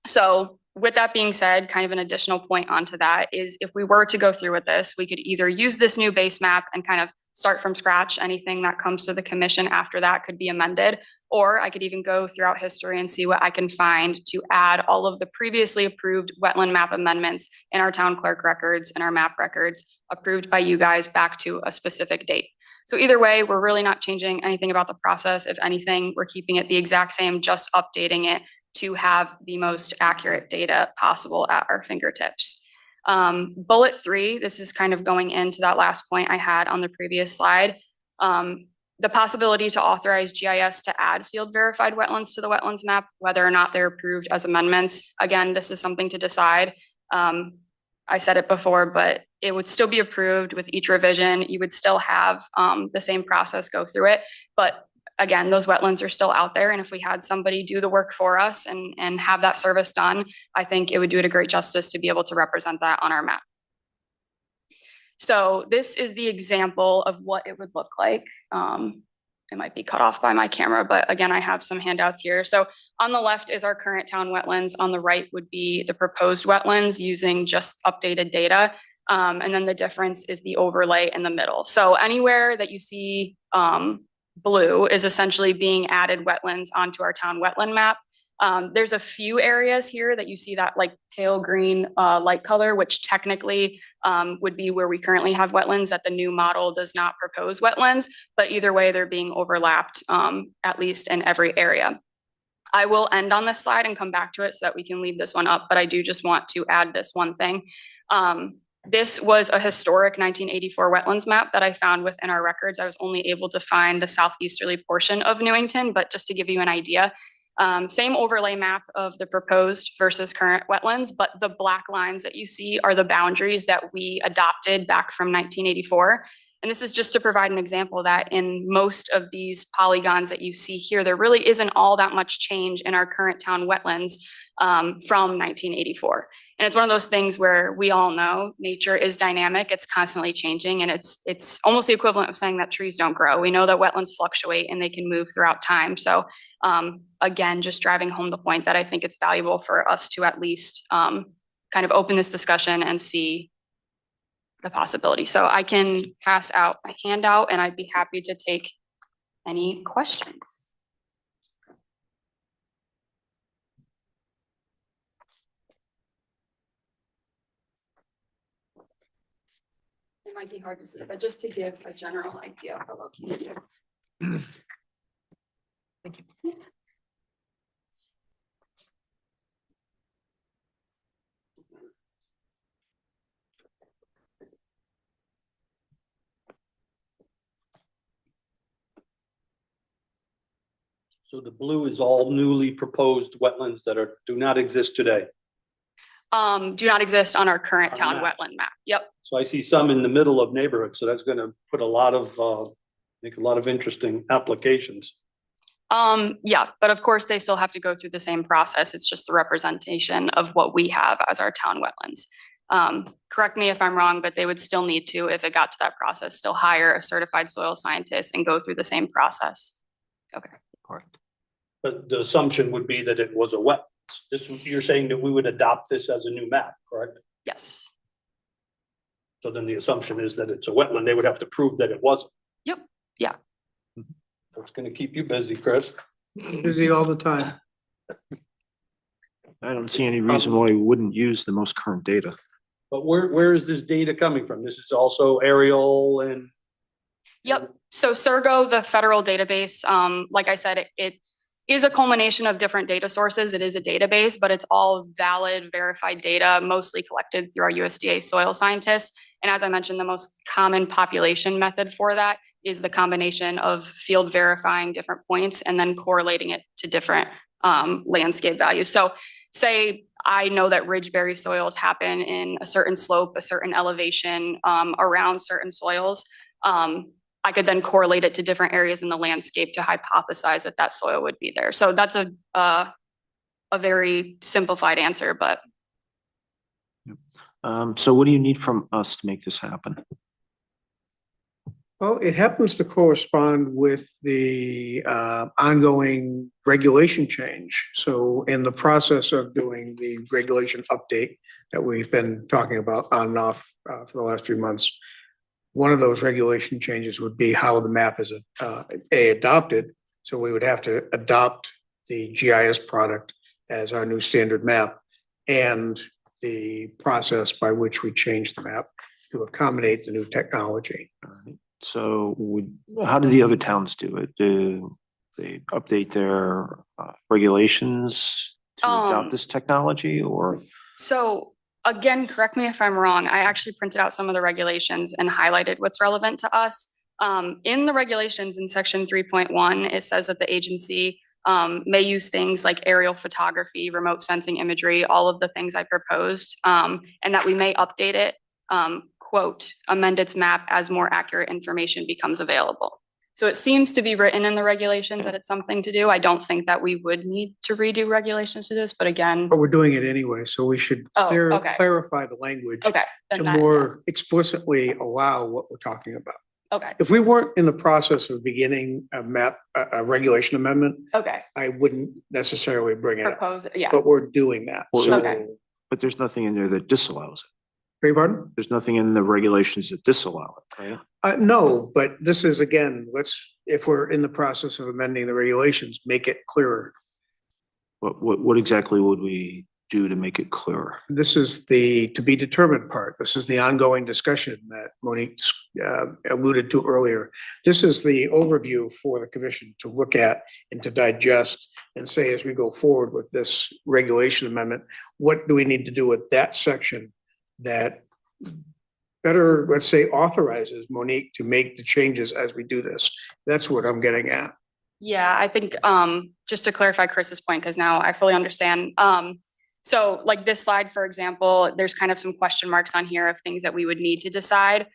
So with that being said, kind of an additional point onto that is if we were to go through with this, we could either use this new base map and kind of start from scratch. Anything that comes to the commission after that could be amended, or I could even go throughout history and see what I can find to add all of the previously approved wetland map amendments in our town clerk records and our map records approved by you guys back to a specific date. So either way, we're really not changing anything about the process. If anything, we're keeping it the exact same, just updating it to have the most accurate data possible at our fingertips. Bullet 3, this is kind of going into that last point I had on the previous slide. The possibility to authorize GIS to add field verified wetlands to the wetlands map, whether or not they're approved as amendments. Again, this is something to decide. I said it before, but it would still be approved with each revision. You would still have the same process go through it, but again, those wetlands are still out there. And if we had somebody do the work for us and have that service done, I think it would do it a great justice to be able to represent that on our map. So this is the example of what it would look like. It might be cut off by my camera, but again, I have some handouts here. So on the left is our current town wetlands. On the right would be the proposed wetlands using just updated data. And then the difference is the overlay in the middle. So anywhere that you see blue is essentially being added wetlands onto our town wetland map. There's a few areas here that you see that like pale green light color, which technically would be where we currently have wetlands, that the new model does not propose wetlands, but either way, they're being overlapped at least in every area. I will end on this slide and come back to it so that we can leave this one up, but I do just want to add this one thing. This was a historic 1984 wetlands map that I found within our records. I was only able to find the southeasterly portion of Newington, but just to give you an idea, same overlay map of the proposed versus current wetlands, but the black lines that you see are the boundaries that we adopted back from 1984. And this is just to provide an example that in most of these polygons that you see here, there really isn't all that much change in our current town wetlands from 1984. And it's one of those things where we all know nature is dynamic, it's constantly changing, and it's almost the equivalent of saying that trees don't grow. We know that wetlands fluctuate and they can move throughout time. So again, just driving home the point that I think it's valuable for us to at least kind of open this discussion and see the possibility. So I can pass out a handout and I'd be happy to take any questions. It might be hard to see, but just to give a general idea of what we do. Thank you. So the blue is all newly proposed wetlands that do not exist today. Do not exist on our current On town map. wetland map. Yep. So I see some in the middle of neighborhoods, so that's gonna put a lot of, make a lot of interesting applications. Yeah, but of course they still have to go through the same process. It's just the representation of what we have as our town wetlands. Correct me if I'm wrong, but they would still need to, if it got to that process, still hire a certified soil scientist and go through the same process. Okay. Correct. But the assumption would be that it was a wet. You're saying that we would adopt this as a new map, correct? Yes. So then the assumption is that it's a wetland. They would have to prove that it wasn't. Yep. Yeah. That's gonna keep you busy, Chris. Busy all the time. I don't see any reason why we wouldn't use the most current data. But where is this data coming from? This is also aerial and. Yep. So Sergo, the federal database, like I said, it is a culmination of different data sources. It is a database, but it's all valid, verified data, mostly collected through our USDA soil scientists. And as I mentioned, the most common population method for that is the combination of field verifying different points and then correlating it to different landscape values. So say I know that ridgeberry soils happen in a certain slope, a certain elevation around certain soils. I could then correlate it to different areas in the landscape to hypothesize that that soil would be there. So that's a very simplified answer, but. So what do you need from us to make this happen? Well, it happens to correspond with the ongoing regulation change. So in the process of doing the regulation update that we've been talking about on and off for the last few months, one of those regulation changes would be how the map is adopted. So we would have to adopt the GIS product as our new standard map and the process by which we change the map to accommodate the new technology. So how do the other towns do it? Do they update their regulations to adopt this technology or? So again, correct me if I'm wrong. I actually printed out some of the regulations and highlighted what's relevant to us. In the regulations in section 3.1, it says that the agency may use things like aerial photography, remote sensing imagery, all of the things I proposed, and that we may update it, quote, amend its map as more accurate information becomes available. So it seems to be written in the regulations that it's something to do. I don't think that we would need to redo regulations to this, but again. But we're doing it anyway, so we should Okay. clarify the language Okay. to Then that, more explicitly allow what we're talking about. okay. If we weren't in the process of beginning a regulation amendment, Okay. I wouldn't necessarily bring it up, Propose, yeah. but we're doing that. Well, So, Okay. But there's nothing in there that disallows it. beg your pardon? There's nothing in the regulations that disallow it, right? No, but this is again, if we're in the process of amending the regulations, make it clearer. What exactly would we do to make it clearer? This is the to be determined part. This is the ongoing discussion that Monique alluded to earlier. This is the overview for the commission to look at and to digest and say, as we go forward with this regulation amendment, what do we need to do with that section that better, let's say, authorizes Monique to make the changes as we do this. That's what I'm getting at. Yeah, I think just to clarify Chris's point, because now I fully understand. So like this slide, for example, there's kind of some question marks on here of things that we would need to decide.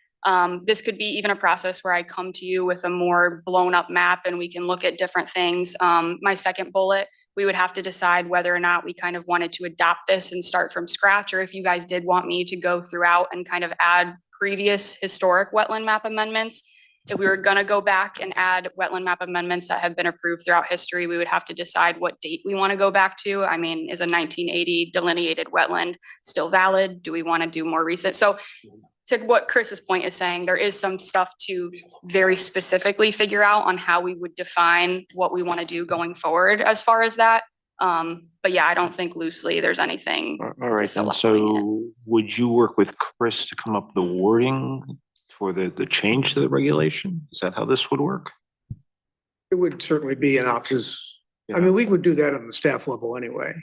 This could be even a process where I come to you with a more blown up map and we can look at different things. My second bullet, we would have to decide whether or not we kind of wanted to adopt this and start from scratch, or if you guys did want me to go throughout and kind of add previous historic wetland map amendments. If we were gonna go back and add wetland map amendments that have been approved throughout history, we would have to decide what date we want to go back to. I mean, is a 1980 delineated wetland still valid? Do we want to do more recent? So to what Chris's point is saying, there is some stuff to very specifically figure out on how we would define what we want to do going forward as far as that. But yeah, I don't think loosely there's anything. All right, then, just allowing it. so would you work with Chris to come up with the wording for the change to the regulation? Is that how this would work? It would certainly be an option. I Yeah. mean, we would do that on the staff level anyway.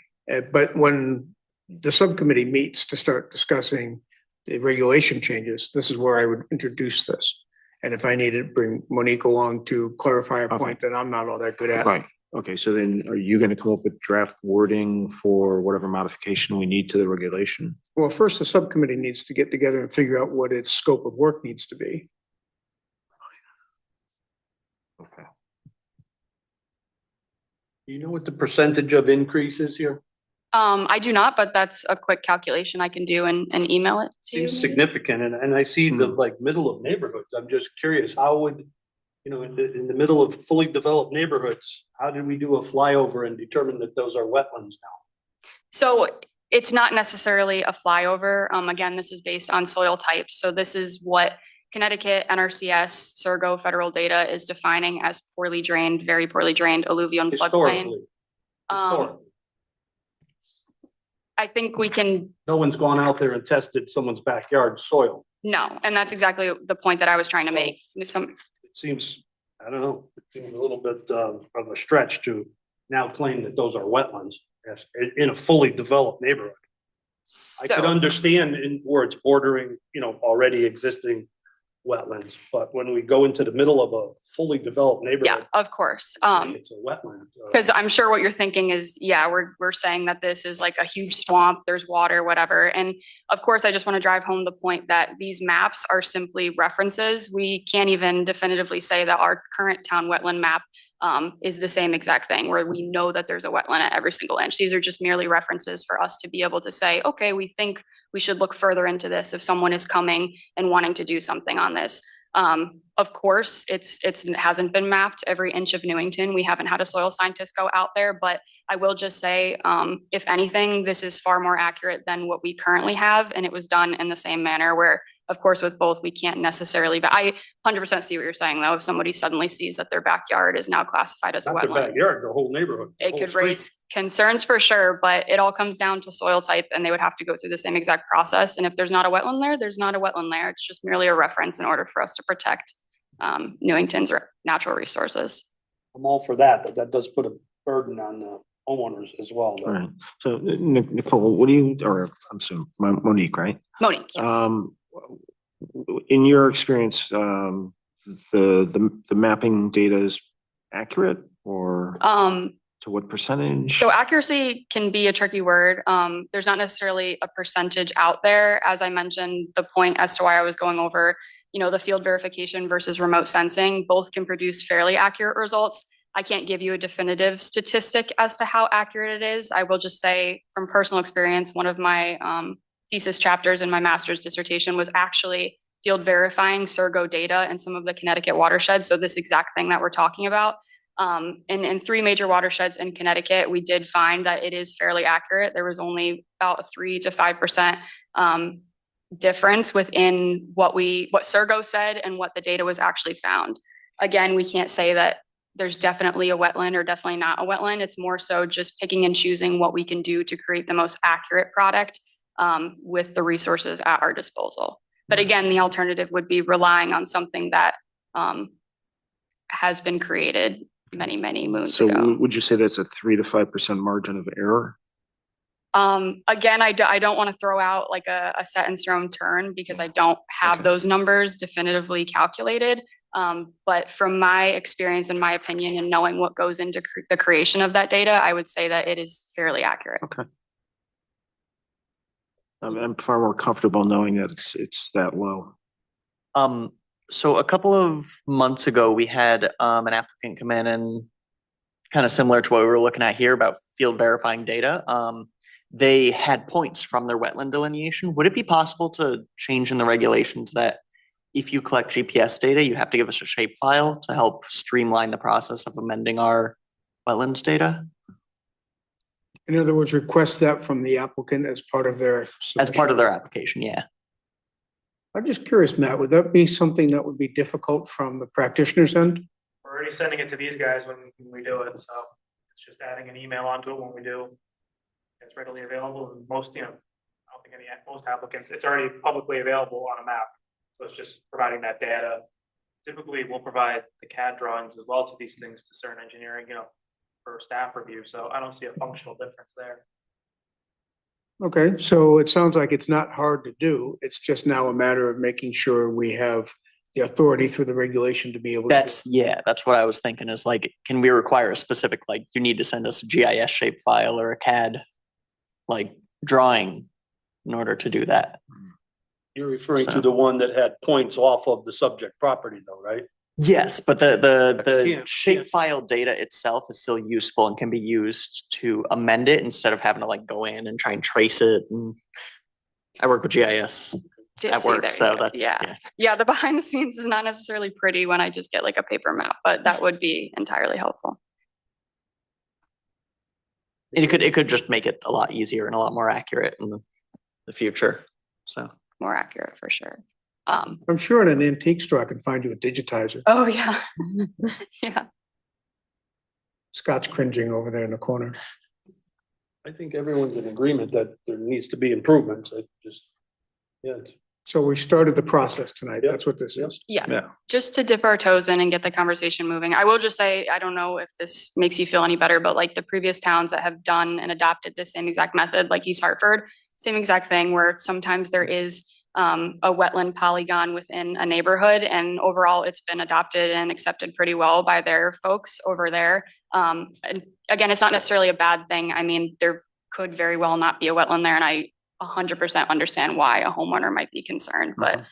But when the subcommittee meets to start discussing the regulation changes, this is where I would introduce this. And if I needed to bring Monique along to clarify a point that I'm not all that good at. Right, okay, so then are you gonna come up with draft wording for whatever modification we need to the regulation? Well, first, the subcommittee needs to get together and figure out what its scope of work needs to be. Okay. Do you know what the percentage of increase is here? I do not, but that's a quick calculation I can do and email it to you. Seems maybe? significant, and I see the like middle of neighborhoods. I'm just curious, how would, you know, in the middle of fully developed neighborhoods, how did we do a flyover and determine that those are wetlands now? So it's not necessarily a flyover. Again, this is based on soil types. So this is what Connecticut NRCS Surgo federal data is defining as poorly drained, very poorly drained alluvial floodplain. Historically. Historically. I think we can, No one's gone out there and tested someone's backyard soil. no, and that's exactly the point that I was trying to make. Some, It seems, I don't know, it seems a little bit of a stretch to now claim that those are wetlands as in a fully developed neighborhood. I could so, understand in where it's bordering, you know, already existing wetlands, but when we go into the middle of a fully developed yeah, neighborhood, of course. it's a wetland. Because I'm sure what you're thinking is, yeah, we're saying that this is like a huge swamp, there's water, whatever. And of course, I just want to drive home the point that these maps are simply references. We can't even definitively say that our current town wetland map is the same exact thing, where we know that there's a wetland at every single inch. These are just merely references for us to be able to say, okay, we think we should look further into this if someone is coming and wanting to do something on this. Of course, it hasn't been mapped every inch of Newington. We haven't had a soil scientist go out there, but I will just say, if anything, this is far more accurate than what we currently have. And it was done in the same manner where, of course, with both, we can't necessarily, but I 100% see what you're saying though. If somebody suddenly sees that their backyard is now classified as a Not the wetland, backyard, the whole neighborhood. the it whole could street. raise concerns for sure, but it all comes down to soil type and they would have to go through the same exact process. And if there's not a wetland there, there's not a wetland there. It's just merely a reference in order for us to protect Newington's natural resources. I'm all for that, but that does put a burden on the homeowners as well. though. All right, so Nicole, what do you, or I'm sorry, Monique, right? Monique, yes. In your experience, the mapping data is accurate or to what percentage? So accuracy can be a tricky word. There's not necessarily a percentage out there. As I mentioned, the point as to why I was going over, you know, the field verification versus remote sensing, both can produce fairly accurate results. I can't give you a definitive statistic as to how accurate it is. I will just say from personal experience, one of my thesis chapters in my master's dissertation was actually field verifying Surgo data in some of the Connecticut watersheds. So this exact thing that we're talking about. In 3 major watersheds in Connecticut, we did find that it is fairly accurate. There was only about a 3 to 5% difference within what Surgo said and what the data was actually found. Again, we can't say that there's definitely a wetland or definitely not a wetland. It's more so just picking and choosing what we can do to create the most accurate product with the resources at our disposal. But again, the alternative would be relying on something that has been created many, many moons So ago. would you say that's a 3 to 5% margin of error? Again, I don't want to throw out like a set in stone turn because I don't have those numbers definitively calculated. But from my experience and my opinion and knowing what goes into the creation of that data, I would say that it is fairly accurate. Okay. I'm far more comfortable knowing that it's that low. So a couple of months ago, we had an applicant come in and kind of similar to what we were looking at here about field verifying data. They had points from their wetland delineation. Would it be possible to change in the regulations that if you collect GPS data, you have to give us a shapefile to help streamline the process of amending our wetlands data? In other words, request that from the applicant as part of their. As part of their application, yeah. I'm just curious, Matt, would that be something that would be difficult from the practitioner's end? We're already sending it to these guys when we do it, so it's just adding an email onto it when we do. It's readily available and most, I don't think most applicants, it's already publicly available on a map. So it's just providing that data. Typically, we'll provide the CAD drawings as well to these things to certain engineering, for staff review. So I don't see a functional difference there. Okay, so it sounds like it's not hard to do. It's just now a matter of making sure we have the authority through the regulation to be able to. That's what I was thinking is like, can we require a specific, like, you need to send us a GIS shape file or a CAD like drawing in order to do that? You're referring So- to the one that had points off of the subject property though, right? Yes, but the Can't- shape file data itself is still useful and can be used to amend it instead of having to like go in and try and trace it. And I work with GIS Did at see work, there, so that's, yeah. Yeah, the behind the scenes is not necessarily pretty when I just get like a paper map, but that would be entirely helpful. And it could just make it a lot easier and a lot more accurate in the future, so. More accurate for sure. I'm sure in an antique store, I can find you a digitizer. Oh, yeah. Yeah. Scott's cringing over there in the corner. I think everyone's in agreement that there needs to be improvements. I just, yeah. So we started the process tonight. Yep. That's what this Yep. is. Yeah. Yeah. Just to dip our toes in and get the conversation moving. I will just say, I don't know if this makes you feel any better, but like the previous towns that have done and adopted the same exact method, like East Hartford, same exact thing where sometimes there is a wetland polygon within a neighborhood, and overall it's been adopted and accepted pretty well by their folks over there. And again, it's not necessarily a bad thing. I mean, there could very well not be a wetland there, and I 100% understand why a homeowner might be concerned, but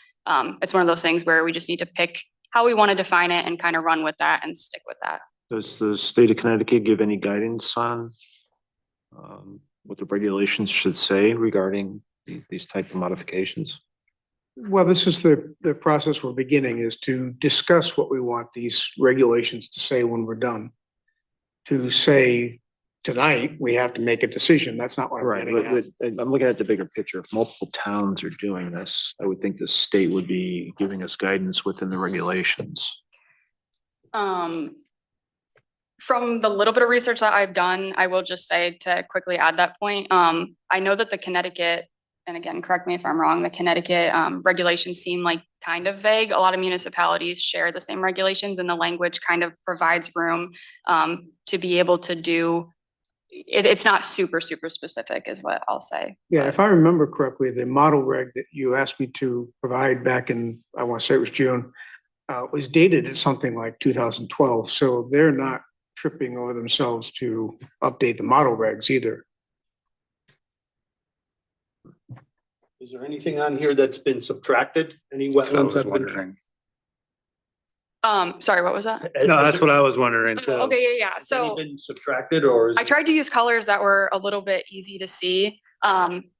it's one of those things where we just need to pick how we want to define it and kind of run with that and stick with that. Does the state of Connecticut give any guidance on what the regulations should say regarding these type of modifications? Well, this is the process we're beginning, is to discuss what we want these regulations to say when we're done. To say tonight, we have to make a decision. That's not what I'm Right, getting at. but I'm looking at the bigger picture. If multiple towns are doing this, I would think the state would be giving us guidance within the regulations. From the little bit of research that I've done, I will just say to quickly add that point, I know that the Connecticut, and again, correct me if I'm wrong, the Connecticut regulations seem like kind of vague. A lot of municipalities share the same regulations, and the language kind of provides room to be able to do, it's not super specific is what I'll say. Yeah, if I remember correctly, the model reg that you asked me to provide back in, I want to say it was June, was dated at something like 2012. So they're not tripping over themselves to update the model regs either. Is there anything on here that's been subtracted? Any That's what I wetlands was that have been? wondering. Sorry, what was that? No, that's what I was wondering too. Okay, yeah. Has any So been subtracted or? is I it- tried to use colors that were a little bit easy to see.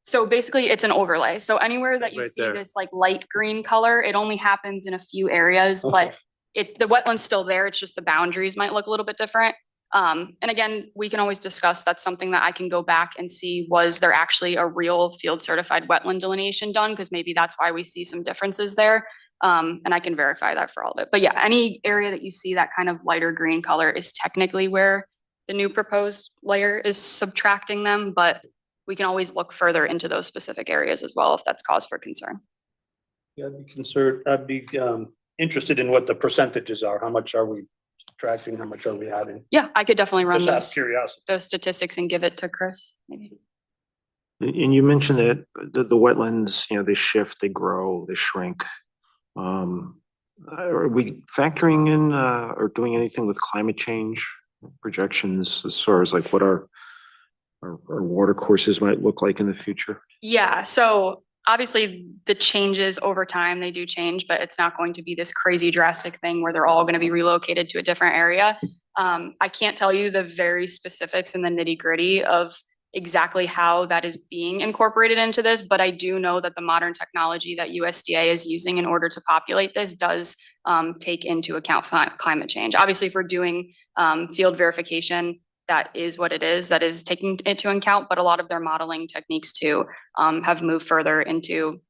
So basically it's an overlay. So anywhere that you Right see there. this like light green color, it only happens in a few areas, but the wetland's still there. It's just the boundaries might look a little bit different. And again, we can always discuss, that's something that I can go back and see, was there actually a real field certified wetland delineation done? Because maybe that's why we see some differences there. And I can verify that for all of it. But yeah, any area that you see that kind of lighter green color is technically where the new proposed layer is subtracting them, but we can always look further into those specific areas as well if that's cause for concern. Yeah, I'd be interested in what the percentages are. How much are we subtracting? How much are we adding? Yeah, I could definitely run Just out of those curiosity. statistics and give it to Chris, maybe. And you mentioned that the wetlands, they shift, they grow, they shrink. Are we factoring in or doing anything with climate change projections as far as like what our water courses might look like in the future? Yeah, so obviously the changes over time, they do change, but it's not going to be this crazy drastic thing where they're all going to be relocated to a different area. I can't tell you the very specifics and the nitty gritty of exactly how that is being incorporated into this, but I do know that the modern technology that USDA is using in order to populate this does take into account climate change. Obviously, if we're doing field verification, that is what it is, that is taking it into account, but a lot of their modeling techniques too have moved further into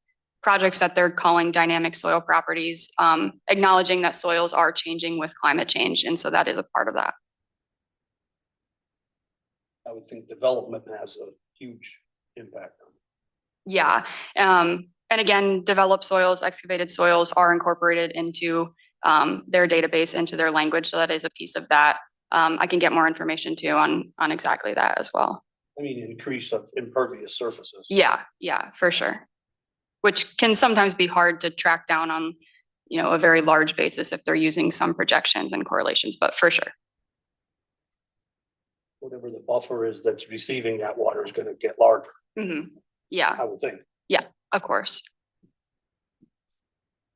projects that they're calling dynamic soil properties, acknowledging that soils are changing with climate change. And so that is a part of that. I would think development has a huge impact on it. Yeah. And again, developed soils, excavated soils are incorporated into their database, into their language. So that is a piece of that. I can get more information too on exactly that as well. I mean, increase of impervious surfaces. Yeah, for sure. Which can sometimes be hard to track down on, a very large basis if they're using some projections and correlations, but for sure. Whatever the buffer is that's receiving that water is gonna get larger, Yeah, I would think. of course.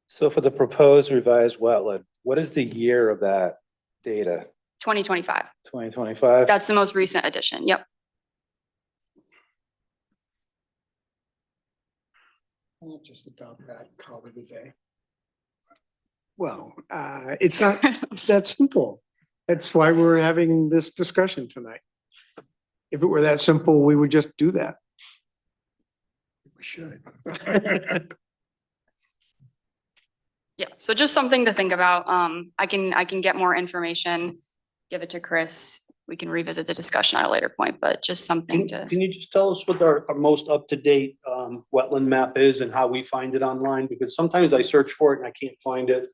So for the proposed revised wetland, what is the year of that data? 2025. 2025? That's the most recent addition. Yep. I'll just adopt that, call it a day. Well, it's not that simple. That's why we're having this discussion tonight. If it were that simple, we would just do that. We should. Yeah, so just something to think about. I can get more information, give it to Chris. We can revisit the discussion at a later point, but just something to. Can you just tell us what our most up-to-date wetland map is and how we find it online? Because sometimes I search for it and I can't find it.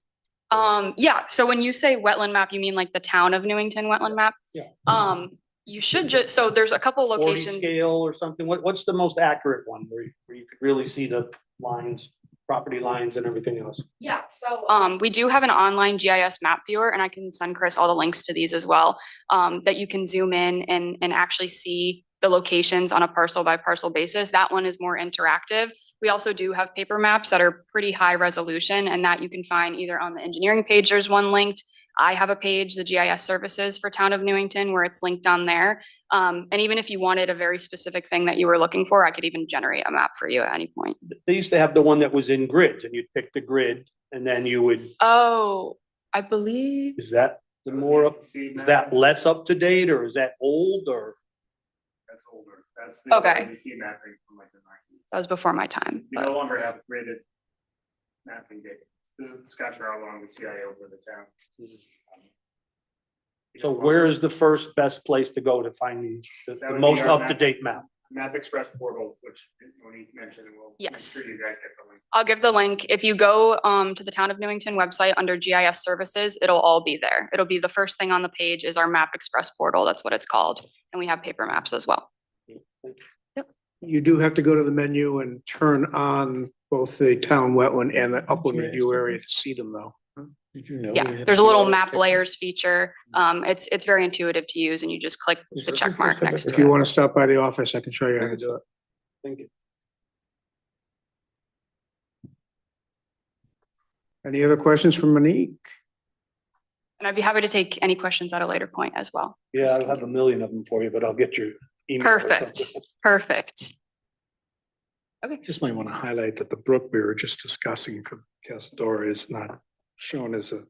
Yeah, so when you say wetland map, you mean like the town of Newington wetland map? Yeah. You should just, so there's a couple 40 locations. scale or something? What's the most accurate one where you could really see the lines, property lines and everything else? Yeah, so we do have an online GIS map viewer, and I can send Chris all the links to these as well, that you can zoom in and actually see the locations on a parcel by parcel basis. That one is more interactive. We also do have paper maps that are pretty high resolution, and that you can find either on the engineering page, there's one linked. I have a page, the GIS services for Town of Newington, where it's linked on there. And even if you wanted a very specific thing that you were looking for, I could even generate a map for you at any point. They used to have the one that was in grids and you'd pick the grid and then you would, Oh, I believe, is that the more up, is that less up to date or is that old or? That's older. That's the Okay. ABC mapping from like the 90s. that was before my time. You but- no longer have graded mapping data. This is Scott Charlong, the CIO for the town. So where is the first best place to go to find the That would be most our up-to-date map? Map Express portal, which Monique mentioned, and we'll make Yes. sure you guys get the link. I'll give the link. If you go to the Town of Newington website under GIS services, it'll all be there. It'll be the first thing on the page is our Map Express portal. That's what it's called. And we have paper maps as well. You do have to go to the menu and turn on both the town wetland and the upland review area to see them though. Did you know? Yeah, there's a little map layers feature. It's very intuitive to use, and you just click the check mark next If to you it. want to stop by the office, I can show you how to do it. Thank you. Any other questions from Monique? And I'd be happy to take any questions at a later point as well. Yeah, I'll have a million of them for you, but I'll get your email. or Perfect, something. perfect. Just might want to highlight that the brook we were just discussing from Castor is not shown as a.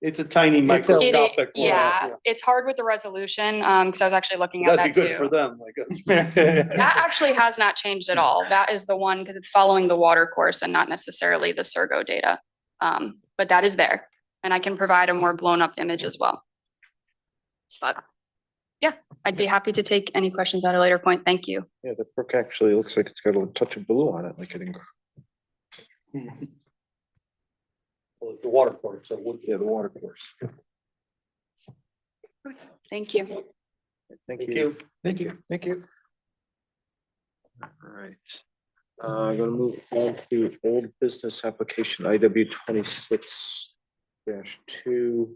It's a tiny It- microscopic. Yeah, it's hard with the resolution, because I was actually looking at That'd be that good for too. them, I guess. That actually has not changed at all. That is the one, because it's following the water course and not necessarily the Surgo data. But that is there, and I can provide a more blown up image as well. But yeah, I'd be happy to take any questions at a later point. Thank you. Yeah, the brook actually looks like it's got a touch of blue on it, like it. Well, the water course, so Yeah, the water course. Thank you. Thank Thank you. you. Thank you. Thank you. All right. I'm gonna move on to old business application IW 26-2.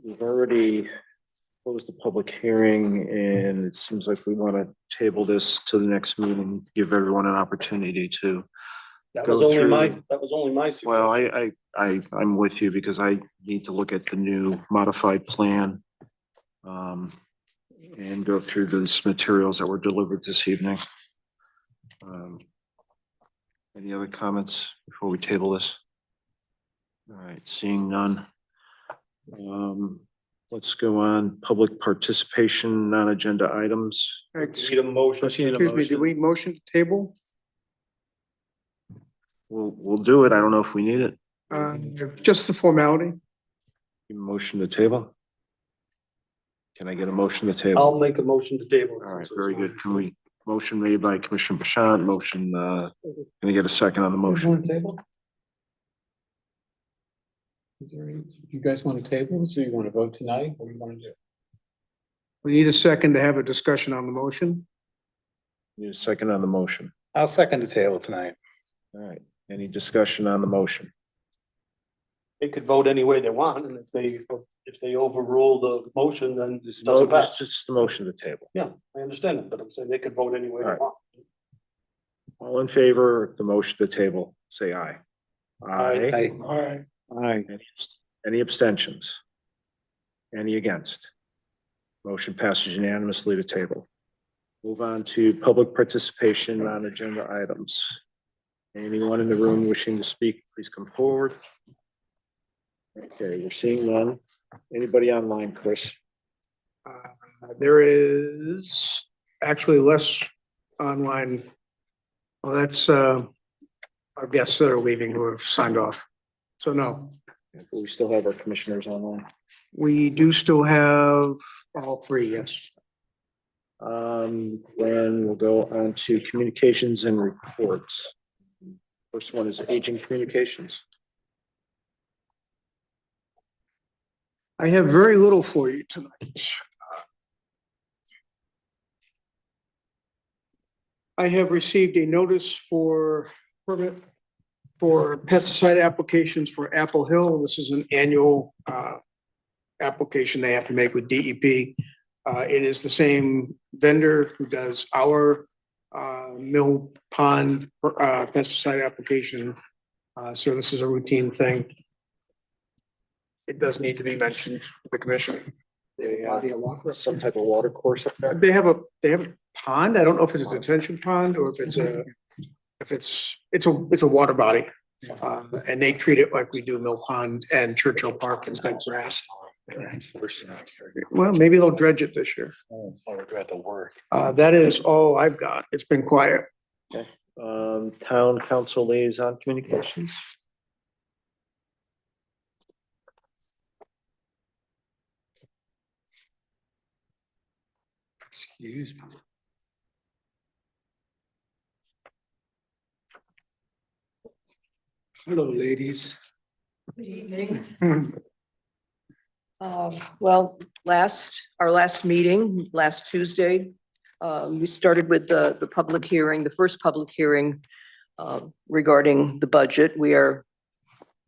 We've already close the public hearing, and it seems like we want to table this to the next meeting, give everyone an opportunity to. That Go was only through- my suggestion. Well, I'm with you because I need to look at the new modified plan. And go through those materials that were delivered this evening. Any other comments before we table this? All right, seeing none. Let's go on, public participation, non-agenda items. Need a motion. Excuse me, did we motion to table? We'll do it. I don't know if we need it. Just the formality. Motion to table. Can I get a motion to table? I'll make a motion to table. All right, very good. Can we, motion made by Commissioner Bashan, motion, can I get a second on the motion? Table? Is there any, you guys want to table this or you want to vote tonight? What do you want to do? We need a second to have a discussion on the motion. Need a second on the motion. I'll second the table tonight. All right, any discussion on the motion? They could vote any way they want, and if they overrule the motion, then this No, doesn't pass. it's just the motion to table. Yeah, I understand it, but I'm saying they could vote any way they Alright. want. All in favor of the motion to table, say aye. Aye. All right. Aye. Any abstentions? Any against? Motion passes unanimously to table. Move on to public participation on agenda items. Anyone in the room wishing to speak, please come forward. Okay, we're seeing none. Anybody online, Chris? There is actually less online. Well, that's our guests that are leaving who have signed off. So no, We still have our commissioners online. we do still have all three, yes. Then we'll go on to communications and reports. First one is aging communications. I have very little for you tonight. I have received a notice for permit for pesticide applications for Apple Hill. This is an annual application they have to make with DEP. It is the same vendor who does our mill pond pesticide application. So this is a routine thing. It does need to be mentioned, to the commission. They have some type of water course up there. They have a pond. I don't know if it's a detention pond or if it's a water body. And they treat it like we do Mill Pond and Churchill Park and stuff grass. Well, maybe they'll dredge it this year. Oh, we're at the work. That is all I've got. It's been quiet. Okay. Town council liaison communications. Excuse me. Hello, ladies. Good evening. Well, our last meeting, last Tuesday, we started with the public hearing, the first public hearing regarding the budget. We are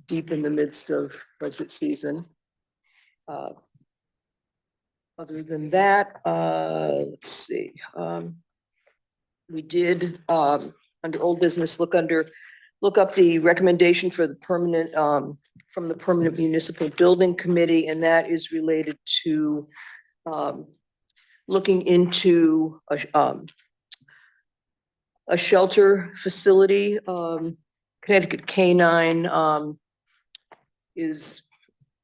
deep in the midst of budget season. Other than that, let's see. We did, under old business, look up the recommendation for the permanent, from the Permanent Municipal Building Committee, and that is related to looking into a shelter facility. Connecticut Canine is,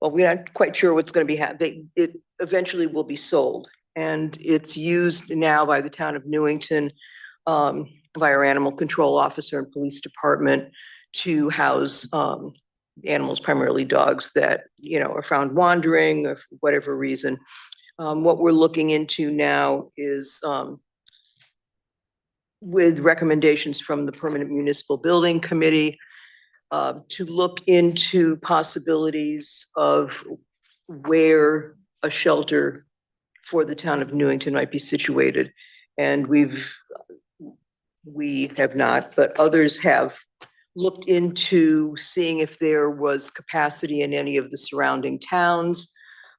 well, we're not quite sure what's going to be it eventually will be sold, and it's used now by the town of Newington, by our animal control officer and police department to house animals, primarily dogs that, are found wandering or for whatever reason. What we're looking into now is with recommendations from the Permanent Municipal Building Committee to look into possibilities of where a shelter for the town of Newington might be situated. And we have not, but others have looked into seeing if there was capacity in any of the surrounding towns.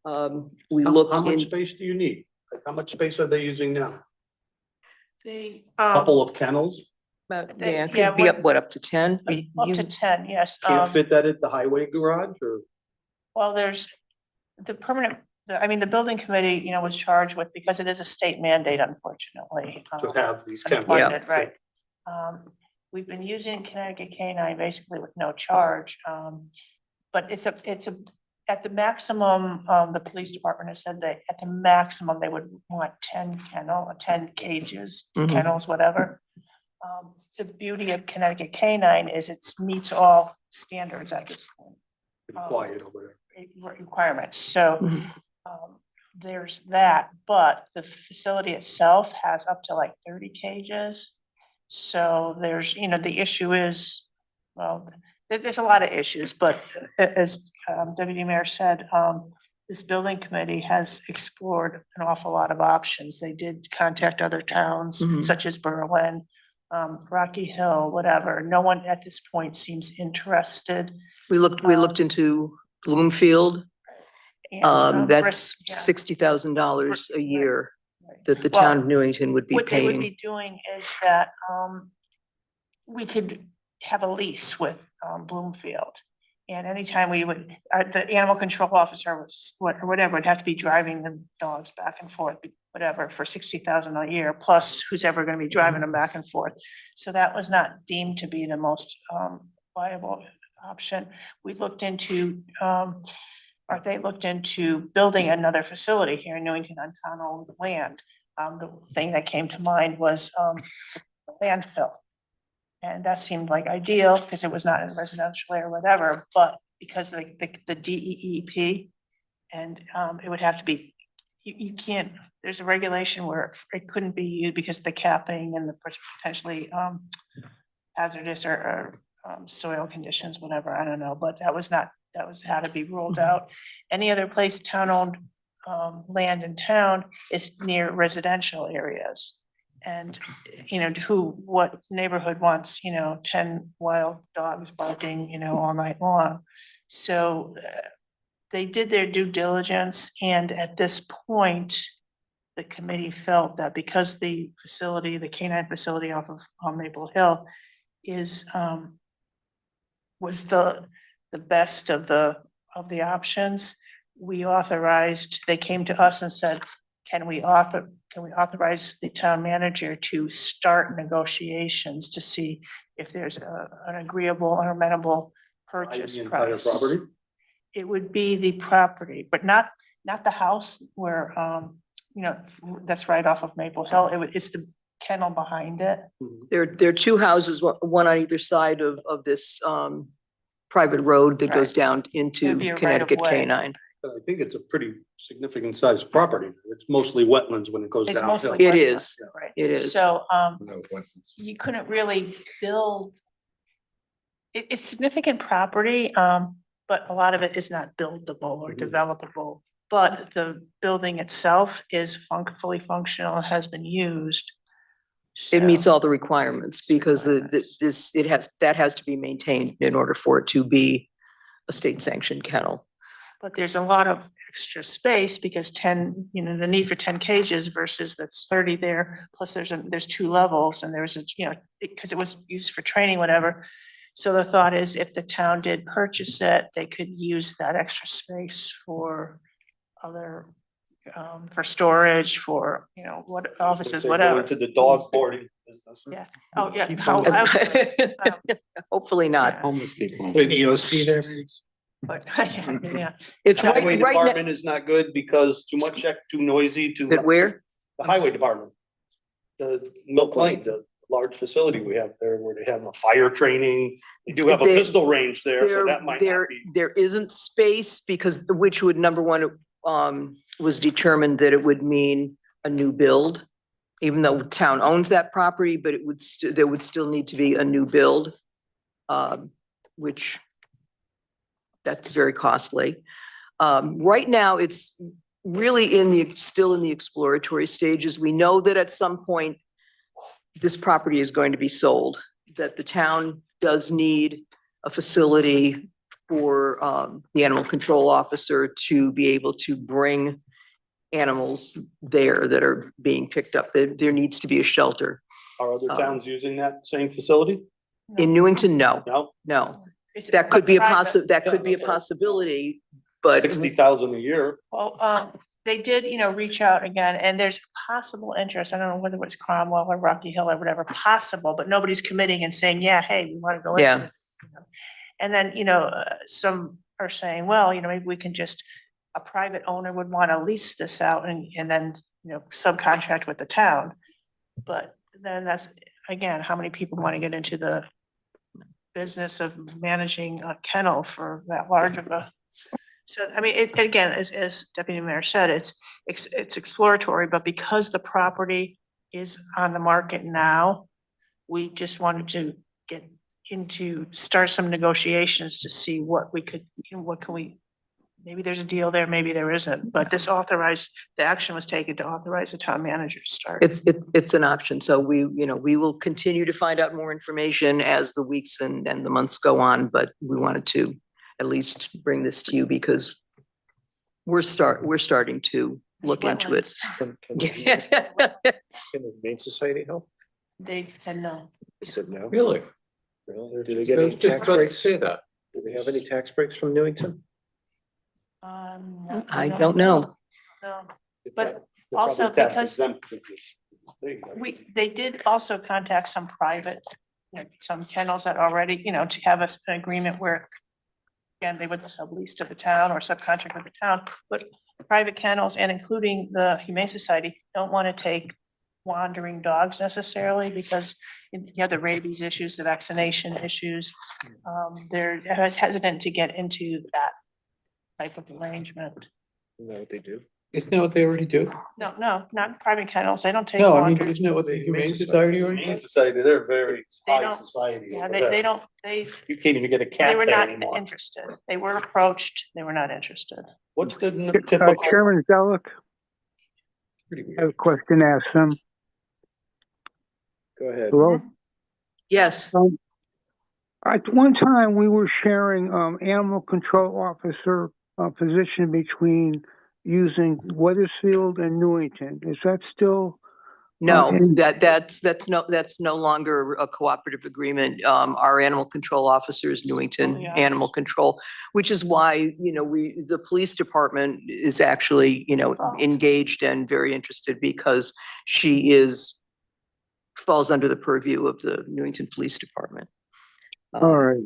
We How looked much in, space do you need? Like, how much space are they using now? The, Couple of kennels? about, they- yeah, it yeah, could be up, what, up to 10? up to 10, yes. Can't fit that at the highway garage or? Well, there's the permanent, the building committee, was charged with, because it is a state mandate, unfortunately. To have these and kennels. funded, right. We've been using Connecticut K-9 basically with no charge. But it's at the maximum, the police department has said that at the maximum, they would want 10 cages, Mhm. kennels, whatever. The beauty of Connecticut K-9 is it meets all standards at this point. Quiet over Requirements, so Mhm. there's that, but the facility itself has up to like 30 cages. So there's, the issue is, well, there's a lot of issues, but as Deputy Mayor said, this building committee has explored an awful lot of options. They did contact other towns Mhm. such as Berlin, Rocky Hill, whatever. No one at this point seems interested. We looked into Bloomfield. And, That's yeah. $60,000 a year Right. that the Well, town of Newington would be What they would paying. be doing is that we could have a lease with Bloomfield. And anytime we would, the animal control officer was, or whatever, would have to be driving the dogs back and forth, whatever, for 60,000 a year, plus who's ever gonna be driving them back and forth. So that was not deemed to be the most viable option. We looked into, or they looked into building another facility here in Newington on town-owned land. The thing that came to mind was landfill. And that seemed like ideal because it was not in a residential area or whatever, but because of the DEEP, and it would have to be, you can't, there's a regulation where it couldn't be used because of the capping and the potentially hazardous or soil conditions, whatever, I don't know, but that was had to be ruled out. Any other place town-owned land in town is near residential areas. And, what neighborhood wants, 10 wild dogs barking, all night long. So they did their due diligence, and at this point, the committee felt that because the facility, the K-9 facility off of Maple Hill was the best of the options, they came to us and said, can we authorize the town manager to start negotiations to see if there's an agreeable or amenable purchase The entire price? property? It would be the property, but not the house where, that's right off of Maple Hill. It's the kennel behind it. There are two houses, one on either side of this private road that goes Right. down It'd into be a Connecticut right-of-way. K-9. But I think it's a pretty significant sized property. It's mostly wetlands when it goes It's downhill. mostly. It wetlands, is. right. It is. So, you couldn't really build. It's significant property, but a lot of it is not buildable or developable. But the building itself is fully functional, has been used. It meets So- all the requirements because that has to be maintained in order for it to be a state sanctioned kennel. But there's a lot of extra space because 10, the need for 10 cages versus that's 30 there. Plus there's 2 levels and there's because it was used for training, whatever. So the thought is if the town did purchase it, they could use that extra space for other, for storage, for, what offices, whatever. To the dog boarding business. Yeah. Oh, yeah. Keep However, Hopefully not. yeah, Homeless people. Put an EOC there, maybe? but, yeah. It's The highway right department is not good because too much, too noisy, too. At where? The highway department. The Milk Lane, the large facility we have there where they have a fire training. They do have a They- pistol range there, so that might not be. There isn't space because which would, number one, was determined that it would mean a new build. Even though town owns that property, but there would still need to be a new build. Which that's very costly. Right now, it's really still in the exploratory stages. We know that at some point, this property is going to be sold, that the town does need a facility for the animal control officer to be able to bring animals there that are being picked up. There needs to be a shelter. Are other towns using that same facility? In Newington, no, No, no. It's That could be a private. that could be a possibility, but 60,000 a year. Well, they did, reach out again, and there's possible interest. I don't know whether it was Cromwell or Rocky Hill or whatever, possible, but nobody's committing and saying, yeah, hey, we want to go in. Yeah. And then, some are saying, well, maybe we can just, a private owner would want to lease this out and then, subcontract with the town. But then that's, again, how many people want to get into the business of managing a kennel for that large of a. So, I mean, it, again, as Deputy Mayor said, it's exploratory, but because the property is on the market now, we just wanted to start some negotiations to see what we could, what can we, maybe there's a deal there, maybe there isn't, but the action was taken to authorize the town manager to start. it's an option. So we will continue to find out more information as the weeks and the months go on, but we wanted to at least bring this to you because we're starting to look into it. Can the Humane Society help? They said no. They said no. Really? Really? Do they get any tax breaks? Say that. Do they have any tax breaks from Newington? I don't know. No, They're but probably also tax because exempt. There you go. they did also contact some private, some kennels that already, to have an agreement where, again, they would sublease to the town or subcontract with the town, but private kennels and including the Humane Society don't want to take wandering dogs necessarily because you have the rabies issues, the vaccination issues. They're hesitant to get into that type of arrangement. You know what they do? Isn't that what they already do? No, not private kennels. They don't take No, I mean, wandering. isn't that what the Humane Society already Humane does? Society, they're very They high don't- society. Yeah, over they there. don't, You can't even get a they cat were there not anymore. interested. They were approached. They were not interested. What's the typical? Chairman Zellick, Pretty I have weird. a question to ask them. Go ahead. Hello? Yes. At one time, we were sharing, animal control officer, position between using Weathersfield and Newington. Is that still? No, and- that's no longer a cooperative agreement. Our animal control officer is Newington Oh, yeah. Animal Control, which is why, the police department is actually, engaged and very interested because she falls under the purview of the Newington Police Department. All right.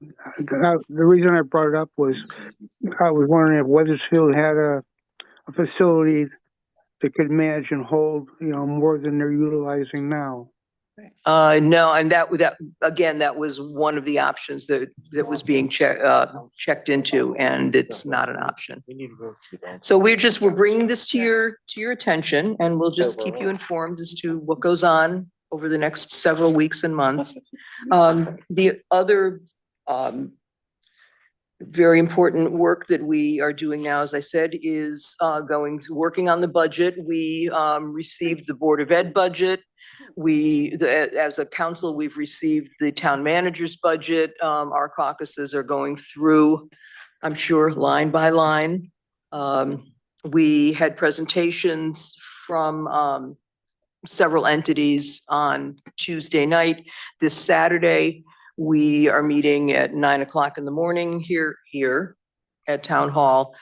The reason I brought it up was I was wondering if Weathersfield had a facility that could manage and hold, more than they're utilizing now. No, and that again, that was one of the options that was being checked into, and it's not an option. We need to go through that. So we're bringing this to your attention, and we'll just keep you informed as to what goes on over the next several weeks and months. The other very important work that we are doing now, as I said, is working on the budget. We received the Board of Ed budget. As a council, we've received the town manager's budget. Our caucuses are going through, I'm sure, line by line. We had presentations from several entities on Tuesday night. This Saturday, we are meeting at 9:00 in the morning here at Town Hall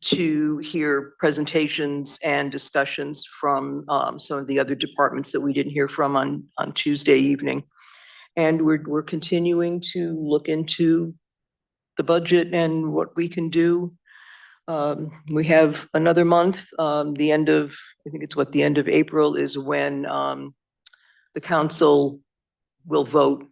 to hear presentations and discussions from some of the other departments that we didn't hear from on Tuesday evening. And we're continuing to look into the budget and what we can do. We have another month, I think it's the end of April is when the council will vote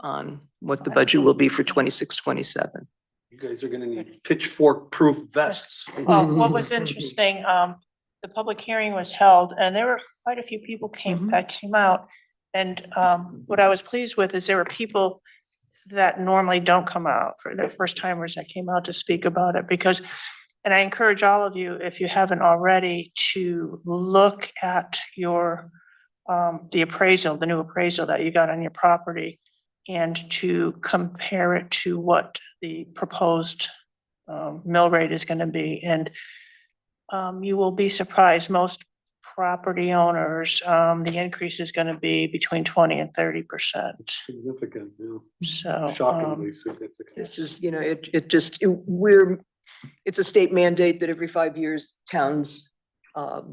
on what the budget will be for 26-27. You guys are gonna need pitchfork-proof vests. Well, what was interesting, the public hearing was held and there were quite a few people that came out. And what I was pleased with is there were people that normally don't come out, for the first timers that came out to speak about it because, and I encourage all of you, if you haven't already, to look at your, the new appraisal that you got on your property and to compare it to what the proposed mill rate is going to be. And you will be surprised, most property owners, the increase is going to be between 20 and 30%. Significant, yeah. So Shockingly significant. This is, you know, it's a state mandate that every 5 years towns have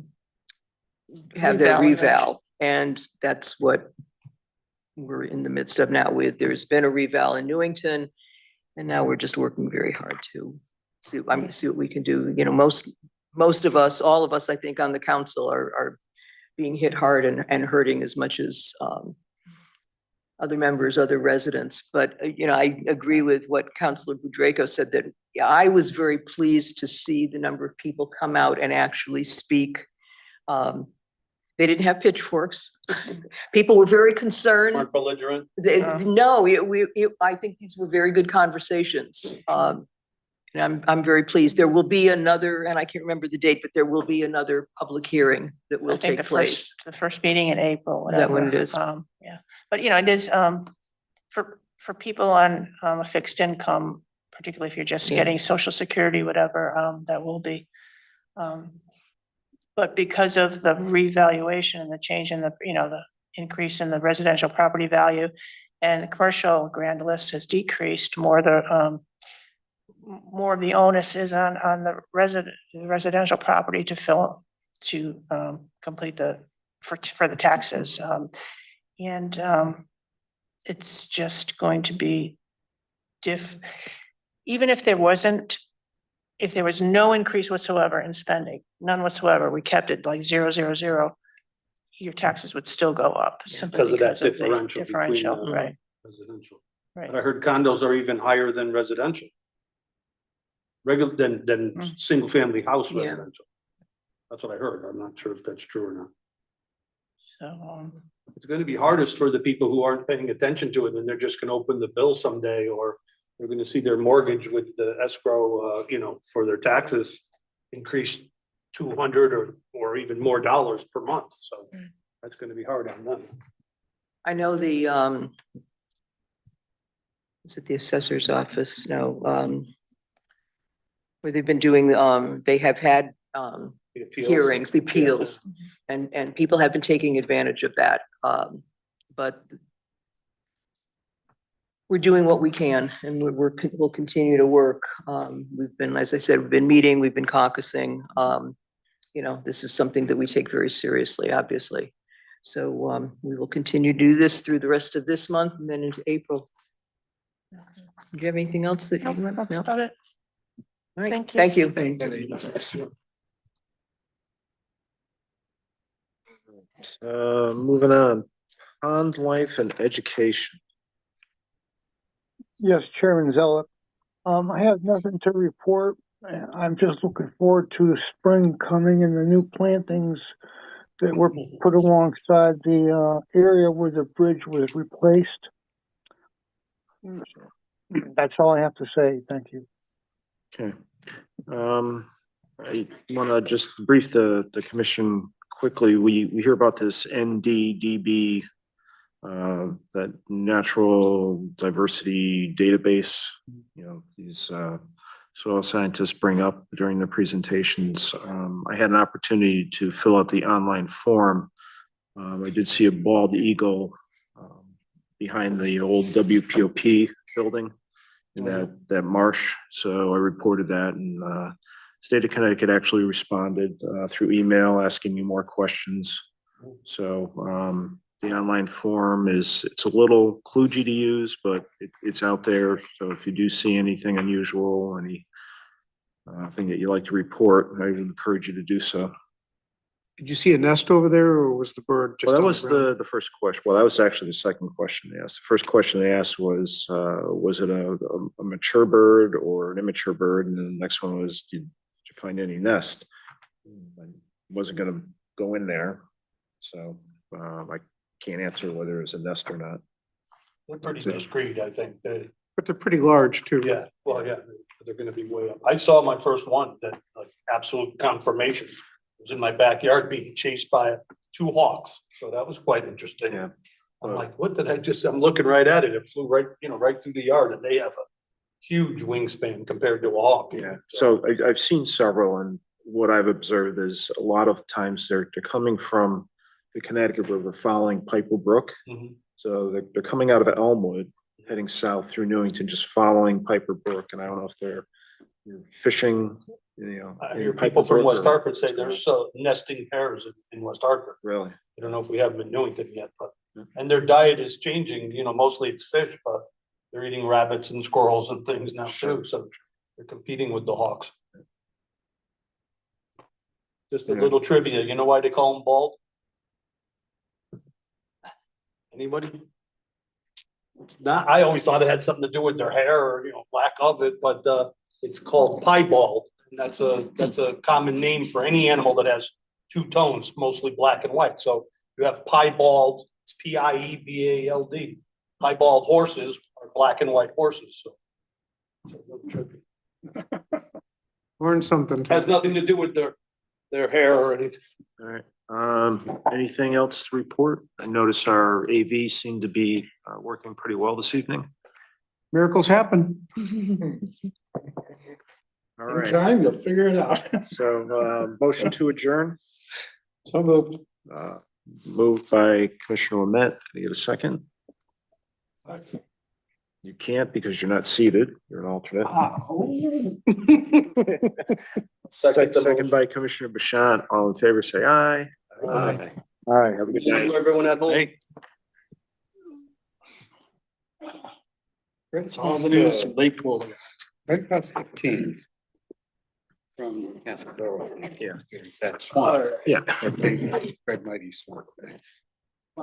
their Revaluation. reval. And that's what we're in the midst of now with, there's been a reval in Newington. And now we're just working very hard to see what we can do. You know, most of us, all of us, I think, on the council are being hit hard and hurting as much as other members, other residents. But, you know, I agree with what Councilor Budrako said, that I was very pleased to see the number of people come out and actually speak. They didn't have pitchforks. People were very concerned. Aren't belligerent? No, I think these were very good conversations. And I'm very pleased. There will be another, and I can't remember the date, but there will be another public hearing that will take place. The first meeting in April. Is that what whatever. it is? Yeah, but you know, it is, for people on a fixed income, particularly if you're just Yeah. getting Social Security, whatever, that will be. But because of the revaluation and the change in the, you know, the increase in the residential property value and the commercial grand list has decreased, more of the onus is on the residential property to complete for the taxes. And it's just going to be even if there was no increase whatsoever in spending, none whatsoever, we kept it like 0, 0, 0, your taxes would still go up simply Because of that the differential. differential, between, right? Residential. Right. But I heard condos are even higher than residential. Regular than single family house Yeah. residential. That's what I heard. I'm not sure if that's true or not. So, It's gonna be hardest for the people who aren't paying attention to it, and they're just gonna open the bill someday, or they're gonna see their mortgage with the escrow, you know, for their taxes increase 200 or even more dollars per month. So that's gonna be hard on them. I know is it the assessor's office? No, where they've been doing, they have had The appeals. hearings, the appeals, and people have been taking advantage of that. But we're doing what we can, and we'll continue to work. We've been, as I said, we've been meeting, we've been caucusing. You know, this is something that we take very seriously, obviously. So we will continue to do this through the rest of this month and then into April. Do you have anything else that you want? No? about it. All right, Thank you. thank you. Moving on, pond life and education. Yes, Chairman Zelik. I have nothing to report. I'm just looking forward to the spring coming and the new plantings that were put alongside the area where the bridge was replaced. That's all I have to say. Thank you. Okay. I want to just brief the commission quickly. We hear about this NDDB, that natural diversity database, you know, these soil scientists bring up during the presentations. I had an opportunity to fill out the online form. I did see a bald eagle behind the old WPOP building in that marsh. So I reported that, and state of Connecticut actually responded through email asking me more questions. So the online form it's a little kludgy to use, but it's out there. So if you do see anything unusual, any thing that you like to report, I would encourage you to do so. Did you see a nest over there, or was the bird just? Well, that on was ground? the first question. Well, that was actually the second question they asked. The first question they asked was it a mature bird or an immature bird? And then the next one was, did you find any nest? I wasn't going to go in there, so I can't answer whether it's a nest or not. They're pretty discreet, I think. But they're pretty large too. Yeah, well, yeah, they're gonna be way up. I saw my first one that like absolute confirmation. It was in my backyard being chased by 2 hawks, so that was quite interesting. Yeah. I'm like, what did I just, I'm looking right at it. It flew right, right through the yard and they have a huge wingspan compared to a hawk. Yeah, so I've seen several, and what I've observed is a lot of times they're coming from the Connecticut River following Piper Brook. Mhm. So they're coming out of Elmwood, heading south through Newington, just following Piper Brook, and I don't know if they're fishing, I in hear Piper people from Brook West or- Hartford say there's nesting pairs in West Hartford. Really? I don't know if we have them in Newington yet, but, Yeah. and their diet is changing, mostly it's fish, but they're eating rabbits and squirrels and things now too, so they're competing with the hawks. Just a Yeah. little trivia, you know why they call them bald? Anybody? It's not, I always thought it had something to do with their hair or, lack of it, but, it's called piebald. And that's a common name for any animal that has two tones, mostly black and white. So you have piebald, it's Piebald. Piebald horses are black and white horses, so. So a little trivia. Learn something. Has nothing to do with their hair or anything. All right, anything else to report? I notice our AV seemed to be working pretty well this evening. Miracles happen. All In right, time, you'll figure it out. so, motion to adjourn, So moved. moved by Commissioner Lamette. Can I get a second? You can't because you're not seated. You're an alternate. Second by Commissioner Bashan. All in favor, say aye. Aye. All right, have a good night. Everyone at home. It's all the news from Lakeville. Right past 15. From Casadora. Yeah. That's one. Yeah. Red Mighty Swamp.